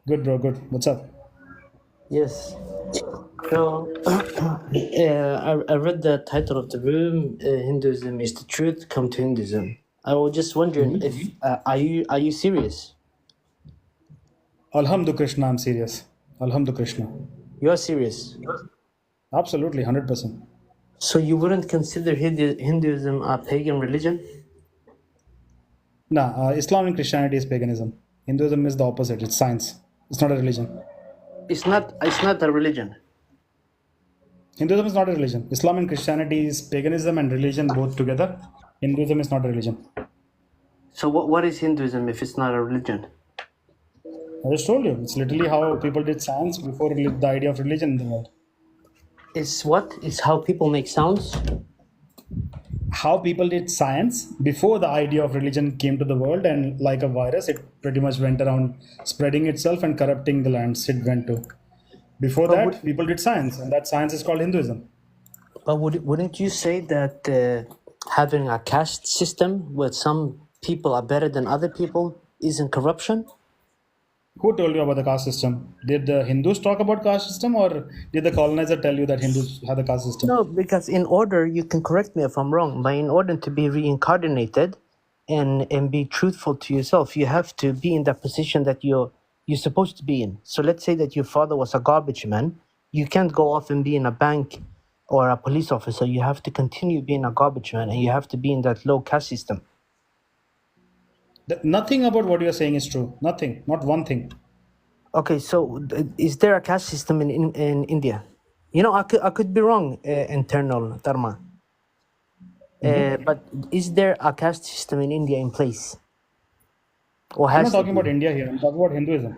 Good, bro. Good. What's up? Yes. So, I read the title of the room. Hinduism is the truth. Come to Hinduism. I was just wondering if are you serious? Alhamdulillah, Krishna. I'm serious. Alhamdulillah, Krishna. You are serious. Absolutely, 100%. So you wouldn't consider Hinduism a pagan religion? Nah, Islam and Christianity is paganism. Hinduism is the opposite. It's science. It's not a religion. It's not a religion. Hinduism is not a religion. Islam and Christianity is paganism and religion both together. Hinduism is not a religion. So what is Hinduism if it's not a religion? I just told you. It's literally how people did science before the idea of religion in the world. It's what? It's how people make sounds? How people did science before the idea of religion came to the world, and like a virus, it pretty much went around spreading itself and corrupting the lands it went to. Before that, people did science, and that science is called Hinduism. But wouldn't you say that having a caste system where some people are better than other people isn't corruption? Who told you about the caste system? Did the Hindus talk about caste system, or did the colonizer tell you that Hindus had a caste system? No, because in order, you can correct me if I'm wrong, but in order to be reincarnated and be truthful to yourself, you have to be in that position that you're supposed to be in. So let's say that your father was a garbage man. You can't go off and be in a bank or a police officer. You have to continue being a garbage man, and you have to be in that low caste system. Nothing about what you're saying is true. Nothing. Not one thing. Okay, so is there a caste system in India? You know, I could be wrong, internal Dharma. But is there a caste system in India in place? Or I'm has not talking about India here. I'm talking about Hinduism.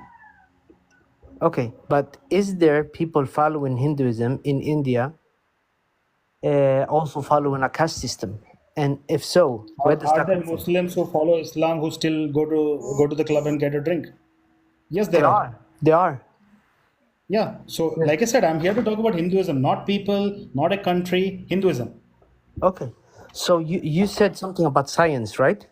Okay, but is there people following Hinduism in India also following a caste system? And if so, where does Are that there come from? Muslims who follow Islam who still go to the club and get a drink? Yes, They are. They are. Yeah. So, like I said, I'm here to talk about Hinduism, not people, not a country. Hinduism. Okay. So you said something about science, right?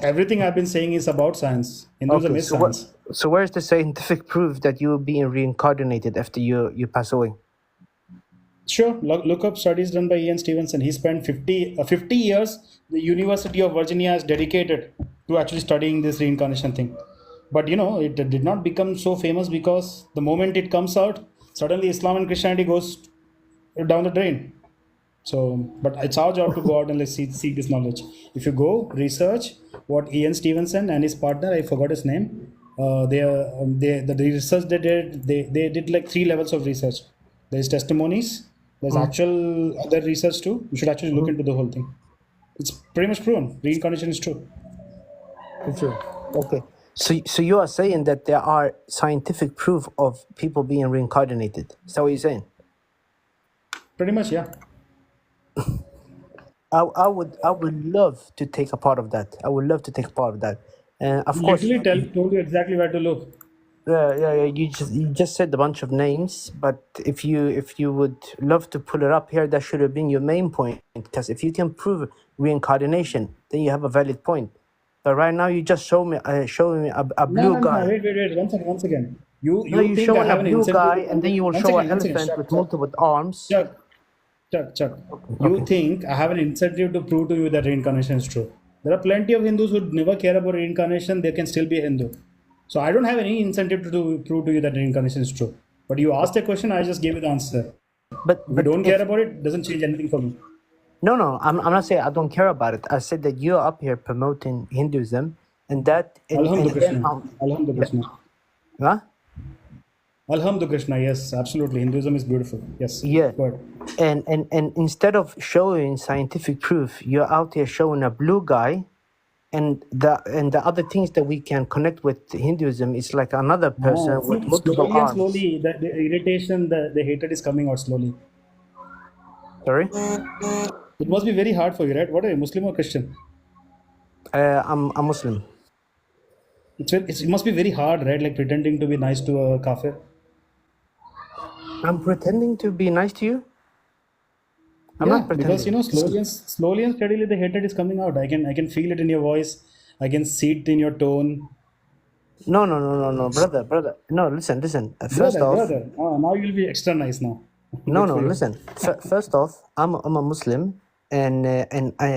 Everything I've been saying is about science. Hinduism Okay, is science. so where's the scientific proof that you're being reincarnated after you pass away? Sure. Look up studies done by Ian Stevenson. He spent 50 years. The University of Virginia is dedicated to actually studying this reincarnation thing. But it did not become so famous because the moment it comes out, suddenly Islam and Christianity goes down the drain. So, but it's our job to go out and let's seek this knowledge. If you go research what Ian Stevenson and his partner, I forgot his name, The research they did like 3 levels of research. There's testimonies, there's Mm. actual other research too. You should actually look Mhm. into the whole thing. It's pretty much proven. Reincarnation is true. For sure. Okay. So you are saying that there are scientific proof of people being reincarnated. Is that what you're saying? Pretty much, yeah. I would love to take a part of that. I would love to take a part of that. And of course, Literally told you exactly where to look. yeah. You just said a bunch of names, but if you would love to pull it up here, that should have been your main point. Because if you can prove reincarnation, then you have a valid point. But right now, you just showing me a blue No. guy. Wait. Once again. No, You you're think I showing a have an blue incentive guy, to and then you will One show an second. elephant with Chuck. multiple arms. Chuck. You think I have an incentive to prove to you that reincarnation is true. There are plenty of Hindus who never care about reincarnation. They can still be a Hindu. So I don't have any incentive to prove to you that reincarnation is true. But you asked a question, I just gave you the answer. But If you don't care about it, doesn't change anything for me. No, I'm not saying I don't care about it. I said that you're up here promoting Hinduism, and that and Alhamdulillah then Krishna. Alhamdulillah Krishna. Huh? Alhamdulillah Krishna. Yes, absolutely. Hinduism is beautiful. Yes. Yeah. Go ahead. And instead of showing scientific proof, you're out here showing a blue guy, and the other things that we can connect with Hinduism is like another person with multiple Slowly and arms. slowly, the irritation, the hatred is coming out slowly. Sorry? It must be very hard for you, right? What are you, Muslim or Christian? I'm a Muslim. It must be very hard, right? Like pretending to be nice to a kafir. I'm pretending to be nice to you? I'm Yeah, not pretending. because slowly and steadily the hatred is coming out. I can feel it in your voice. I can see it in your tone. No, brother. No, listen. First off, Brother. Now you'll be extra nice now. no, Good for you. listen. First off, I'm a Muslim, and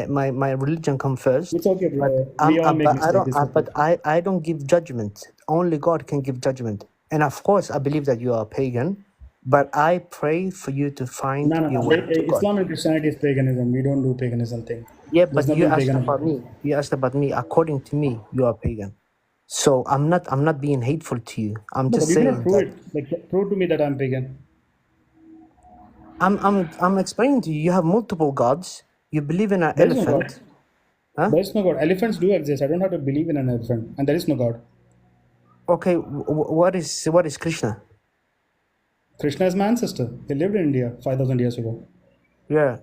my religion comes first. It's okay, bro. But We all make I mistakes. don't. It's okay. But I don't give judgment. Only God can give judgment. And of course, I believe that you are a pagan. But I pray for you to find No. your way to God. Islam and Christianity is paganism. We don't do paganism thing. Yeah, There's but you nothing asked pagan about about it. me. You asked about me. According to me, you are pagan. So I'm not being hateful to you. I'm No, just but you cannot saying prove that it. Like prove to me that I'm pagan. I'm explaining to you. You have multiple gods. You believe in an There is no God. elephant. Huh? There is no God. Elephants do exist. I don't have to believe in an elephant, and there is no God. Okay, what is Krishna? Krishna is my ancestor. He lived in India 5,000 years ago. Yeah.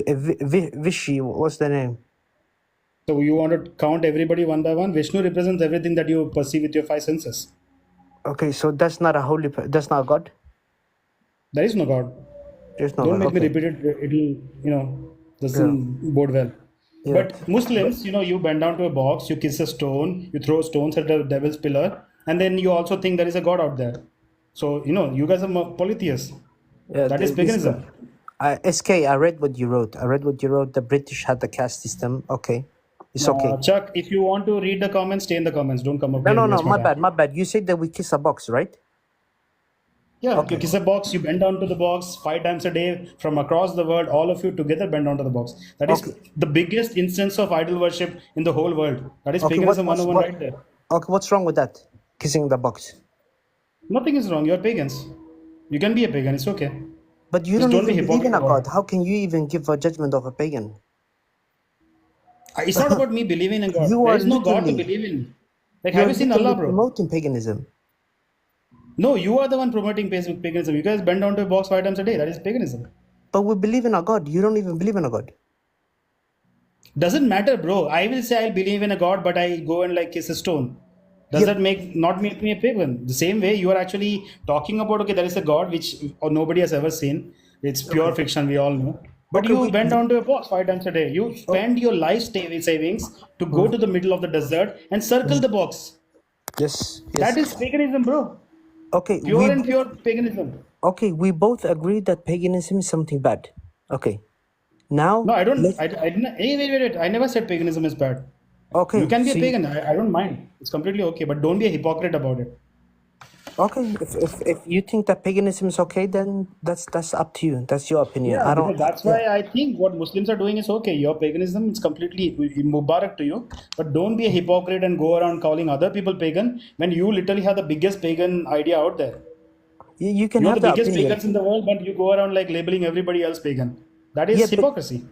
Vishy, what's the name? So you want to count everybody one by one? Vishnu represents everything that you perceive with your 5 senses. Okay, so that's not a that's not God. There is no God. There's no Don't God. make me Okay. repeat it. Doesn't bode well. Yeah. But Muslims, you bend down to a box, you kiss a stone, you throw stones at the devil's pillar, and then you also think there is a God out there. So, you guys are polytheists. Yeah, That is paganism. SK, I read what you wrote. The British had the caste system. Okay, it's okay. Chuck, if you want to read the comments, stay in the comments. Don't come up No, here and no, waste my time. bad. You said that we kiss a box, right? Yeah, Okay. you kiss a box, you bend down to the box 5 times a day from across the world. All of you together bend down to the box. That is the biggest instance of idol worship in the whole world. That is Okay, paganism 101 right there. Okay, what's wrong with that? Kissing the box. Nothing is wrong. You're pagans. You can be a pagan. It's okay. But you Just don't be even believe in hypocrite a about God. How can you even give a judgment of a pagan? it. It's not about me believing in God. You There are is no God to literally- believe in. Like, You're have you seen literally Allah, bro? promoting paganism. No, you are the one promoting paganism. You guys bend down to a box 5 times a day. That is paganism. But we believe in a God. You don't even believe in a God. Doesn't matter, bro. I will say I believe in a God, but I go and like kiss a stone. Does that not make me a pagan? The same way you are actually talking about, okay, there is a God which nobody has ever seen. It's pure fiction, we all know. But you bend down to a box 5 times a day. You spend your life savings to go to the middle of the desert and circle the box. Yes. That is paganism, bro. Okay. Pure and pure paganism. Okay, we both agree that paganism is something bad. Okay. Now. No, I don't. I didn't. Hey, wait. I never said paganism is bad. Okay. You can be a see- pagan. I don't mind. It's completely okay. But don't be a hypocrite about it. Okay, if you think that paganism is okay, then that's up to you. That's your opinion. Yeah, I don't. because that's Yeah. why I think what Muslims are doing is okay. Your paganism is completely mubarak to you, but don't be a hypocrite and go around calling other people pagan when you literally have the biggest pagan idea out there. You can You're have the the biggest opinion. pagans in the world, but you go around like labeling everybody else pagan. That Yeah, is hypocrisy.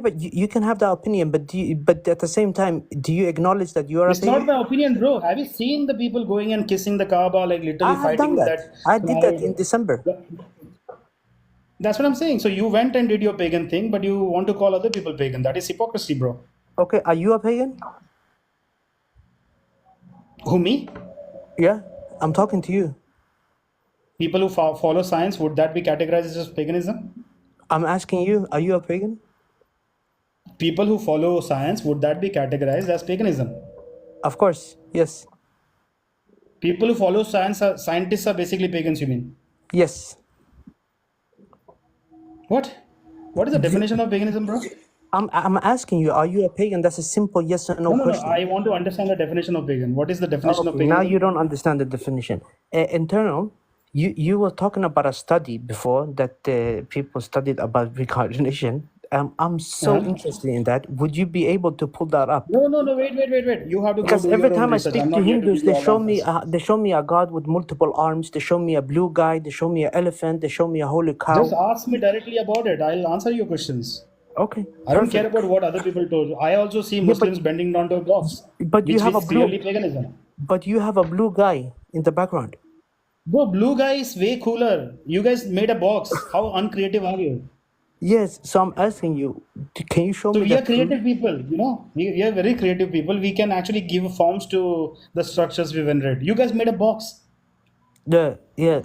but you can have the opinion, but but at the same time, do you acknowledge that you are a It's not pagan? my opinion, bro. Have you seen the people going and kissing the Kaaba, like literally I have fighting done with that. that I did that cloud? in December. That's what I'm saying. So you went and did your pagan thing, but you want to call other people pagan. That is hypocrisy, bro. Okay, are you a pagan? Who, me? Yeah, I'm talking to you. People who follow science, would that be categorized as paganism? I'm asking you, are you a pagan? People who follow science, would that be categorized as paganism? Of course, yes. People who follow science, scientists are basically pagans, you mean? Yes. What? What is the definition of paganism, bro? I'm asking you, are you a pagan? That's a simple yes or no No. question. I want to understand the definition of pagan. What is the definition of Okay, now you paganism? don't understand the definition. Internal, you were talking about a study before that people studied about reincarnation. I'm so Uh-huh. interested in that. Would you be able to pull that up? No. Wait. You have to go Because do every your own time I research. I'm speak to not here to Hindus, give you all answers. they show me a god with multiple arms. They show me a blue guy. They show me an elephant. They show me a holy Just cow. ask me directly about it. I'll answer your questions. Okay, I don't care perfect. about what other people told you. I also see Yeah, Muslims bending down to a box, but you which have a is clearly blue, paganism. but you have a blue guy in the background. Bro, blue guy is way cooler. You guys made a box. How uncreative are you? Yes, so I'm asking you, can you show So me we are that proof? creative people, you know. We are very creative people. We can actually give forms to the structures we venerate. You guys made a box. Yeah,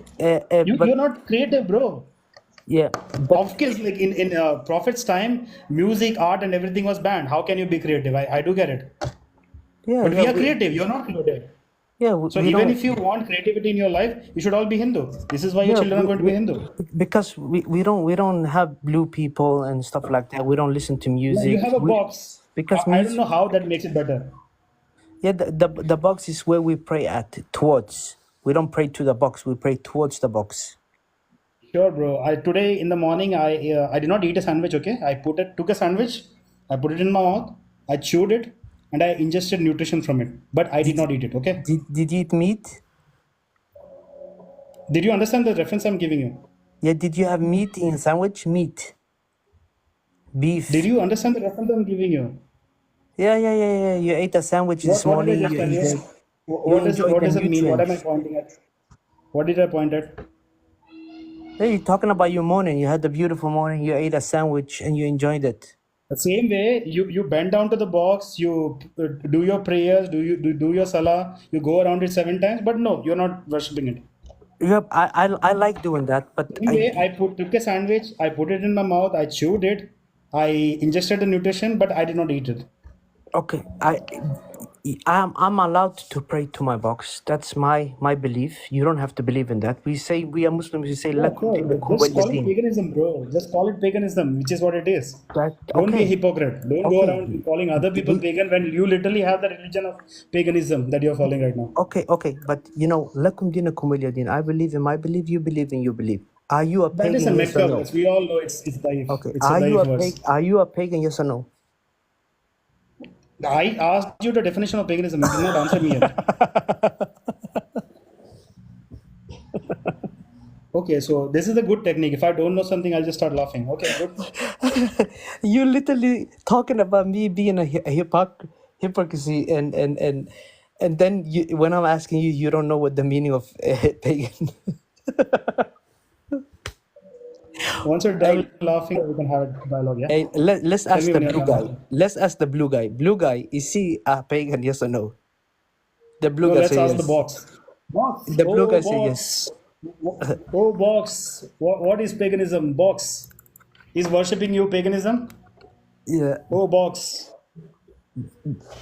You're not creative, bro. yeah, but Of course, like in Prophet's time, music, art, and everything was banned. How can you be creative? I do get it. But we are creative. You're not creative. So we even don't if you want creativity in your life, you should all be Hindu. This is why your children are going to be Hindu. because we don't have blue people and stuff like that. We don't listen to Yeah, you music. have a box. Because I don't music, know how that makes it better. yeah, the box is where we pray at towards. We don't pray to the box. We pray towards the box. Sure, bro. I today in the morning I did not eat a sandwich. Okay, I took a sandwich, I put it in my mouth, I chewed it, and I ingested nutrition from it. But I did not eat it. Okay. Did you eat meat? Did you understand the reference I'm giving you? Yeah. Did you have meat in sandwich? Meat, beef. Did you understand the reference I'm giving you? Yeah. You ate a sandwich this What did I morning. just You tell you? enjoyed. You enjoyed What the does it mean? What am I nutrients. pointing at? What did I point at? Hey, you're talking about your morning. You had a beautiful morning. You ate a sandwich and you enjoyed it. The same way you bend down to the box, you do your prayers, do your salah, you go around it 7 times, but no, you're not worshipping it. Yep, I like doing that, but Same way, I took a sandwich, I put it in my mouth, I chewed it, I ingested the nutrition, but I did not eat it. Okay, I'm allowed to pray to my box. That's my belief. You don't have to believe in that. We are Muslims. We say Yeah, lakum sure. dinukum Just call it waliyadin. paganism, bro. Just call it paganism, which is what it is. Don't be a Okay, hypocrite. Don't go around calling other people pagan when you literally have the religion of paganism that you're following right now. okay. But you know, lakum dinukum waliyadin. I believe in my belief. You believe in your belief. Are you a That is a pagan? Yes or Mecca no? verse. We all know it's daif. Okay. It's a daif verse. Are you a pagan? Yes or no? I asked you the definition of paganism. You did not answer me yet. Okay, so this is a good technique. If I don't know something, I'll just start laughing. Okay, good. You literally talking about me being a hypocrisy and then when I'm asking you, you don't know what the meaning of pagan. Once you're done laughing, we can have a dialogue. Yeah. Hey, let's Tell ask me the when you're blue done guy. laughing. Let's ask the blue guy. Blue guy, is he a pagan? Yes or no? The blue No, guy let's say ask the yes. box. Box. The blue Oh, guy say yes. box. Oh, box. What is paganism? Box. Is worshipping you paganism? Yeah. Oh, box.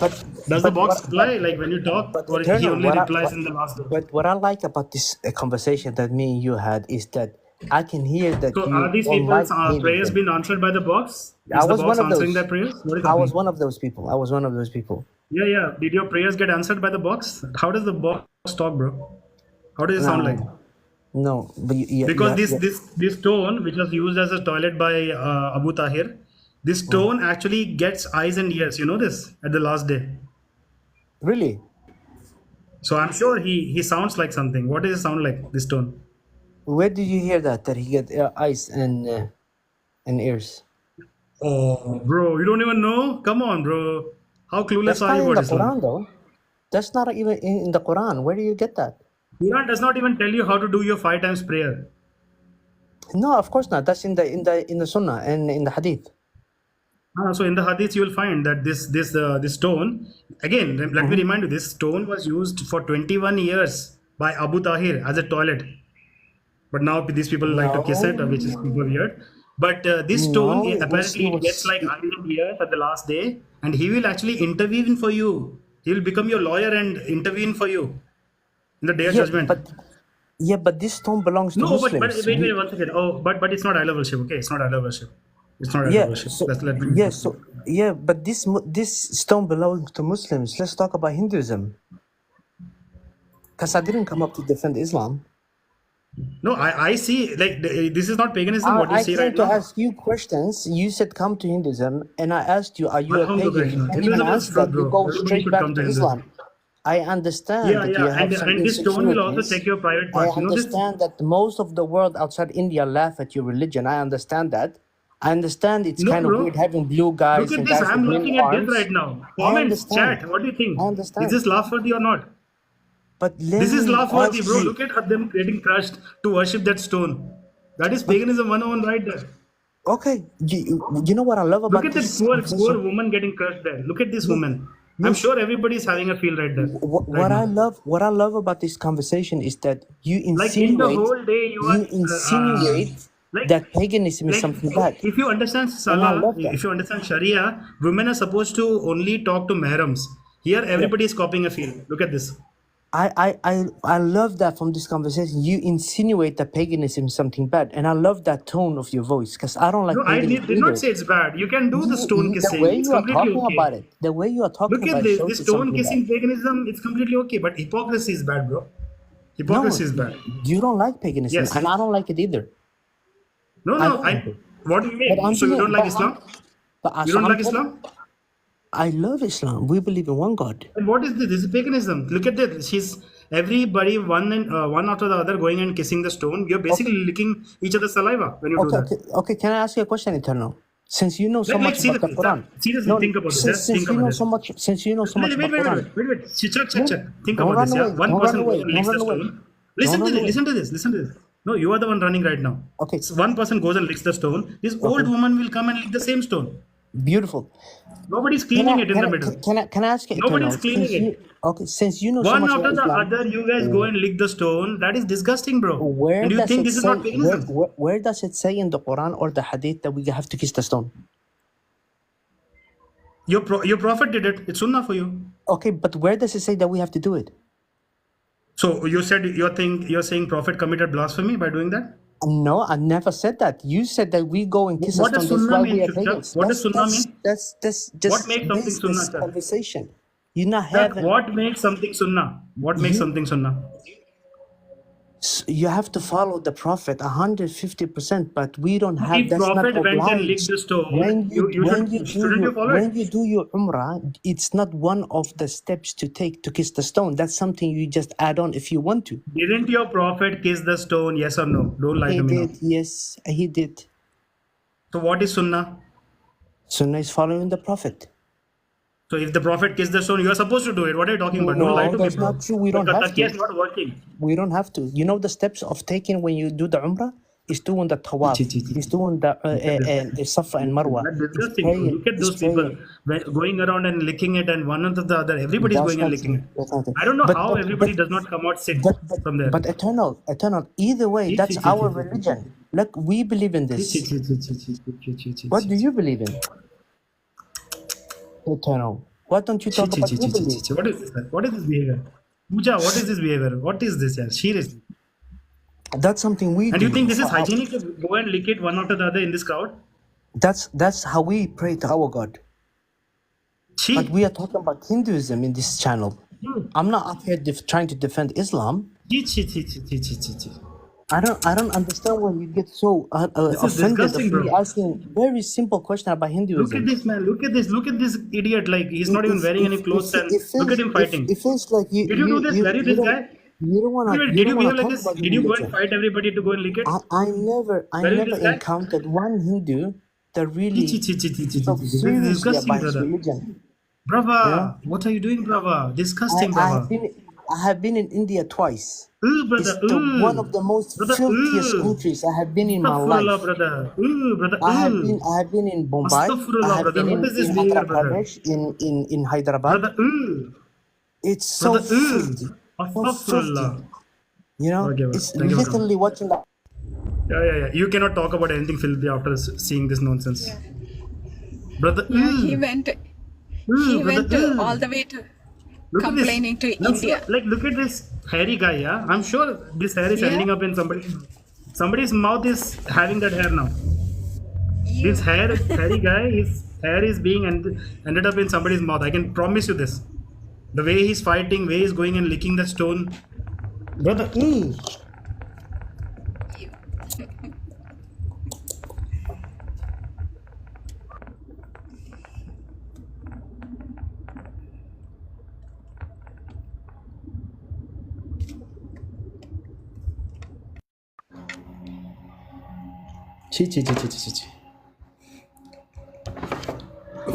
But Does the box reply like when you talk, or he Eternal, only replies in the last? but what I like about this conversation that me and you had is that I can hear that So are you these don't people's like prayers paganism. being answered by the box? I Is the was box one of answering those. their prayers? What is I was happening? one of those people. I was one of those people. Yeah. Did your prayers get answered by the box? How does the box talk, bro? How does it sound like? No, but Because this stone, which was used as a toilet by Abu Tahir, this stone actually gets eyes and ears. You know this at the last day. Really? So I'm sure he sounds like something. What does it sound like? This stone. Where did you hear that he get eyes and ears? Oh, bro, you don't even know? Come on, bro. How clueless That's are not you in about the Islam? Quran, though. That's not even in the Quran. Where do you get that? Quran does not even tell you how to do your 5 times prayer. No, of course not. That's in the Sunnah and in the Hadith. So in the hadith you will find that this stone, again, let me remind you, this stone was used for 21 years by Abu Tahir as a toilet. But now these people like to kiss it, which is super weird. But this stone, No, apparently it gets like eyes and ears at the last day, and he will actually intervene for you. He will become your lawyer and intervene for you in the day of judgment. But this stone belongs to No, but Muslims. wait, 1 second. Oh, but it's not idol worship. Okay, it's not idol worship. It's not idol Yeah, worship. so Let me. but this stone belongs to Muslims. Let's talk about Hinduism. Because I didn't come up to defend Islam. No, I see. Like this is not paganism. What you I see came right to now. ask you questions. You said come to Hinduism, and I asked you, are you a pagan? You Alhamdulillah. didn't even Hinduism is answer truth, that. You bro. go Everybody straight should back come to to Islam. Hinduism. I understand Yeah, that you yeah, have some and this stone will also insecurities. check your private I parts. You know this? understand that most of the world outside India laugh at your religion. I understand that. I understand it's No, kind of bro. weird having blue Look guys at and this. guys with I'm many looking at this arms. right now. I Comments, understand. chat. What do you think? I Is understand. this laugh-worthy or not? But let This is me laugh-worthy, ask bro. you. Look at them getting crushed to worship that stone. That is paganism 101 right there. Okay, you know what I love Look about at that this poor conversation? woman getting crushed there. Look at this Yes, woman. I'm yes. sure everybody is having a feel right there, right now. What I love about this conversation is that you Like in the insinuate whole day, you are like that paganism is like something bad, if you understand and I Salah, love that. if you understand Sharia, women are supposed to only talk to mahrams. Here, everybody is copying a field. Look at this. I love that from this conversation. You insinuate that paganism is something bad, and I love that tone of your voice because I don't No, like I paganism did not either. say it's bad. You can do the stone The kissing. way It's you are completely talking about okay. it, the way you are talking Look at about it this. shows This it's stone something bad. kissing paganism, it's completely okay. But hypocrisy is bad, bro. No, Hypocrisy is bad. you don't like paganism, Yes. and I don't like it either. No, I no. don't like it. What do you But mean? I'm So you being, don't like Islam? You so don't I'm like telling. Islam? I love Islam. We believe in one God. And what is this? This is paganism. Look at this. She's everybody one after the other going and kissing the stone. You're basically licking each other's saliva when you do that. Okay. Can I ask you a question, Eternal? Since you know so Like much about the seriously, Quran, seriously think about this. since Think you about know this. so much, since you know so much Wait, about wait, wait, Quran, wait, wait, wait. Check. Think don't about run this. Yeah, away. one Don't run person away. goes and Don't licks the run away. stone. Don't run away. Listen to this. Listen to this. No, you are the one running right now. Okay. So one person goes and licks the stone. This old woman will come and lick the same stone. Beautiful. Nobody's cleaning it in the middle. Can I ask you, Nobody's Eternal? cleaning it. Since you know so One much after about the Islam, other, you guys go and lick the stone. That is disgusting, bro. where And you does think it this is say? not paganism? Where does it say in the Quran or the Hadith that we have to kiss the stone? Your prophet did it. It's sunnah for you. Okay, but where does it say that we have to do it? So you said you're saying prophet committed blasphemy by doing that? No, I never said that. You said that we go and kiss What the does stone. That's sunnah why mean, we are Shukta? pagans. What does sunnah mean? That's What just makes something sunnah, business sir? conversation. You're not Sir, having. what makes something sunnah? What makes something sunnah? You have to follow the Prophet 150%, but we don't have. If That's not prophet went and licked obliged. the stone, shouldn't you follow When it? you do your Umrah, it's not one of the steps to take to kiss the stone. That's something you just add on if you want to. Didn't your prophet kiss the stone? Yes or no? Don't lie He to me now. did. Yes, he did. So what is sunnah? Sunnah is following the Prophet. So if the prophet kissed the stone, you are supposed to do it. What are you talking about? Don't lie No, to me, that's bro. not true. We don't Because have taqiyya is to. not working. We don't have to. You know the steps of taking when you do the Umrah is doing the Tawaf. Is doing the Safa and Marwa. That's It's disgusting, bro. praying. Look at It's those people praying. going around and licking it, and one after the other, everybody's That's going and not licking true. it. That's not true. I don't know But how but everybody but does not come out sick but from there. but eternal. Either way, that's our religion. Look, we believe in this. What do you believe in? Eternal. Why don't you talk about your belief? What is this? What is this behavior? Puja, what is this behavior? What is this? Yeah, seriously. That's something we And do. you think this is hygienic to go and lick it one after the other in this crowd? That's how we pray to our God. But we are talking about Hinduism in this channel. I'm not up here trying to defend Islam. I don't understand why you get so This is offended disgusting, of me bro. asking very simple question about Look at Hinduism. this man. Look at this. Look at this idiot. Like he's not even wearing any clothes, and It look at feels him fighting. it feels like Did you do this? Were you this guy? Wait, wait, you did don't you wanna behave like talk this? about your Did you go and religion. fight everybody to go and lick it? I Were you never this guy? encountered one Hindu that really felt This is seriously disgusting, about his brother. religion. You know, Brava, what are you doing, brava? Disgusting, brava. I have been in India twice. Brother, It's the one of the most brother, filthiest countries I have been in my Astaghfirullah, life. brother. Brother, I have been in Bombay. I Astaghfirullah, have brother. been What is this in behavior, Andhra brother? Pradesh, in Hyderabad. Brother, It's so brother, filthy, so filthy. Astaghfirullah. You know, Okay, bro. it's Thank you for coming. literally watching that. Yeah. You cannot talk about anything filthy after seeing this nonsense. Yeah. Brother, Yeah, he went. He brother, went to all the way to look at this. complaining to I'm sure, India. like, look at this hairy guy, yeah? I'm sure this hair is Yeah. ending up in somebody's mouth is having that hair now. This hairy guy, his hair is being ended up in somebody's mouth. I can promise you this. The way he's fighting, way he's going and licking the stone. Brother, Chi.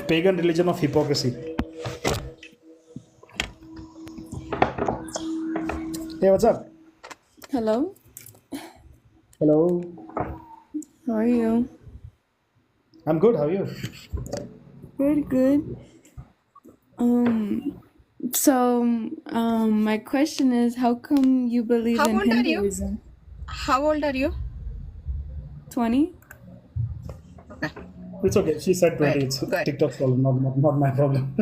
Pagan religion of hypocrisy. Hey, what's up? Hello, Hello. how are you? I'm good. How are you? Good. My question is, how come you believe How in old are you? Hinduism? How old are you? 20? It's okay. She said 20. Good. It's Good. TikTok's problem, not my problem.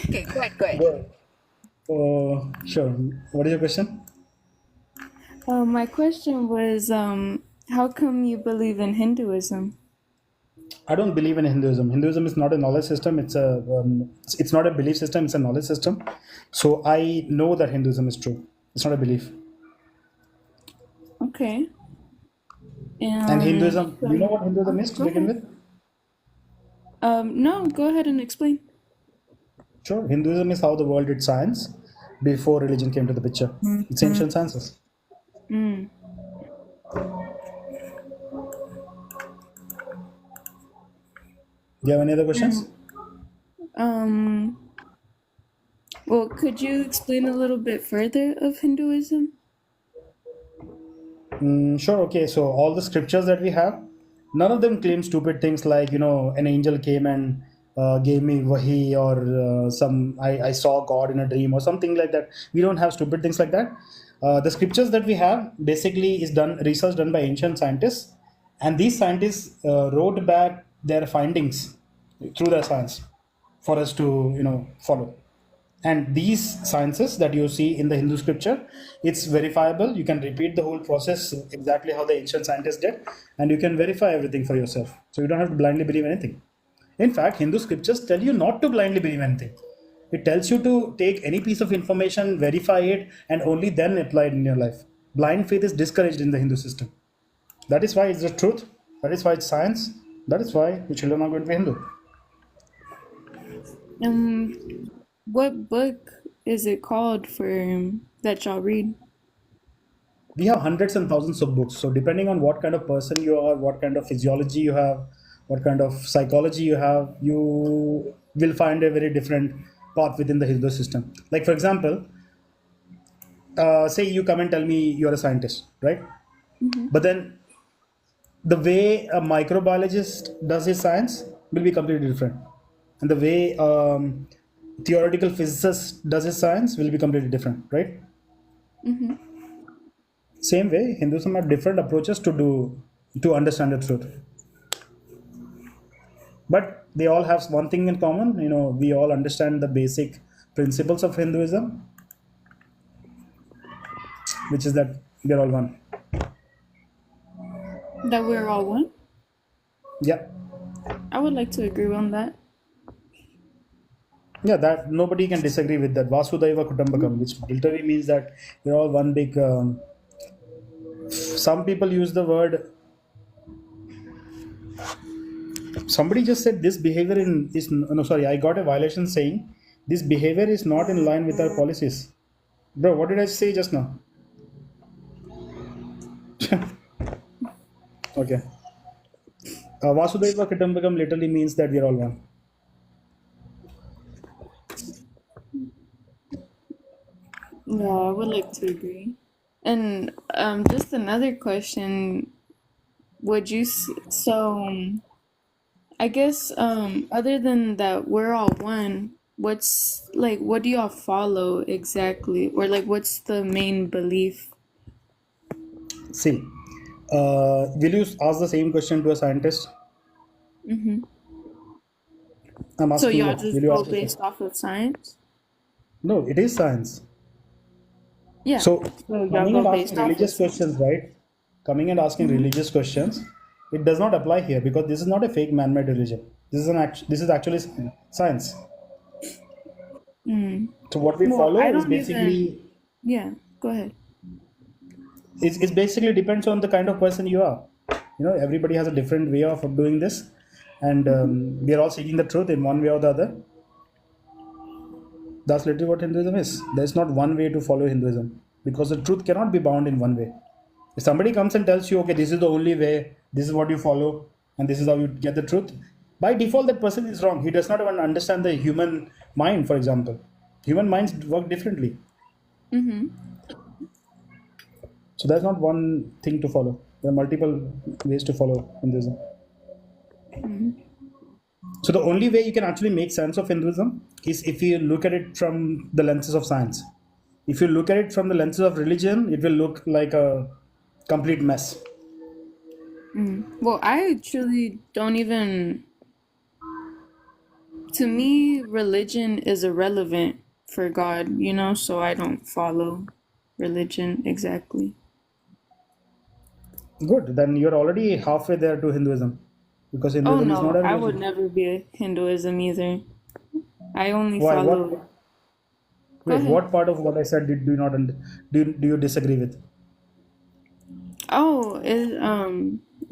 Okay, good. Good. Sure. What is your question? My question was, how come you believe in Hinduism? I don't believe in Hinduism. Hinduism is not a knowledge system. It's not a belief system. It's a knowledge system. So I know that Hinduism is true. It's not a belief. Okay. And Hinduism, do you know what Hinduism is to Go begin ahead. with? No, go ahead and explain. Sure. Hinduism is how the world did science before religion came to the picture. It's ancient sciences. Mm. Do you have any other questions? Well, could you explain a little bit further of Hinduism? Sure. Okay. So all the scriptures that we have, none of them claim stupid things like an angel came and gave me wahi or I saw God in a dream or something like that. We don't have stupid things like that. The scriptures that we have basically is research done by ancient scientists, and these scientists wrote back their findings through their science for us to follow. And these sciences that you see in the Hindu scripture, it's verifiable. You can repeat the whole process exactly how the ancient scientists did, and you can verify everything for yourself. So you don't have to blindly believe anything. In fact, Hindu scriptures tell you not to blindly believe anything. It tells you to take any piece of information, verify it, and only then apply it in your life. Blind faith is discouraged in the Hindu system. That is why it's the truth. That is why it's science. That is why your children are going to be Hindu. What book is it called for that y'all read? We have hundreds and thousands of books. So depending on what kind of person you are, what kind of physiology you have, what kind of psychology you have, you will find a very different path within the Hindu system. Like for example, say you come and tell me you're a scientist, right? But then the way a microbiologist does his science will be completely different, and the way theoretical physicist does his science will be completely different, right? Same way, Hinduism have different approaches to understand the truth, but they all have one thing in common. We all understand the basic principles of Hinduism, which is that we're all one. That we're all one? Yeah. I would like to agree on that. Yeah, that nobody can disagree with that. Vasudhaiva Kutumbakam, which literally means that we're all one big. Some people use the word. Somebody just said this behavior is no, sorry. I got a violation saying this behavior is not in line with our policies. Bro, what did I say just now? Okay. Vasudhaiva Kutumbakam literally means that we're all one. Yeah, I would like to agree. And just another question, would you I guess other than that we're all one, what's like what do y'all follow exactly? Or like what's the main belief? See, will you ask the same question to a scientist? Mm-hmm. I'm So asking you. y'all Will just you go ask the same? based off of science? No, it is science. Yeah. So So y'all coming go and based asking off of religious science. questions, right? Coming and asking Mhm. religious questions, it does not apply here because this is not a fake man-made religion. This is actually science. Mm. So what we Well, follow I is don't even. basically Yeah, go ahead. it's basically depends on the kind of person you are. You know, everybody has a different way of doing this, and we are all seeking the truth in one way or the other. That's literally what Hinduism is. There's not one way to follow Hinduism because the truth cannot be bound in one way. If somebody comes and tells you, okay, this is the only way, this is what you follow, and this is how you get the truth, by default, that person is wrong. He does not even understand the human mind, for example. Human minds work differently. Mm-hmm. So there's not one thing to follow. There are multiple ways to follow Hinduism. Mm-hmm. So the only way you can actually make sense of Hinduism is if you look at it from the lenses of science. If you look at it from the lenses of religion, it will look like a complete mess. Mm. Well, I truly don't even. To me, religion is irrelevant for God, so I don't follow religion exactly. Good, then you're already halfway there to Hinduism because Oh Hinduism is not no, a I would religion. never be a Hinduism either. I only Why? follow. Go Wait, ahead. what part of what I said did do you not do you disagree with? Oh,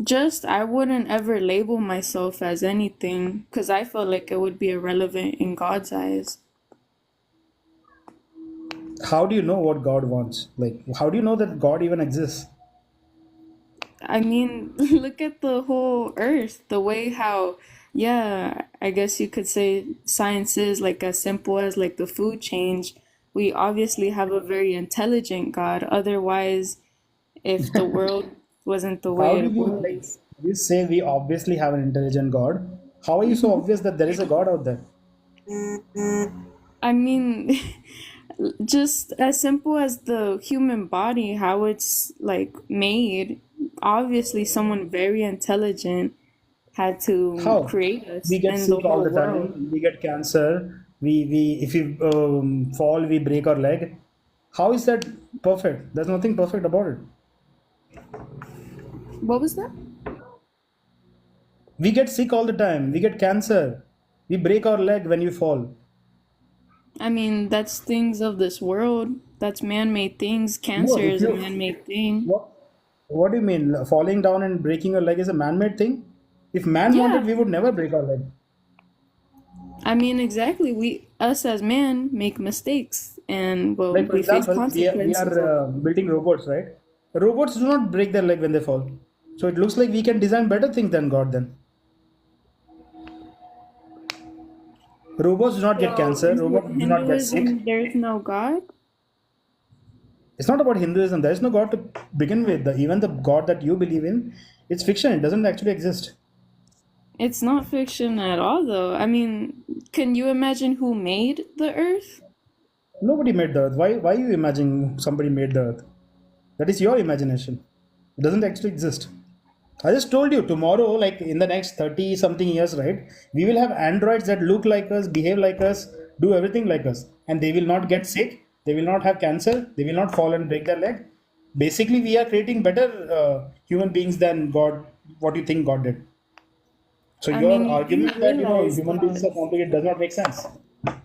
just I wouldn't ever label myself as anything because I feel like it would be irrelevant in God's eyes. How do you know what God wants? Like, how do you know that God even exists? I mean, look at the whole earth, the way how, yeah, I guess you could say science is like as simple as like the food change. We obviously have a very intelligent God. Otherwise, if the world wasn't the How way do it you like? was. You say we obviously have an intelligent God. How are you so Mhm. obvious that there is a God out there? I mean, just as simple as the human body, how it's like made. Obviously, someone very intelligent had to How? create We us get and the sick all whole the world. time. We get cancer. We if we fall, we break our leg. How is that perfect? There's nothing perfect about it. What was that? We get sick all the time. We get cancer. We break our leg when you fall. I mean, that's things of this world. That's man-made things. No, Cancer if is a you man-made thing. what what do you mean? Falling down and breaking your leg is a man-made thing? If man Yeah, wanted, we would never break our leg. I mean, exactly. Us as man make mistakes, and well, Like for we face example, we are consequences of it. building robots, right? Robots do not break their leg when they fall. So it looks like we can design better things than God then. Robots do not get So cancer. in Robots do not get sick. Hinduism, there's no God. It's not about Hinduism. There is no God to begin with. Even the God that you believe in, it's fiction. It doesn't actually exist. It's not fiction at all, though. I mean, can you imagine who made the Earth? Nobody made the earth. Why you imagine somebody made the earth? That is your imagination. It doesn't actually exist. I just told you tomorrow, like in the next 30 something years, right? We will have androids that look like us, behave like us, do everything like us. And they will not get sick. They will not have cancer. They will not fall and break their leg. Basically, we are creating better human beings than God, what you think God did. So I your mean, you do argument that, realize human beings that. are complicated does not make sense.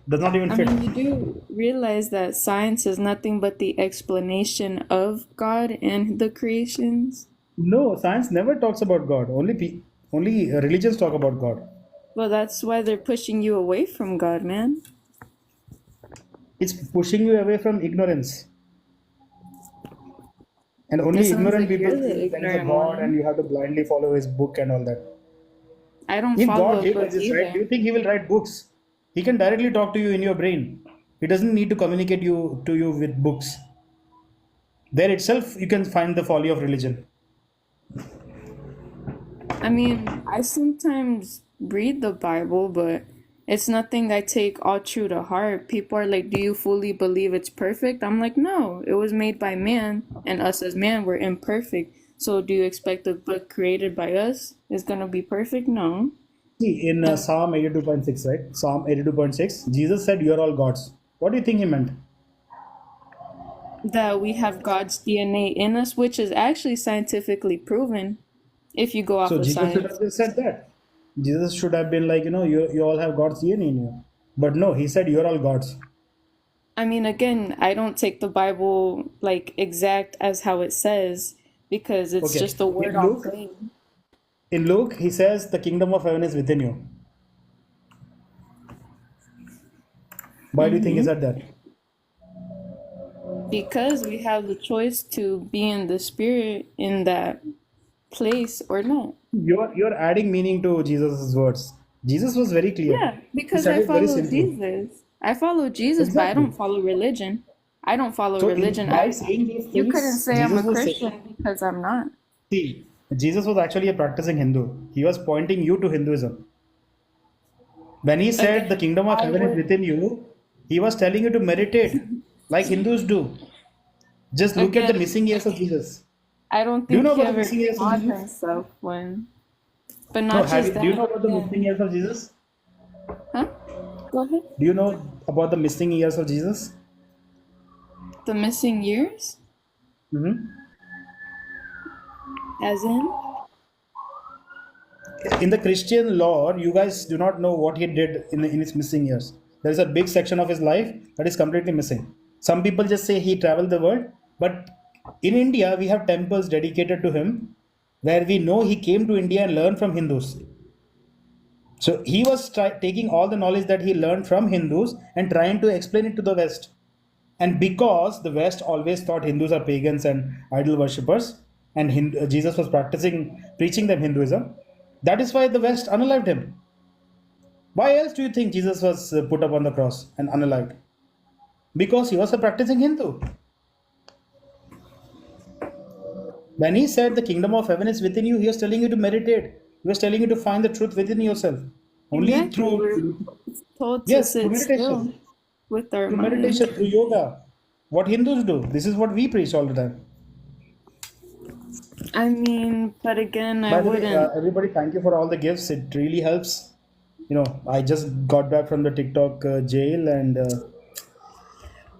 Does not even I fit. mean, you do realize that science is nothing but the explanation of God and the creations? No, science never talks about God. Only religions talk about God. Well, that's why they're pushing you away from God, man. It's pushing you away from ignorance. And It only sounds ignorant like people you're the think there is a ignorant God and one. you have to blindly follow his book and all that. I don't If follow God a did book exist, right, do either. you think he will write books? He can directly talk to you in your brain. He doesn't need to communicate to you with books. There itself, you can find the folly of religion. I mean, I sometimes read the Bible, but it's nothing I take all true to heart. People are like, do you fully believe it's perfect? I'm like, no, it was made by man, and us as man, we're imperfect. So do you expect the book created by us is gonna be perfect? No. See, in Psalm 82.6, right? Psalm 82.6, Jesus said, "You are all gods." What do you think he meant? That we have God's DNA in us, which is actually scientifically proven if you go off So of Jesus should have science. just said that. Jesus should have been like, you all have God's DNA in you. But no, he said, "You're all gods." I mean, again, I don't take the Bible like exact as how it says because it's Okay. just a word on thing. In Luke, he says, "The kingdom of heaven is within you." Why do you think he Mm-hmm. said that? Because we have the choice to be in the spirit in that place or not. You're adding meaning to Jesus' words. Jesus was very clear. Yeah, He because said I it very follow simply. Jesus. I follow Jesus, but I Exactly. don't follow religion. I don't follow So in religion. by saying these You couldn't things, say I'm a Jesus was saying, Christian because I'm not. see, Jesus was actually a practicing Hindu. He was pointing you to Hinduism. When he said the Again, kingdom of I heaven is would within you, he was telling you to meditate like Hindus do. Just look at the again, missing years of Jesus. I don't Do you think know he about the ever missing years of taught Jesus? himself one. But No, not have you, just do you that, know about the missing again. years of Jesus? Huh? Go ahead. Do you know about the missing years of Jesus? The missing years? Mhm. As in? In the Christian lore, you guys do not know what he did in his missing years. There is a big section of his life that is completely missing. Some people just say he traveled the world, but in India, we have temples dedicated to him where we know he came to India and learned from Hindus. So he was taking all the knowledge that he learned from Hindus and trying to explain it to the West. And because the West always thought Hindus are pagans and idol worshippers, and Jesus was preaching them Hinduism, that is why the West unalived him. Why else do you think Jesus was put up on the cross and unalived? Because he was a practicing Hindu. When he said the kingdom of heaven is within you, he was telling you to meditate. He was telling you to find the truth within yourself. Only Exactly. through, We're told to yes, through sit still meditation. with our Through mind. meditation, through yoga. What Hindus do. This is what we preach all the time. I mean, but again, I By the way, wouldn't. everybody, thank you for all the gifts. It really helps. I just got back from the TikTok jail and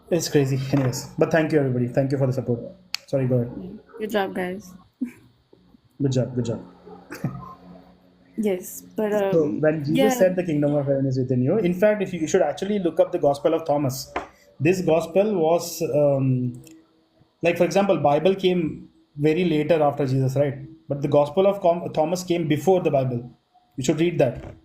it's crazy. Anyways, but thank you, everybody. Thank you for the support. Sorry, go ahead. Good job, guys. Good job. Good job. Yes, but So when Jesus yeah, said the kingdom of heaven is within you, in fact, if you should actually look up the Gospel of Thomas. This gospel was like, for example, Bible came very later after Jesus, right? But the Gospel of Thomas came before the Bible. You should read that.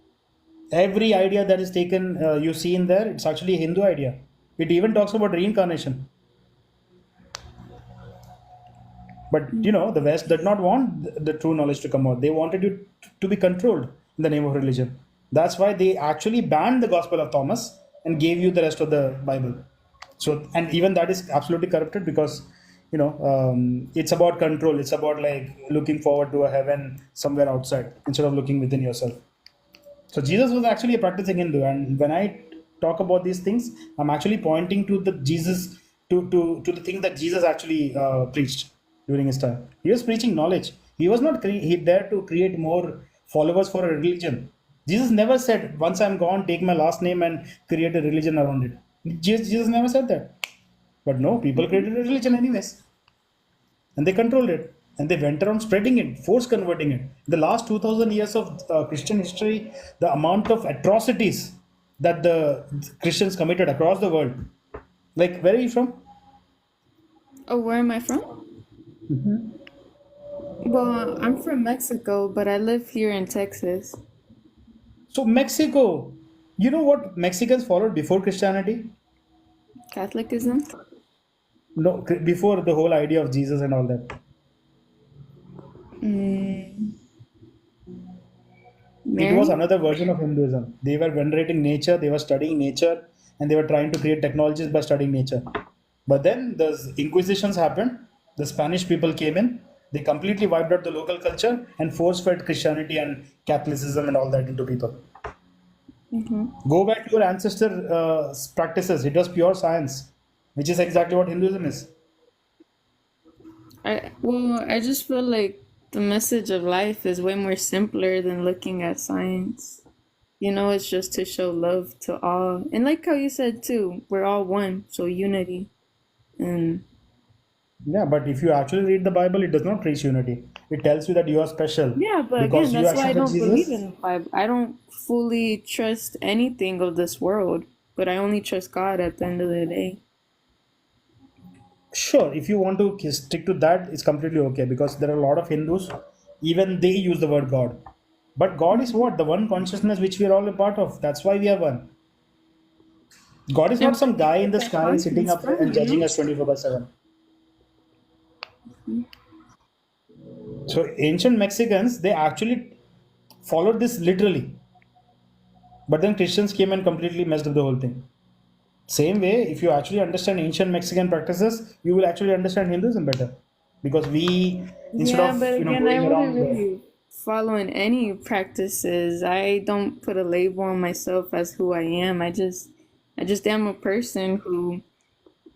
Every idea that is taken, you see in there, it's actually a Hindu idea. It even talks about reincarnation. But the West did not want the true knowledge to come out. They wanted you to be controlled in the name of religion. That's why they actually banned the Gospel of Thomas and gave you the rest of the Bible. So, and even that is absolutely corrupted because it's about control. It's about like looking forward to a heaven somewhere outside instead of looking within yourself. So Jesus was actually a practicing Hindu, and when I talk about these things, I'm actually pointing to the Jesus to the thing that Jesus actually preached during his time. He was preaching knowledge. He was not he there to create more followers for a religion. Jesus never said, "Once I'm gone, take my last name and create a religion around it." Jesus never said that. But no, people created a religion anyways, and they controlled it, and they went around spreading it, force converting it. The last 2000 years of Christian history, the amount of atrocities that the Christians committed across the world. Like, where are you from? Oh, where am I from? Well, I'm from Mexico, but I live here in Texas. So, Mexico. You know what Mexicans followed before Christianity? Catholicism? No, before the whole idea of Jesus and all that. Mm, It was Mary? another version of Hinduism. They were venerating nature, they were studying nature, and they were trying to create technologies by studying nature. But then the Inquisitions happened, the Spanish people came in, they completely wiped out the local culture and force fed Christianity and Catholicism and all that into people. Mm-hmm. Go back to your ancestor practices, it was pure science, which is exactly what Hinduism is. I just feel like the message of life is way more simpler than looking at science. You know, it's just to show love to all. And like how you said too, we're all one, so unity. And Yeah, but if you actually read the Bible, it does not preach unity. It tells you that you are special yeah, but again, because you that's why I accepted don't believe Jesus. in the Bible. I don't fully trust anything of this world, but I only trust God at the end of the day. Sure, if you want to stick to that, it's completely okay because there are a lot of Hindus, even they use the word God. But God is what? The one consciousness which we are all a part of. That's why we are one. God is not And where some do you guy in get the that sky sitting conscience up there from, and you judging know? us 24/7. So ancient Mexicans, they actually followed this literally. But then Christians came and completely messed up the whole thing. Same way, if you actually understand ancient Mexican practices, you will actually understand Hinduism better. Because we, instead Yeah, of but again, I going wouldn't around really follow in any practices. I don't put a label on myself as who I am. I just am a person who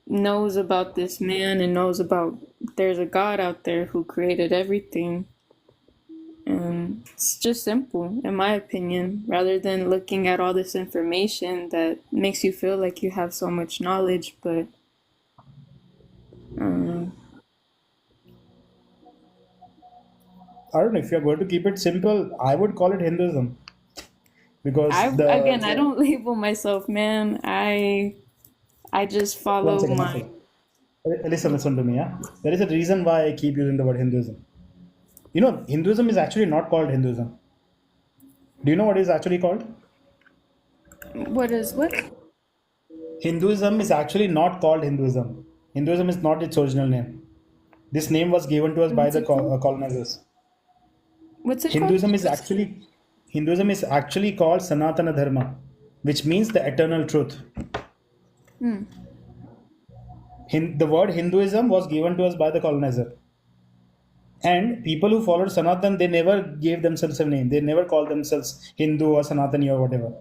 knows about this man and knows about there's a God out there who created everything. And it's just simple, in my opinion, rather than looking at all this information that makes you feel like you have so much knowledge, but I don't know. I don't know if you're going to keep it simple, I would call it Hinduism because I don't label myself, man. I just one follow second, one my. second. Listen to me. Yeah, there is a reason why I keep using the word Hinduism. You know, Hinduism is actually not called Hinduism. Do you know what it is actually called? What is what? Hinduism is actually not called Hinduism. Hinduism is not its original name. This name was given to us by What's the it called? Colonizers. What's it called? Hinduism is actually Hinduism is actually called Sanatana Dharma, which means the eternal truth. Hmm. The word Hinduism was given to us by the colonizer. And people who followed Sanatan, they never gave themselves a name. They never called themselves Hindu or Sanatani or whatever.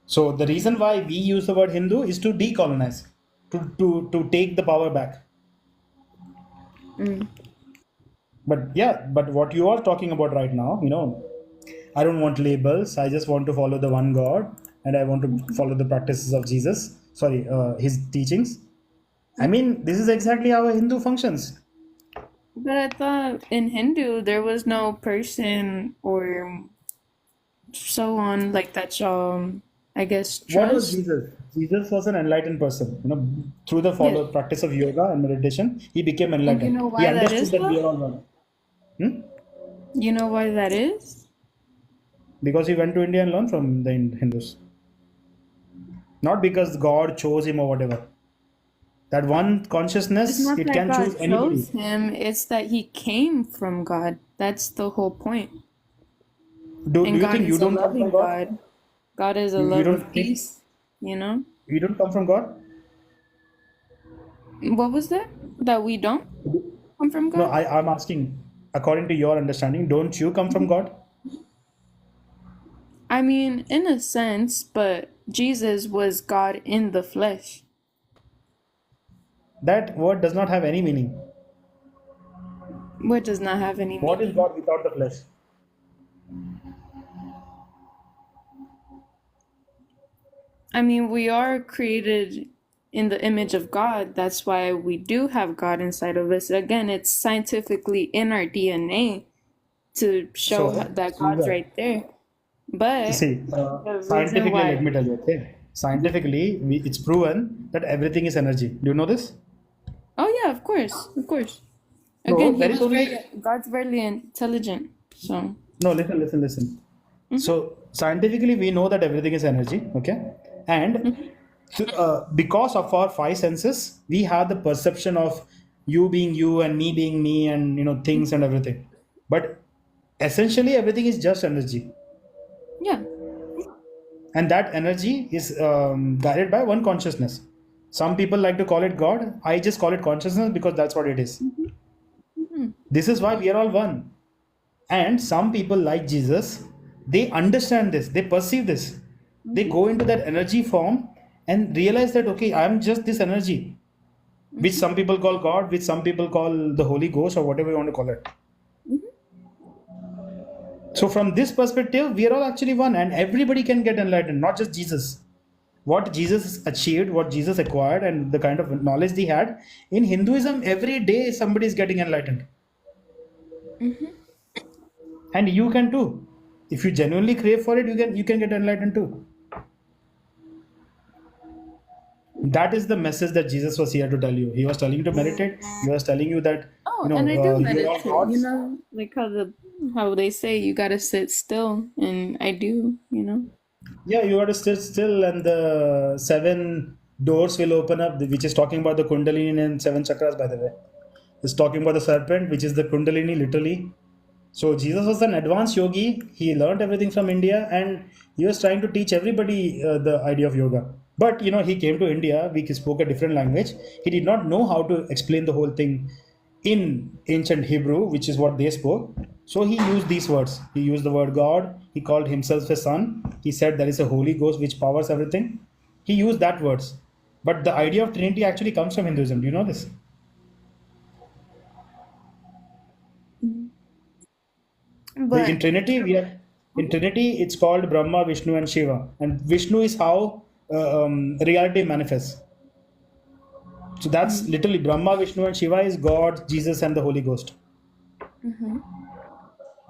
So the reason why we use the word Hindu is to decolonize, to take the power back. Mm. But yeah, but what you are talking about right now, you know, I don't want labels. I just want to follow the one God and I want to follow the practices of Jesus. Sorry, his teachings. I mean, this is exactly how a Hindu functions. But I thought in Hindu there was no person or so on like that y'all, I guess, What was trust. Jesus? Jesus was an enlightened person. You know, through the Yeah. follow practice of yoga and meditation, he became And you enlightened. know He why that understood is, that we though? are all one. Hmm? You know why that is? Because he went to India and learned from the Hindus. Not because God chose him or whatever. That one It's consciousness, not it that can choose God anybody. chose him, it's that he came from God. That's the whole point. Do And you God think you is a don't come from loving God? God. God is a You love don't of think peace, you know? you don't come from God? What was that? That we don't come from No, God? I'm asking, according to your understanding, don't you come from God? I mean, in a sense, but Jesus was God in the flesh. That word does not have any meaning. What does not have any What is meaning? God without the flesh? I mean, we are created in the image of God. That's why we do have God inside of us. Again, it's scientifically in our DNA to show So, that God's Caesar, right there. But See, the reason scientifically, let why, me tell you, okay? Scientifically, it's proven that everything is energy. Do you know this? oh yeah, of course. So Again, there is only God's very intelligent. So no. Listen. So scientifically, we know that everything is energy. Okay, and because of our five senses, we have the perception of you being you and me being me, and things and everything. But essentially, everything is just energy, yeah. and that energy is guided by one consciousness. Some people like to call it God. I just call it consciousness because that's what it is. Mhm. This is why we are all one. And some people like Jesus, they understand this, they perceive this. They go into that energy form and realize that, okay, I'm just this energy, which some people call God, which some people call the Holy Ghost, or whatever you want to call it. So, from this perspective, we are all actually one, and everybody can get enlightened, not just Jesus. What Jesus achieved, what Jesus acquired, and the kind of knowledge he had in Hinduism, every day somebody is getting enlightened. And you can too. If you genuinely crave for it, you can get enlightened too. That is the message that Jesus was here to tell you. He was telling you to meditate. He was telling you that Oh, and I do you're all meditate. gods. Like how they say you gotta sit still, and I do. Yeah, you got to sit still, and the seven doors will open up, which is talking about the Kundalini and seven chakras, by the way. It's talking about the serpent, which is the Kundalini, literally. So Jesus was an advanced yogi. He learned everything from India, and he was trying to teach everybody the idea of yoga. But he came to India. We spoke a different language. He did not know how to explain the whole thing in ancient Hebrew, which is what they spoke. So he used these words. He used the word God. He called himself a son. He said there is a Holy Ghost which powers everything. He used that words. But the idea of Trinity actually comes from Hinduism. Do you know this? In But Trinity, it's called Brahma, Vishnu, and Shiva. And Vishnu is how reality manifests. So that's literally Brahma, Vishnu, and Shiva is God, Jesus, and the Holy Ghost.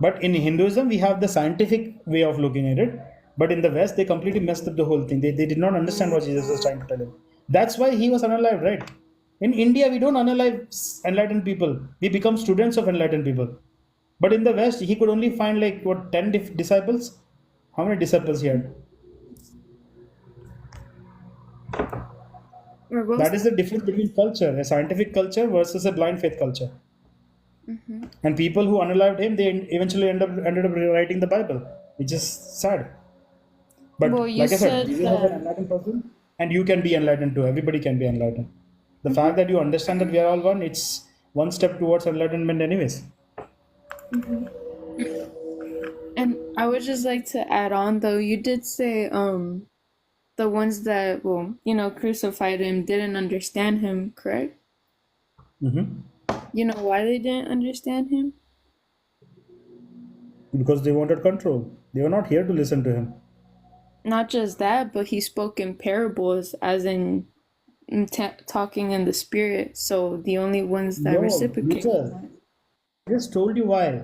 But in Hinduism, we have the scientific way of looking at it. But in the West, they completely messed up the whole thing. They did not understand what Jesus was trying to tell him. That's why he was unalive, right? In India, we don't unalive enlightened people. We become students of enlightened people. But in the West, he could only find like what 10 disciples. How many disciples he had? what was That is that? the difference between culture, a scientific culture versus a blind faith culture. And people who unalived him, they eventually ended up rewriting the Bible, which is sad. Well, But you like I said, said Jesus was an that. enlightened person, and you can be enlightened too. Everybody can be enlightened. The fact that you understand that we are all one, it's one step towards enlightenment, anyways. And I would just like to add on though, you did say the ones that crucified him didn't understand him, correct? Hmm. You know why they didn't understand him? Because they wanted control. They were not here to listen to him. Not just that, but he spoke in parables, as in talking in the spirit. So the only ones that No, reciprocated Luther, that. I just told you why.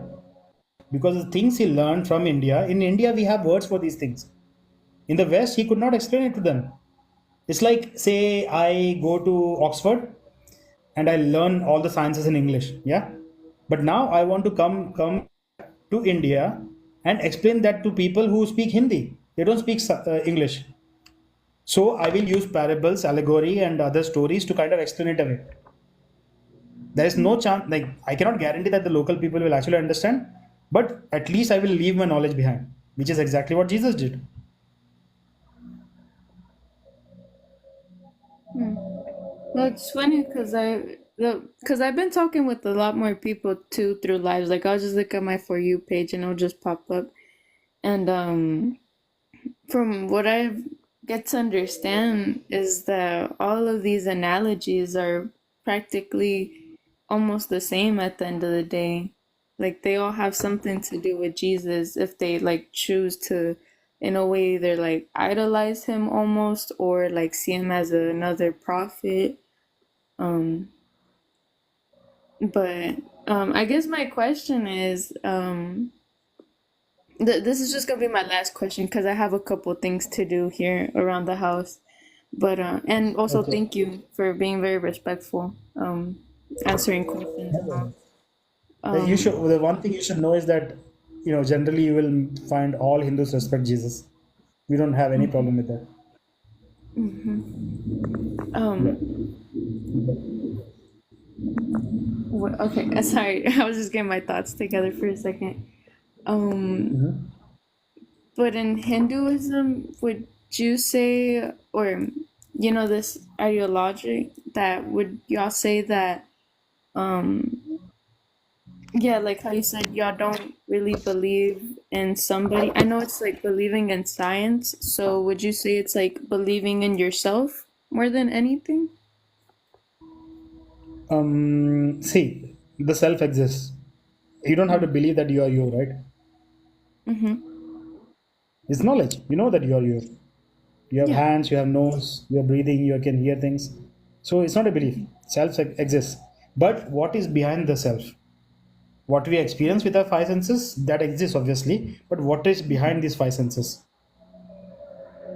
Because the things he learned from India, in India we have words for these things. In the West, he could not explain it to them. It's like, say, I go to Oxford and I learn all the sciences in English, yeah. But now I want to come to India and explain that to people who speak Hindi. They don't speak English. So I will use parables, allegory, and other stories to kind of explain it away. There is no chance, like I cannot guarantee that the local people will actually understand, but at least I will leave my knowledge behind, which is exactly what Jesus did. Hmm. Well, it's funny because I've been talking with a lot more people too through lives. Like I'll just look at my For You page and it'll just pop up. And from what I get to understand is that all of these analogies are practically almost the same at the end of the day. Like they all have something to do with Jesus if they like choose to, in a way, either like idolize him almost or like see him as another prophet. Um, but I guess my question is, This is just gonna be my last question because I have a couple things to do here around the house. But and also Okay. thank you for being very respectful, answering questions and all. You should. Um, The one thing you should know is that, generally you will find all Hindus respect Jesus. We don't have any problem with that. Yeah. okay, sorry, I was just getting my thoughts together for a second. Um, but in Hinduism, would you say, or this ideology that would y'all say that, yeah, like how you said, y'all don't really believe in somebody. I know it's like believing in science. So would you say it's like believing in yourself more than anything? See, the self exists. You don't have to believe that you are you, right? Mm-hmm. It's knowledge. You know that you are you. You have Yeah. hands, you have nose, you are breathing, you can hear things. So it's not a belief. Self exists. But what is behind the self? What we experience with our five senses, that exists obviously. But what is behind these five senses?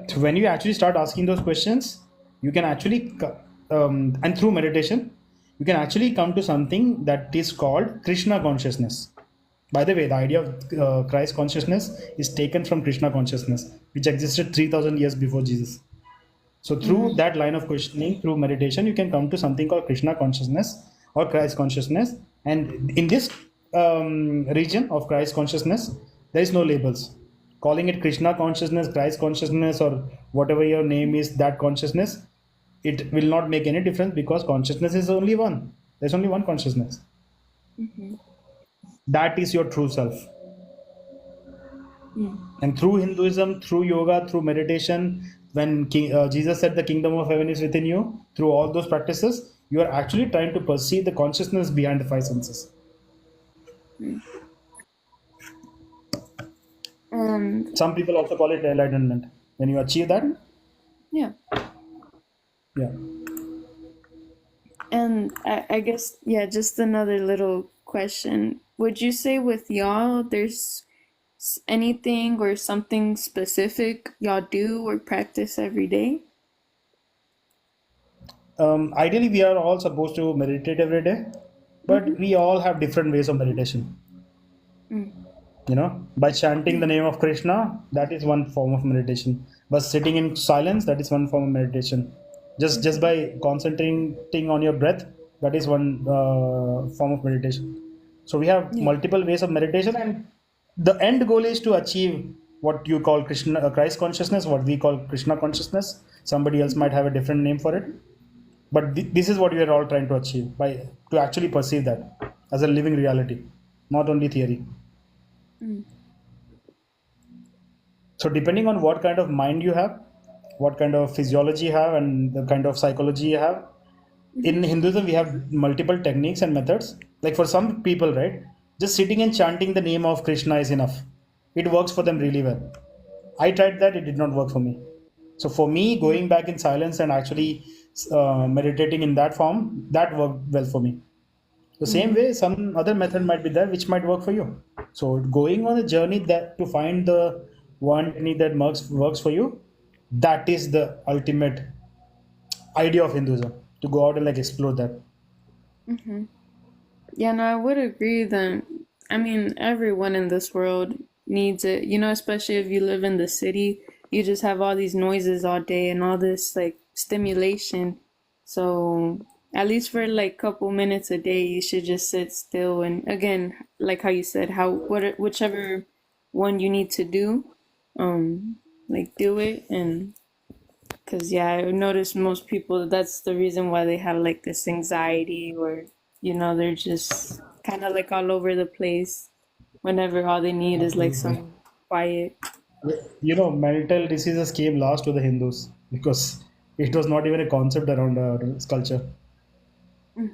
So when you actually start asking those questions, you can actually, and through meditation, you can actually come to something that is called Krishna consciousness. By the way, the idea of Christ consciousness is taken from Krishna consciousness, which existed 3,000 years before Jesus. So through Mm-hmm. that line of questioning, through meditation, you can come to something called Krishna consciousness or Christ consciousness. And in this region of Christ consciousness, there is no labels. Calling it Krishna consciousness, Christ consciousness, or whatever your name is, that consciousness, it will not make any difference because consciousness is only one. There's only one consciousness. Mm-hmm. That is your true self. Mm. And through Hinduism, through yoga, through meditation, when Jesus said the kingdom of heaven is within you, through all those practices, you are actually trying to perceive the consciousness behind the five senses. Mm. And Some people also call it enlightenment. When you achieve that, yeah. yeah. And I guess, yeah, just another little question. Would you say with y'all, there's anything or something specific y'all do or practice every day? Ideally, we are all supposed to meditate every day, but we all have different ways of meditation. Mm. By chanting the name of Krishna, that is one form of meditation. But sitting in silence, that is one form of meditation. Just by concentrating on your breath, that is one form of meditation. So we have Yeah. multiple ways of meditation, and the end goal is to achieve what you call Krishna, Christ consciousness, what we call Krishna consciousness. Somebody else might have a different name for it, but this is what we are all trying to achieve by to actually perceive that as a living reality, not only theory. Mm. So depending on what kind of mind you have, what kind of physiology you have, and the kind of psychology you have, in Hinduism we have multiple techniques and methods. Like for some people, right, just sitting and chanting the name of Krishna is enough. It works for them really well. I tried that; it did not work for me. So for me, going back in silence and actually meditating in that form, that worked well for me. The same Mm-hmm. way, some other method might be there which might work for you. So going on a journey that to find the one technique that works for you, that is the ultimate idea of Hinduism. To go out and like explore that. Mm-hmm. Yeah, no, I would agree that, I mean, everyone in this world needs it, especially if you live in the city. You just have all these noises all day and all this like stimulation. So, at least for like couple minutes a day, you should just sit still and again, like how you said, whichever one you need to do, like do it. And because, yeah, I noticed most people, that's the reason why they have like this anxiety or, they're just kind of like all over the place whenever all they need is like Absolutely. some quiet. Mental diseases came last to the Hindus because it was not even a concept around our culture. Hmm.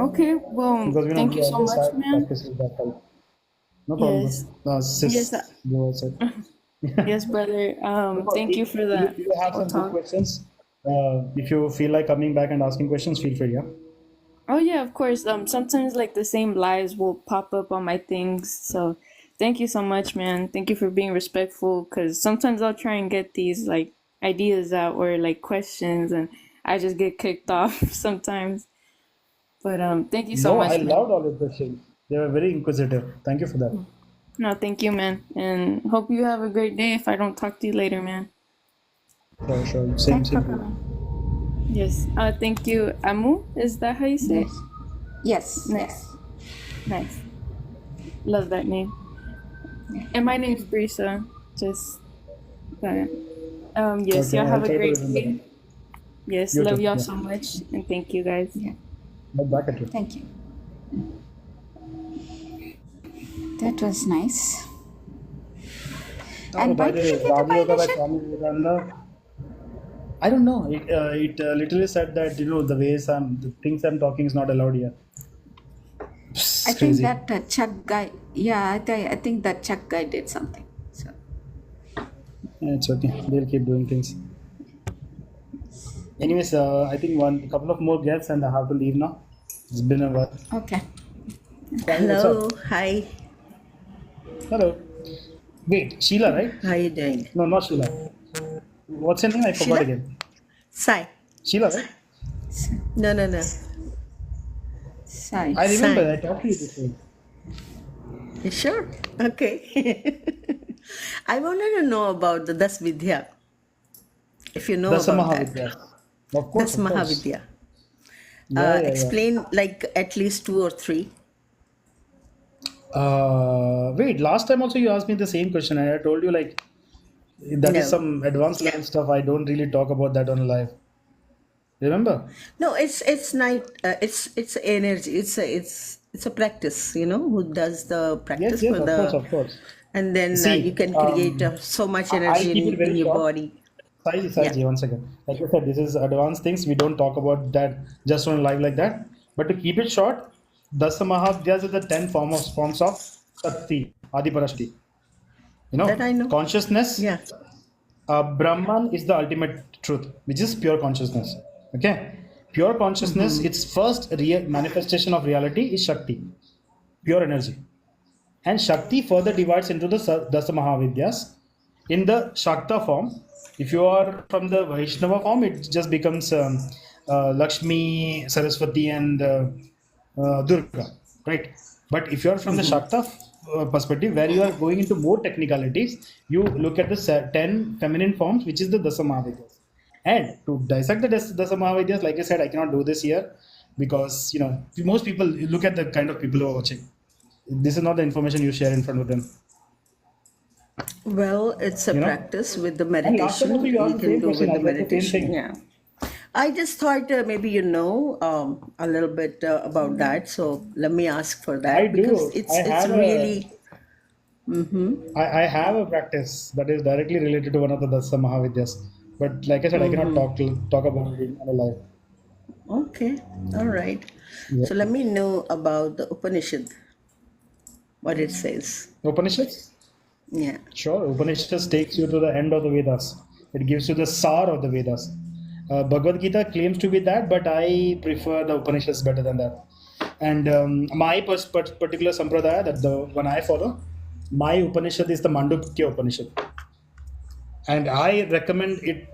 Okay, well, Because thank we you so always much, had man. practices that type. No problem. Yes. Yes. Sis, go outside. Yes, brother. Thank you for You, that. you have We'll some good talk. questions. If you feel like coming back and asking questions, feel free. Yeah. Oh yeah, of course. Sometimes like the same lives will pop up on my things, so thank you so much, man. Thank you for being respectful. Cause sometimes I'll try and get these like ideas out or like questions, and I just get kicked off sometimes. But thank you so No, I much, man. loved all your questions. They were very inquisitive. Thank you for that. No, thank you, man, and hope you have a great day. If I don't talk to you later, man. Sure, sure. Same, Thanks for same to you. coming. Yes. Thank you, Amu. Is that how you say it? Yes. Nice. Nice. Love that name. And my name's Brisa. Just that. Yes, Okay, y'all I'll have a try to great remember day. that. Yes, You love too. y'all Yeah. so much, and thank you guys. But back at you. Thank you. That was nice. Oh, And by why the did way, you get a Raja Yoga by violation? Swami Vivekananda. I don't know. It literally said that the things I'm talking is not allowed here. I It's think crazy. that Chuck guy. Yeah, I think that Chuck guy did something. So Yeah, it's okay. They'll keep doing things. Anyways, I think a couple of more guests and I have to leave now. It's been a while. okay. Swami, what's up? Hello, hi. Hello. Wait, Sheila, right? How you doing? No, not Sheila. What's your name? I forgot Sheila? again. Sai. Sheila, right? No, no, no. Sorry. I remember Sai. I talked to you before. You sure? Okay. I wanted to know about the Das Vidya. If you know That's a about that. Mahavidya. Of course, Das of course. Mahavidya. Yeah, yeah, yeah. Explain like at least two or three. Wait, last time also you asked me the same question and I told you like that is No. some advanced level stuff. I don't really talk about that on live. Remember? No, it's not. It's energy. It's a practice. You know who does the Yes, practice yes, for of course, the, of course. and then you See, can create so much I'll energy keep it in very your short. body. Yeah. Saiji, 1 second. Like I said, this is advanced things. We don't talk about that just on live like that. But to keep it short, Dasa Mahavidyas are the 10 forms of Shakti, Adi Parashakti. That I know. Consciousness, Yeah. Brahman is the ultimate truth, which is pure consciousness. Okay? Pure consciousness, Mm-hmm. its first real manifestation of reality is Shakti, pure energy. And Shakti further divides into the Dasa Mahavidyas. In the Shakta form, if you are from the Vaishnava form, it just becomes Lakshmi, Saraswati, and Durga, right? But if you are from the Mm-hmm. Shakta perspective, where you are going into more technicalities, you look at the 10 feminine forms, which is the Dasa Mahavidyas. And to dissect the Dasa Mahavidyas, like I said, I cannot do this here because most people look at the kind of people who are watching. This is not the information you share in front of them. Well, it's a You know. practice with the And last time also meditation. you We asked the can same do question. with I the said the same meditation. thing. Yeah. I just thought maybe a little bit about that. So let me ask for I that because do. it's really. Mm-hmm. I have a practice that is directly related to one of the Dasa Mahavidyas. But like I said, I cannot Mm-hmm. talk about it on a live. Okay. All right. Yeah. So let me know about the Upanishad, what it says. Upanishads? Yeah. Sure. Upanishads takes you to the end of the Vedas. It gives you the sar of the Vedas. Bhagavad Gita claims to be that, but I prefer the Upanishads better than that. And my particular sampradaya, that the one I follow, my Upanishad is the Mandukya Upanishad. And I recommend it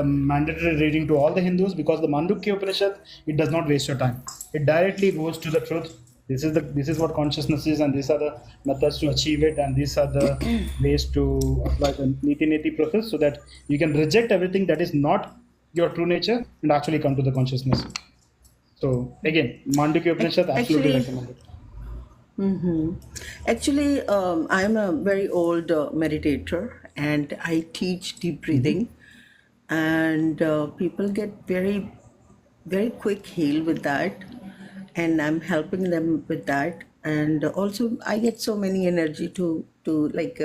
mandatory reading to all the Hindus because the Mandukya Upanishad, it does not waste your time. It directly goes to the truth. This is what consciousness is, and these are the methods to achieve it, and these are the ways to apply the niti niti process so that you can reject everything that is not your true nature and actually come to the consciousness. So again, Mandukya Upanishad absolutely Actually, recommended. mm-hmm. Actually, I'm a very old meditator and I teach deep breathing, and people get very, very quick heal with that, and I'm helping them with that. And also, I get so many energy to like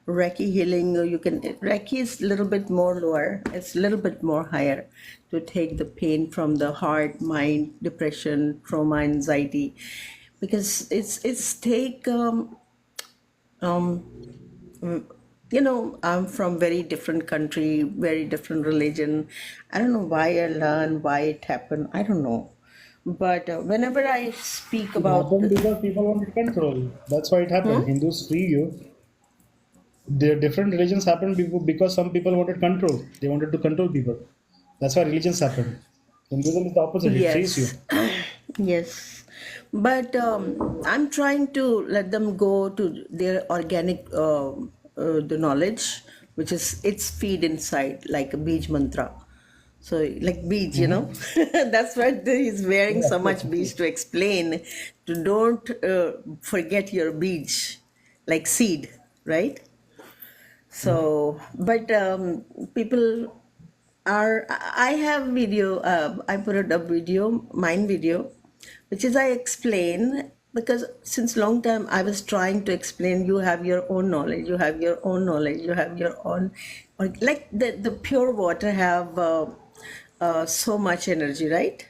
Reiki healing. You can Reiki is a little bit more lower. It's a little bit more higher to take the pain from the heart, mind, depression, trauma, anxiety, because it's take um, I'm from very different country, very different religion. I don't know why I learned, why it happened. I don't know. But whenever I speak It about happened because people wanted control. That's why it happened. Hindus free you. The different religions happened because some people wanted control. They wanted to control people. That's why religions happened. Hinduism is the opposite. It frees you. yes, yes, but I'm trying to let them go to their organic the knowledge, which is its feed inside, like a beach mantra. So, like beach, that's what he's wearing Yeah, so of course, much of beach course. to explain. To don't forget your beach, like seed, right? So, but people are. I have video. I put it up video, mine video, which is I explain because since long time I was trying to explain. You have your own knowledge. You have your own knowledge. You have your own, or like the pure water have so much energy, right?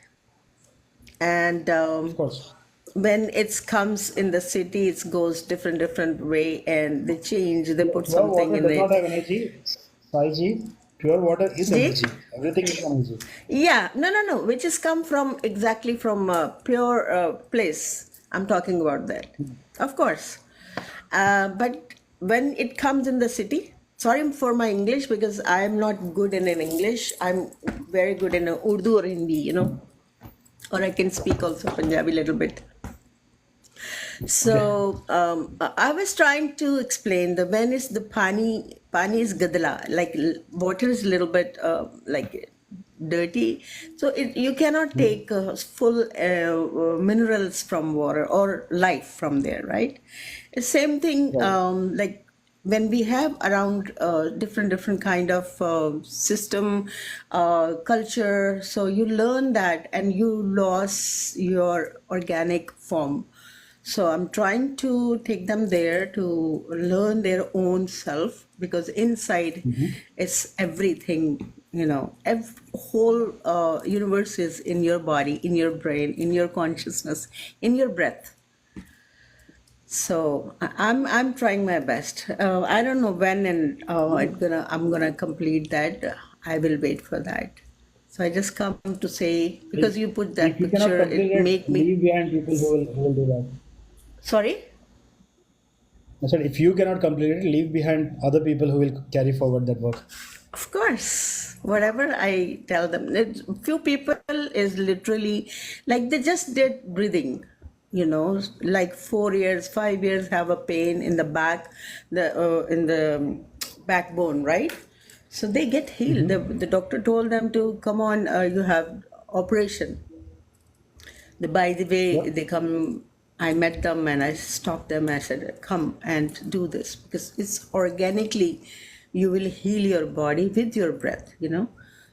And Of course. when it comes in the city, it goes different way, and they change. They Yeah, put pure something water in does not it. have energy. 5G, pure water is Ji? energy. Everything is energy. Yeah, no. Which is come from exactly from a pure place. I'm talking about that, of course. But when it comes in the city, sorry for my English because I'm not good in English. I'm very good in Urdu or Hindi, or I can speak also Punjabi a little bit. So I was trying to explain the when is the pani is gadla, like water is a little bit like dirty, so you cannot take full minerals from water or life from there, right? Same thing, Right. like when we have around different kind of system, culture, so you learn that and you lost your organic form. So I'm trying to take them there to learn their own self because inside is everything, whole universe is in your body, in your brain, in your consciousness, in your breath. So I'm trying my best. I don't know when and I'm gonna complete that. I will wait for that. So I just come to say because you put that If you cannot picture, complete it it, make me. leave behind people who will do that. Sorry. I said, if you cannot complete it, leave behind other people who will carry forward that work. Of course, whatever I tell them, few people is literally like they just did breathing, like 4 years, 5 years have a pain in the back, the in the backbone, right? So they get healed. The doctor told them to come on, you have operation. By the way, Yep. they come. I met them and I stopped them. I said, "Come and do this because it's organically, you will heal your body with your breath."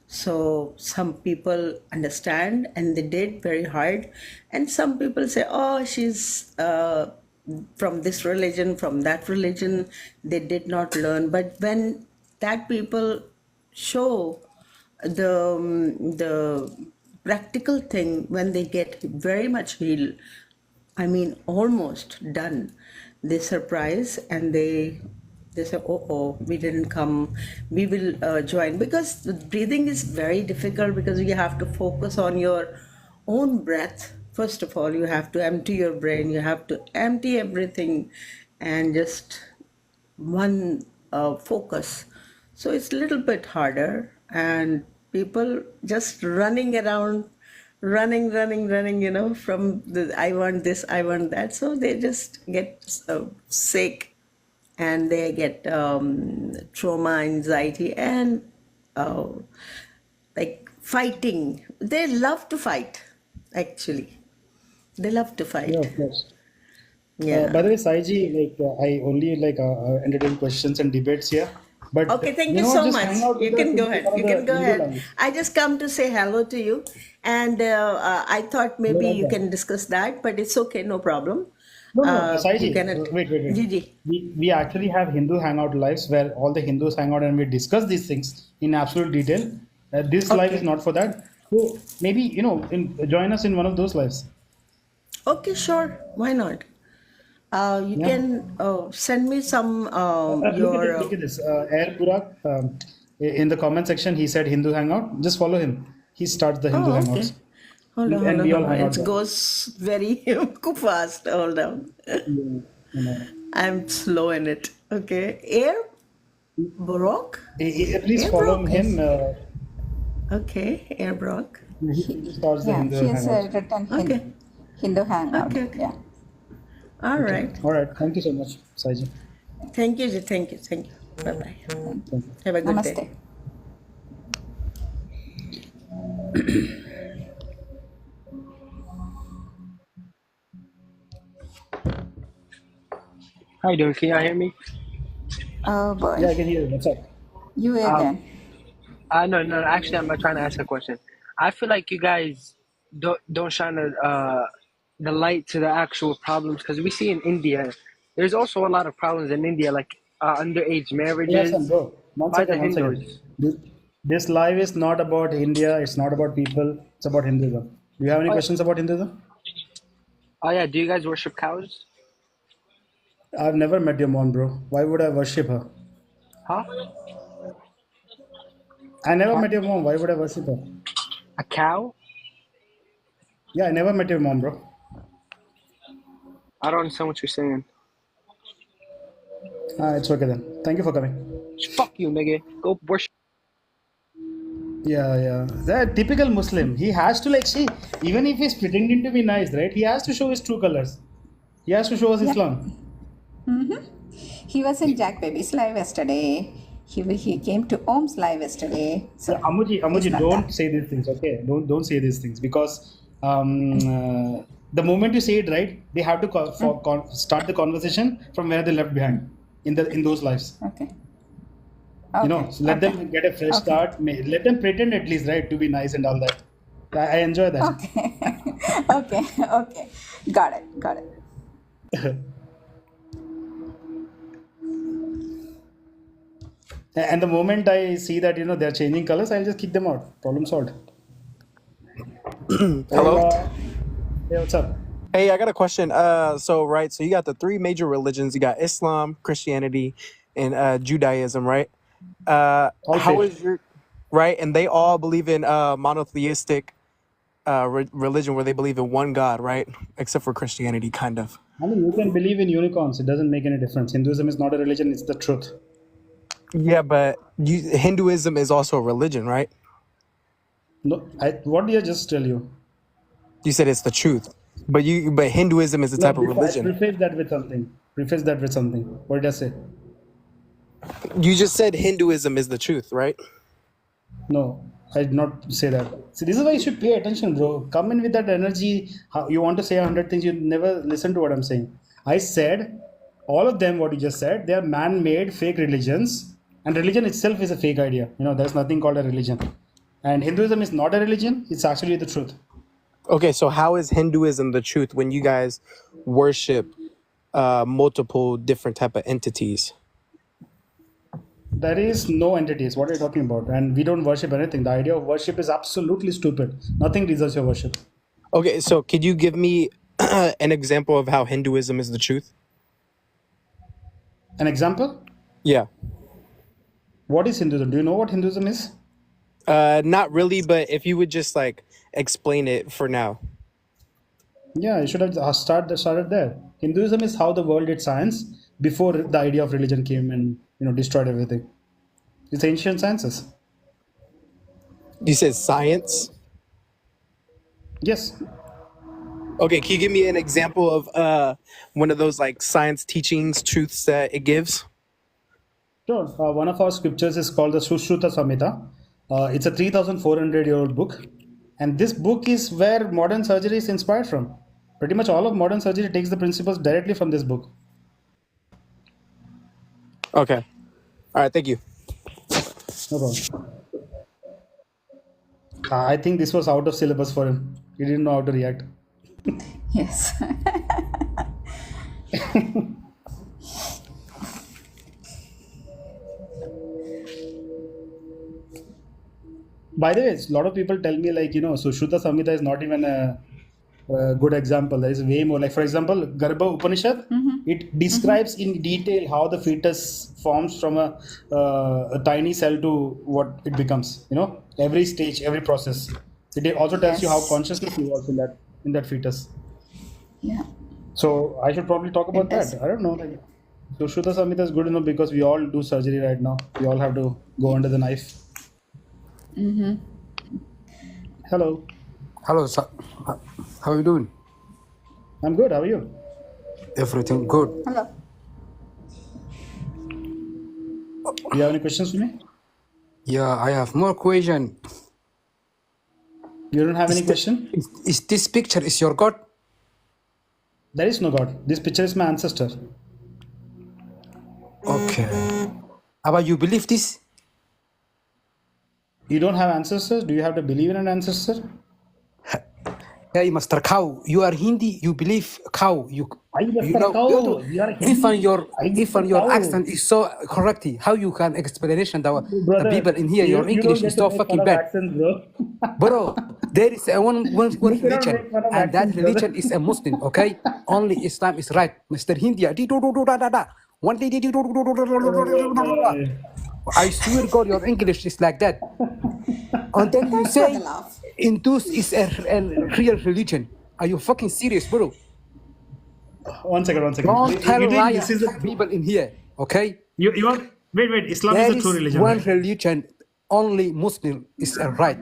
So some people understand and they did very hard, and some people say, "Oh, she's from this religion, from that religion." They did not learn, but when that people show the practical thing when they get very much healed, I mean almost done, they surprise and they say, oh, we didn't come, we will join, because the breathing is very difficult because you have to focus on your own breath. First of all, you have to empty your brain, you have to empty everything and just one focus. So it's a little bit harder, and people just running around, running, from the I want this, I want that. So they just get sick and they get trauma, anxiety, and uh, like fighting. They love to fight, actually. They love to Yeah, fight. of course. Yeah. By the way, Saiji, I only entertain questions and debates here. But Okay, thank you so just much. hang out You with us can go in ahead. one You of the can go Hindu ahead. lives. I just come to say hello to you, and I thought You're maybe you can welcome. discuss that, but it's okay, no problem. No, You Saiji, cannot. wait. Gigi. We actually have Hindu hangout lives where all the Hindus hang out and we discuss these things in absolute detail. This live is Okay. not for that. So maybe, join us in one of those lives. Okay, sure. Why not? You Yeah. can send me some Look at your. this. Look at this. Air Burak, in the comment section, he said Hindu hangout. Just follow him. He starts the Hindu Oh, hangouts. okay. Hold on, hold and on, we hold all on. hang out It there. goes very fast. Hold on. Yeah, you know. I'm slow in it. Okay. Air Brock? Please Air follow Brock? him. Okay. Air Brock. He starts the Yeah, Hindu he has hangouts. written Okay. Hindu Hangout. Okay. Okay. Yeah. All Okay. right. All right. Thank you so much, Saiji. Thank you. Ji. Thank you. Thank you. Bye bye. Thank you. Have a good day. Namaste. How you doing? Can y'all hear me? Oh boy. Yeah, I can hear you. What's up? You Um, again. no. Actually, I'm not trying to ask a question. I feel like you guys don't shine the light to the actual problems because we see in India, there's also a lot of problems in India, like underage Listen, marriages bro. One by the second. One second. Hindus. This live is not about India. It's not about people. It's about Hinduism. Do you have any Oh, questions about Hinduism? oh yeah, do you guys worship cows? I've never met your mom, bro. Why would I worship her? Huh? I never Cow? met your mom. Why would I worship her? A cow? Yeah, I never met your mom, bro. I don't understand what you're saying. It's okay then. Thank you for coming. Fuck you, nigga. Go worship. Yeah. That typical Muslim. He has to see, even if he's pretending to be nice, right? He has to show his true colors. He has to show us Yep. Islam. He was in Jack Baby's live yesterday. He came to Om's live yesterday. So Yeah, Amuji, it's not don't that. say these things, okay? Don't say these things because the moment you say it, right, they have to start the conversation from where they left behind in those lives. Okay. So let Okay. them get a fresh Okay. start. Let them pretend at least, right, to be nice and all that. I enjoy that. Okay. Okay. Okay. Got it. And the moment I see that they're changing colors, I'll just kick them out. Problem solved. Hello. Hey, what's up? Hey, I got a question. So you got the three major religions. You got Islam, Christianity, and Judaism, right? All How fake. is your right? And they all believe in monotheistic religion, where they believe in one God, right? Except for Christianity, kind of. I mean, you can believe in unicorns. It doesn't make any difference. Hinduism is not a religion. It's the truth. Yeah, but Hinduism is also a religion, right? No, what did I just tell you? You said it's the truth, but Hinduism is a No, type of I religion. preface that with something. Preface that with something. What did I say? You just said Hinduism is the truth, right? No, I did not say that. See, this is why you should pay attention, bro. Come in with that energy. How you want to say 100 things, you never listen to what I'm saying. I said all of them. What you just said, they are man-made fake religions, and religion itself is a fake idea. There's nothing called a religion, and Hinduism is not a religion. It's actually the truth. Okay, so how is Hinduism the truth when you guys worship multiple different type of entities? There is no entities. What are you talking about? And we don't worship anything. The idea of worship is absolutely stupid. Nothing deserves your worship. Okay, so could you give me an example of how Hinduism is the truth? An example? Yeah. What is Hinduism? Do you know what Hinduism is? Not really, but if you would just explain it for now. Yeah, you should have started there. Hinduism is how the world did science before the idea of religion came and destroyed everything. It's ancient sciences. You said science? Yes. Okay, can you give me an example of one of those science teachings, truths that it gives? Sure. One of our scriptures is called the Sushruta Samhita. It's a 3,400-year-old book. And this book is where modern surgery is inspired from. Pretty much all of modern surgery takes the principles directly from this book. Okay. All right, thank you. No problem. I think this was out of syllabus for him. He didn't know how to react. Yes. By the way, a lot of people tell me Sushruta Samhita is not even a good example. There is way more. Like for example, Garbha Upanishad, it describes in detail how the fetus forms from a tiny cell to what it becomes. Every stage, every process. It also tells you how Yes. consciousness evolves in that fetus. Yeah. So I should probably talk about It does. that. I don't know. Like, so Shuddha Samhita is good enough because we all do surgery right now. We all have to go under the knife. Mm-hmm. Hello. Hello, sir. How are you doing? I'm good. How are you? Everything good. Hello. Do you have any questions for me? Yeah, I have more question. You don't have any question? Is this picture is your God? There is no God. This picture is my ancestor. Okay. But you believe this? You don't have ancestors? Do you have to believe in an ancestor? Hey, Master Cow, you are Hindi. You believe cow. You know. Cow. You are Hindi. Even your Cow. accent is so correct. How you can explanation the Brother, people in here? Your you don't English get is to so make fun fucking of bad, accents, bro. bro. There is a one You cannot religion, make fun of and that accents, brother. religion is a Muslim. Okay, only Islam is right, Mister Hindi. One day, I swear God, your English is like that. And then you say Hindus is a real religion. Are you fucking serious, bro? One second. Don't tell You think liar this is the people in here, okay? you are wait. Islam There is the true is religion, one right? religion, only Muslim is a right.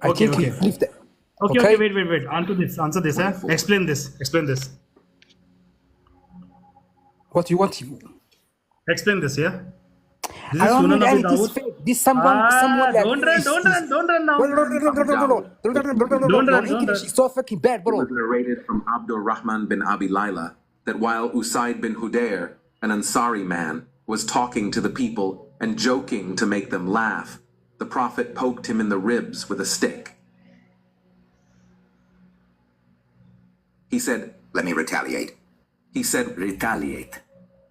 I Okay. think you believe that. Okay. Wait. Answer this. Explain this. What you want? Explain this. Yeah. This I is don't Sunan need Abu any. This Dawud. fake. This someone like Don't run now. Don't Your run. English is so fucking bad, It bro. was narrated from Abdur Rahman bin Abi Layla that while Usaid bin Hudayr, an Ansari man, was talking to the people and joking to make them laugh, the Prophet poked him in the ribs with a stick. He said, Let me retaliate. He said, Retaliate.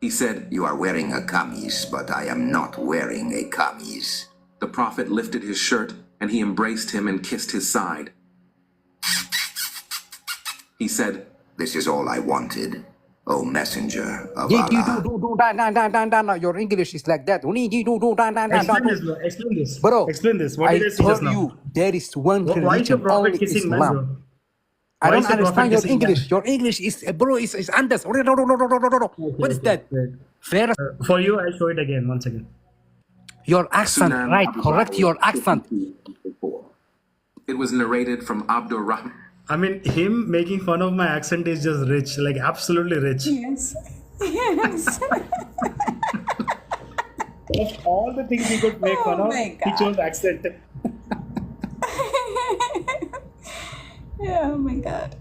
He said, You are wearing a kameez, but I am not wearing a kameez. The Prophet lifted his shirt and he embraced him and kissed his side. He said, This is all I wanted, O messenger of Allah. Your English is like that. Explain this. Bro, Explain this. What I did I say just told now? you there is one Why is your religion, prophet only kissing men, bro? Islam. I Why don't is the prophet understand your kissing men? English. Your English is, bro, is Andes. What is that? Wait. Fair. For you, I'll show it again. One second. Your accent, Sunan right? Abu Correct your Dawud accent. 52:54. It was narrated from Abdur Rahman. I mean, him making fun of my accent is just rich, like absolutely rich. Yes. Yes. Of all the things he could make fun of, my he God. chose accent. Oh my God.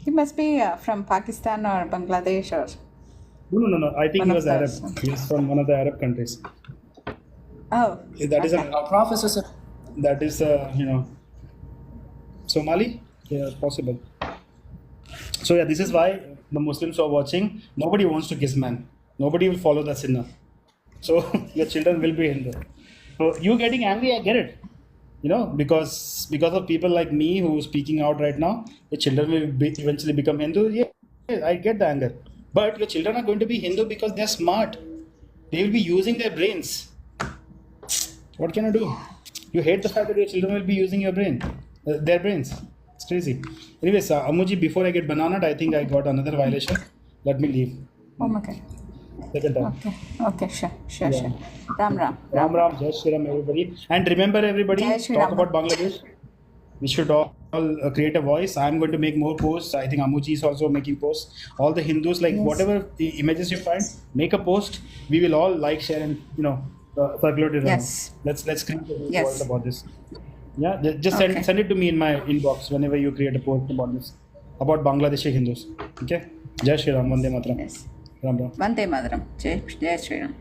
He must be from Pakistan or Bangladesh or. No. I think One he of was Arab. those. He's from one of the Arab countries. Oh. That is okay. that is Somali. Yeah, possible. So yeah, this is why the Muslims who are watching, nobody wants to kiss man. Nobody will follow the sunnah. So your children will be Hindu. So you getting angry, I get it. Because of people like me who is speaking out right now, the children will eventually become Hindu. Yeah, I get the anger. But your children are going to be Hindu because they're smart. They will be using their brains. What can I do? You hate the fact that your children will be using their brains. It's crazy. Anyways, Amuji, before I get bananaed, I think I got another violation. Let me leave. Oh my God. Second time. Okay, sure. Yeah. Ram Ram. Ram, Jai Shri Ram, everybody. And remember, everybody, Jai Shri talk Ram. about Bangladesh. We should all create a voice. I'm going to make more posts. I think Amuji is also making posts. All the Hindus, like Yes. whatever the images you find, make a post. We will all like, share, and circulate it around. Yes. Let's create a whole Yes. world about this. Yeah, just Okay. send it to me in my inbox whenever you create a post about this, about Bangladeshi Hindus. Okay. Jai Shri Ram, Vande Mataram. Yes. Ram Ram. Vande Mataram. Jai Shri Ram.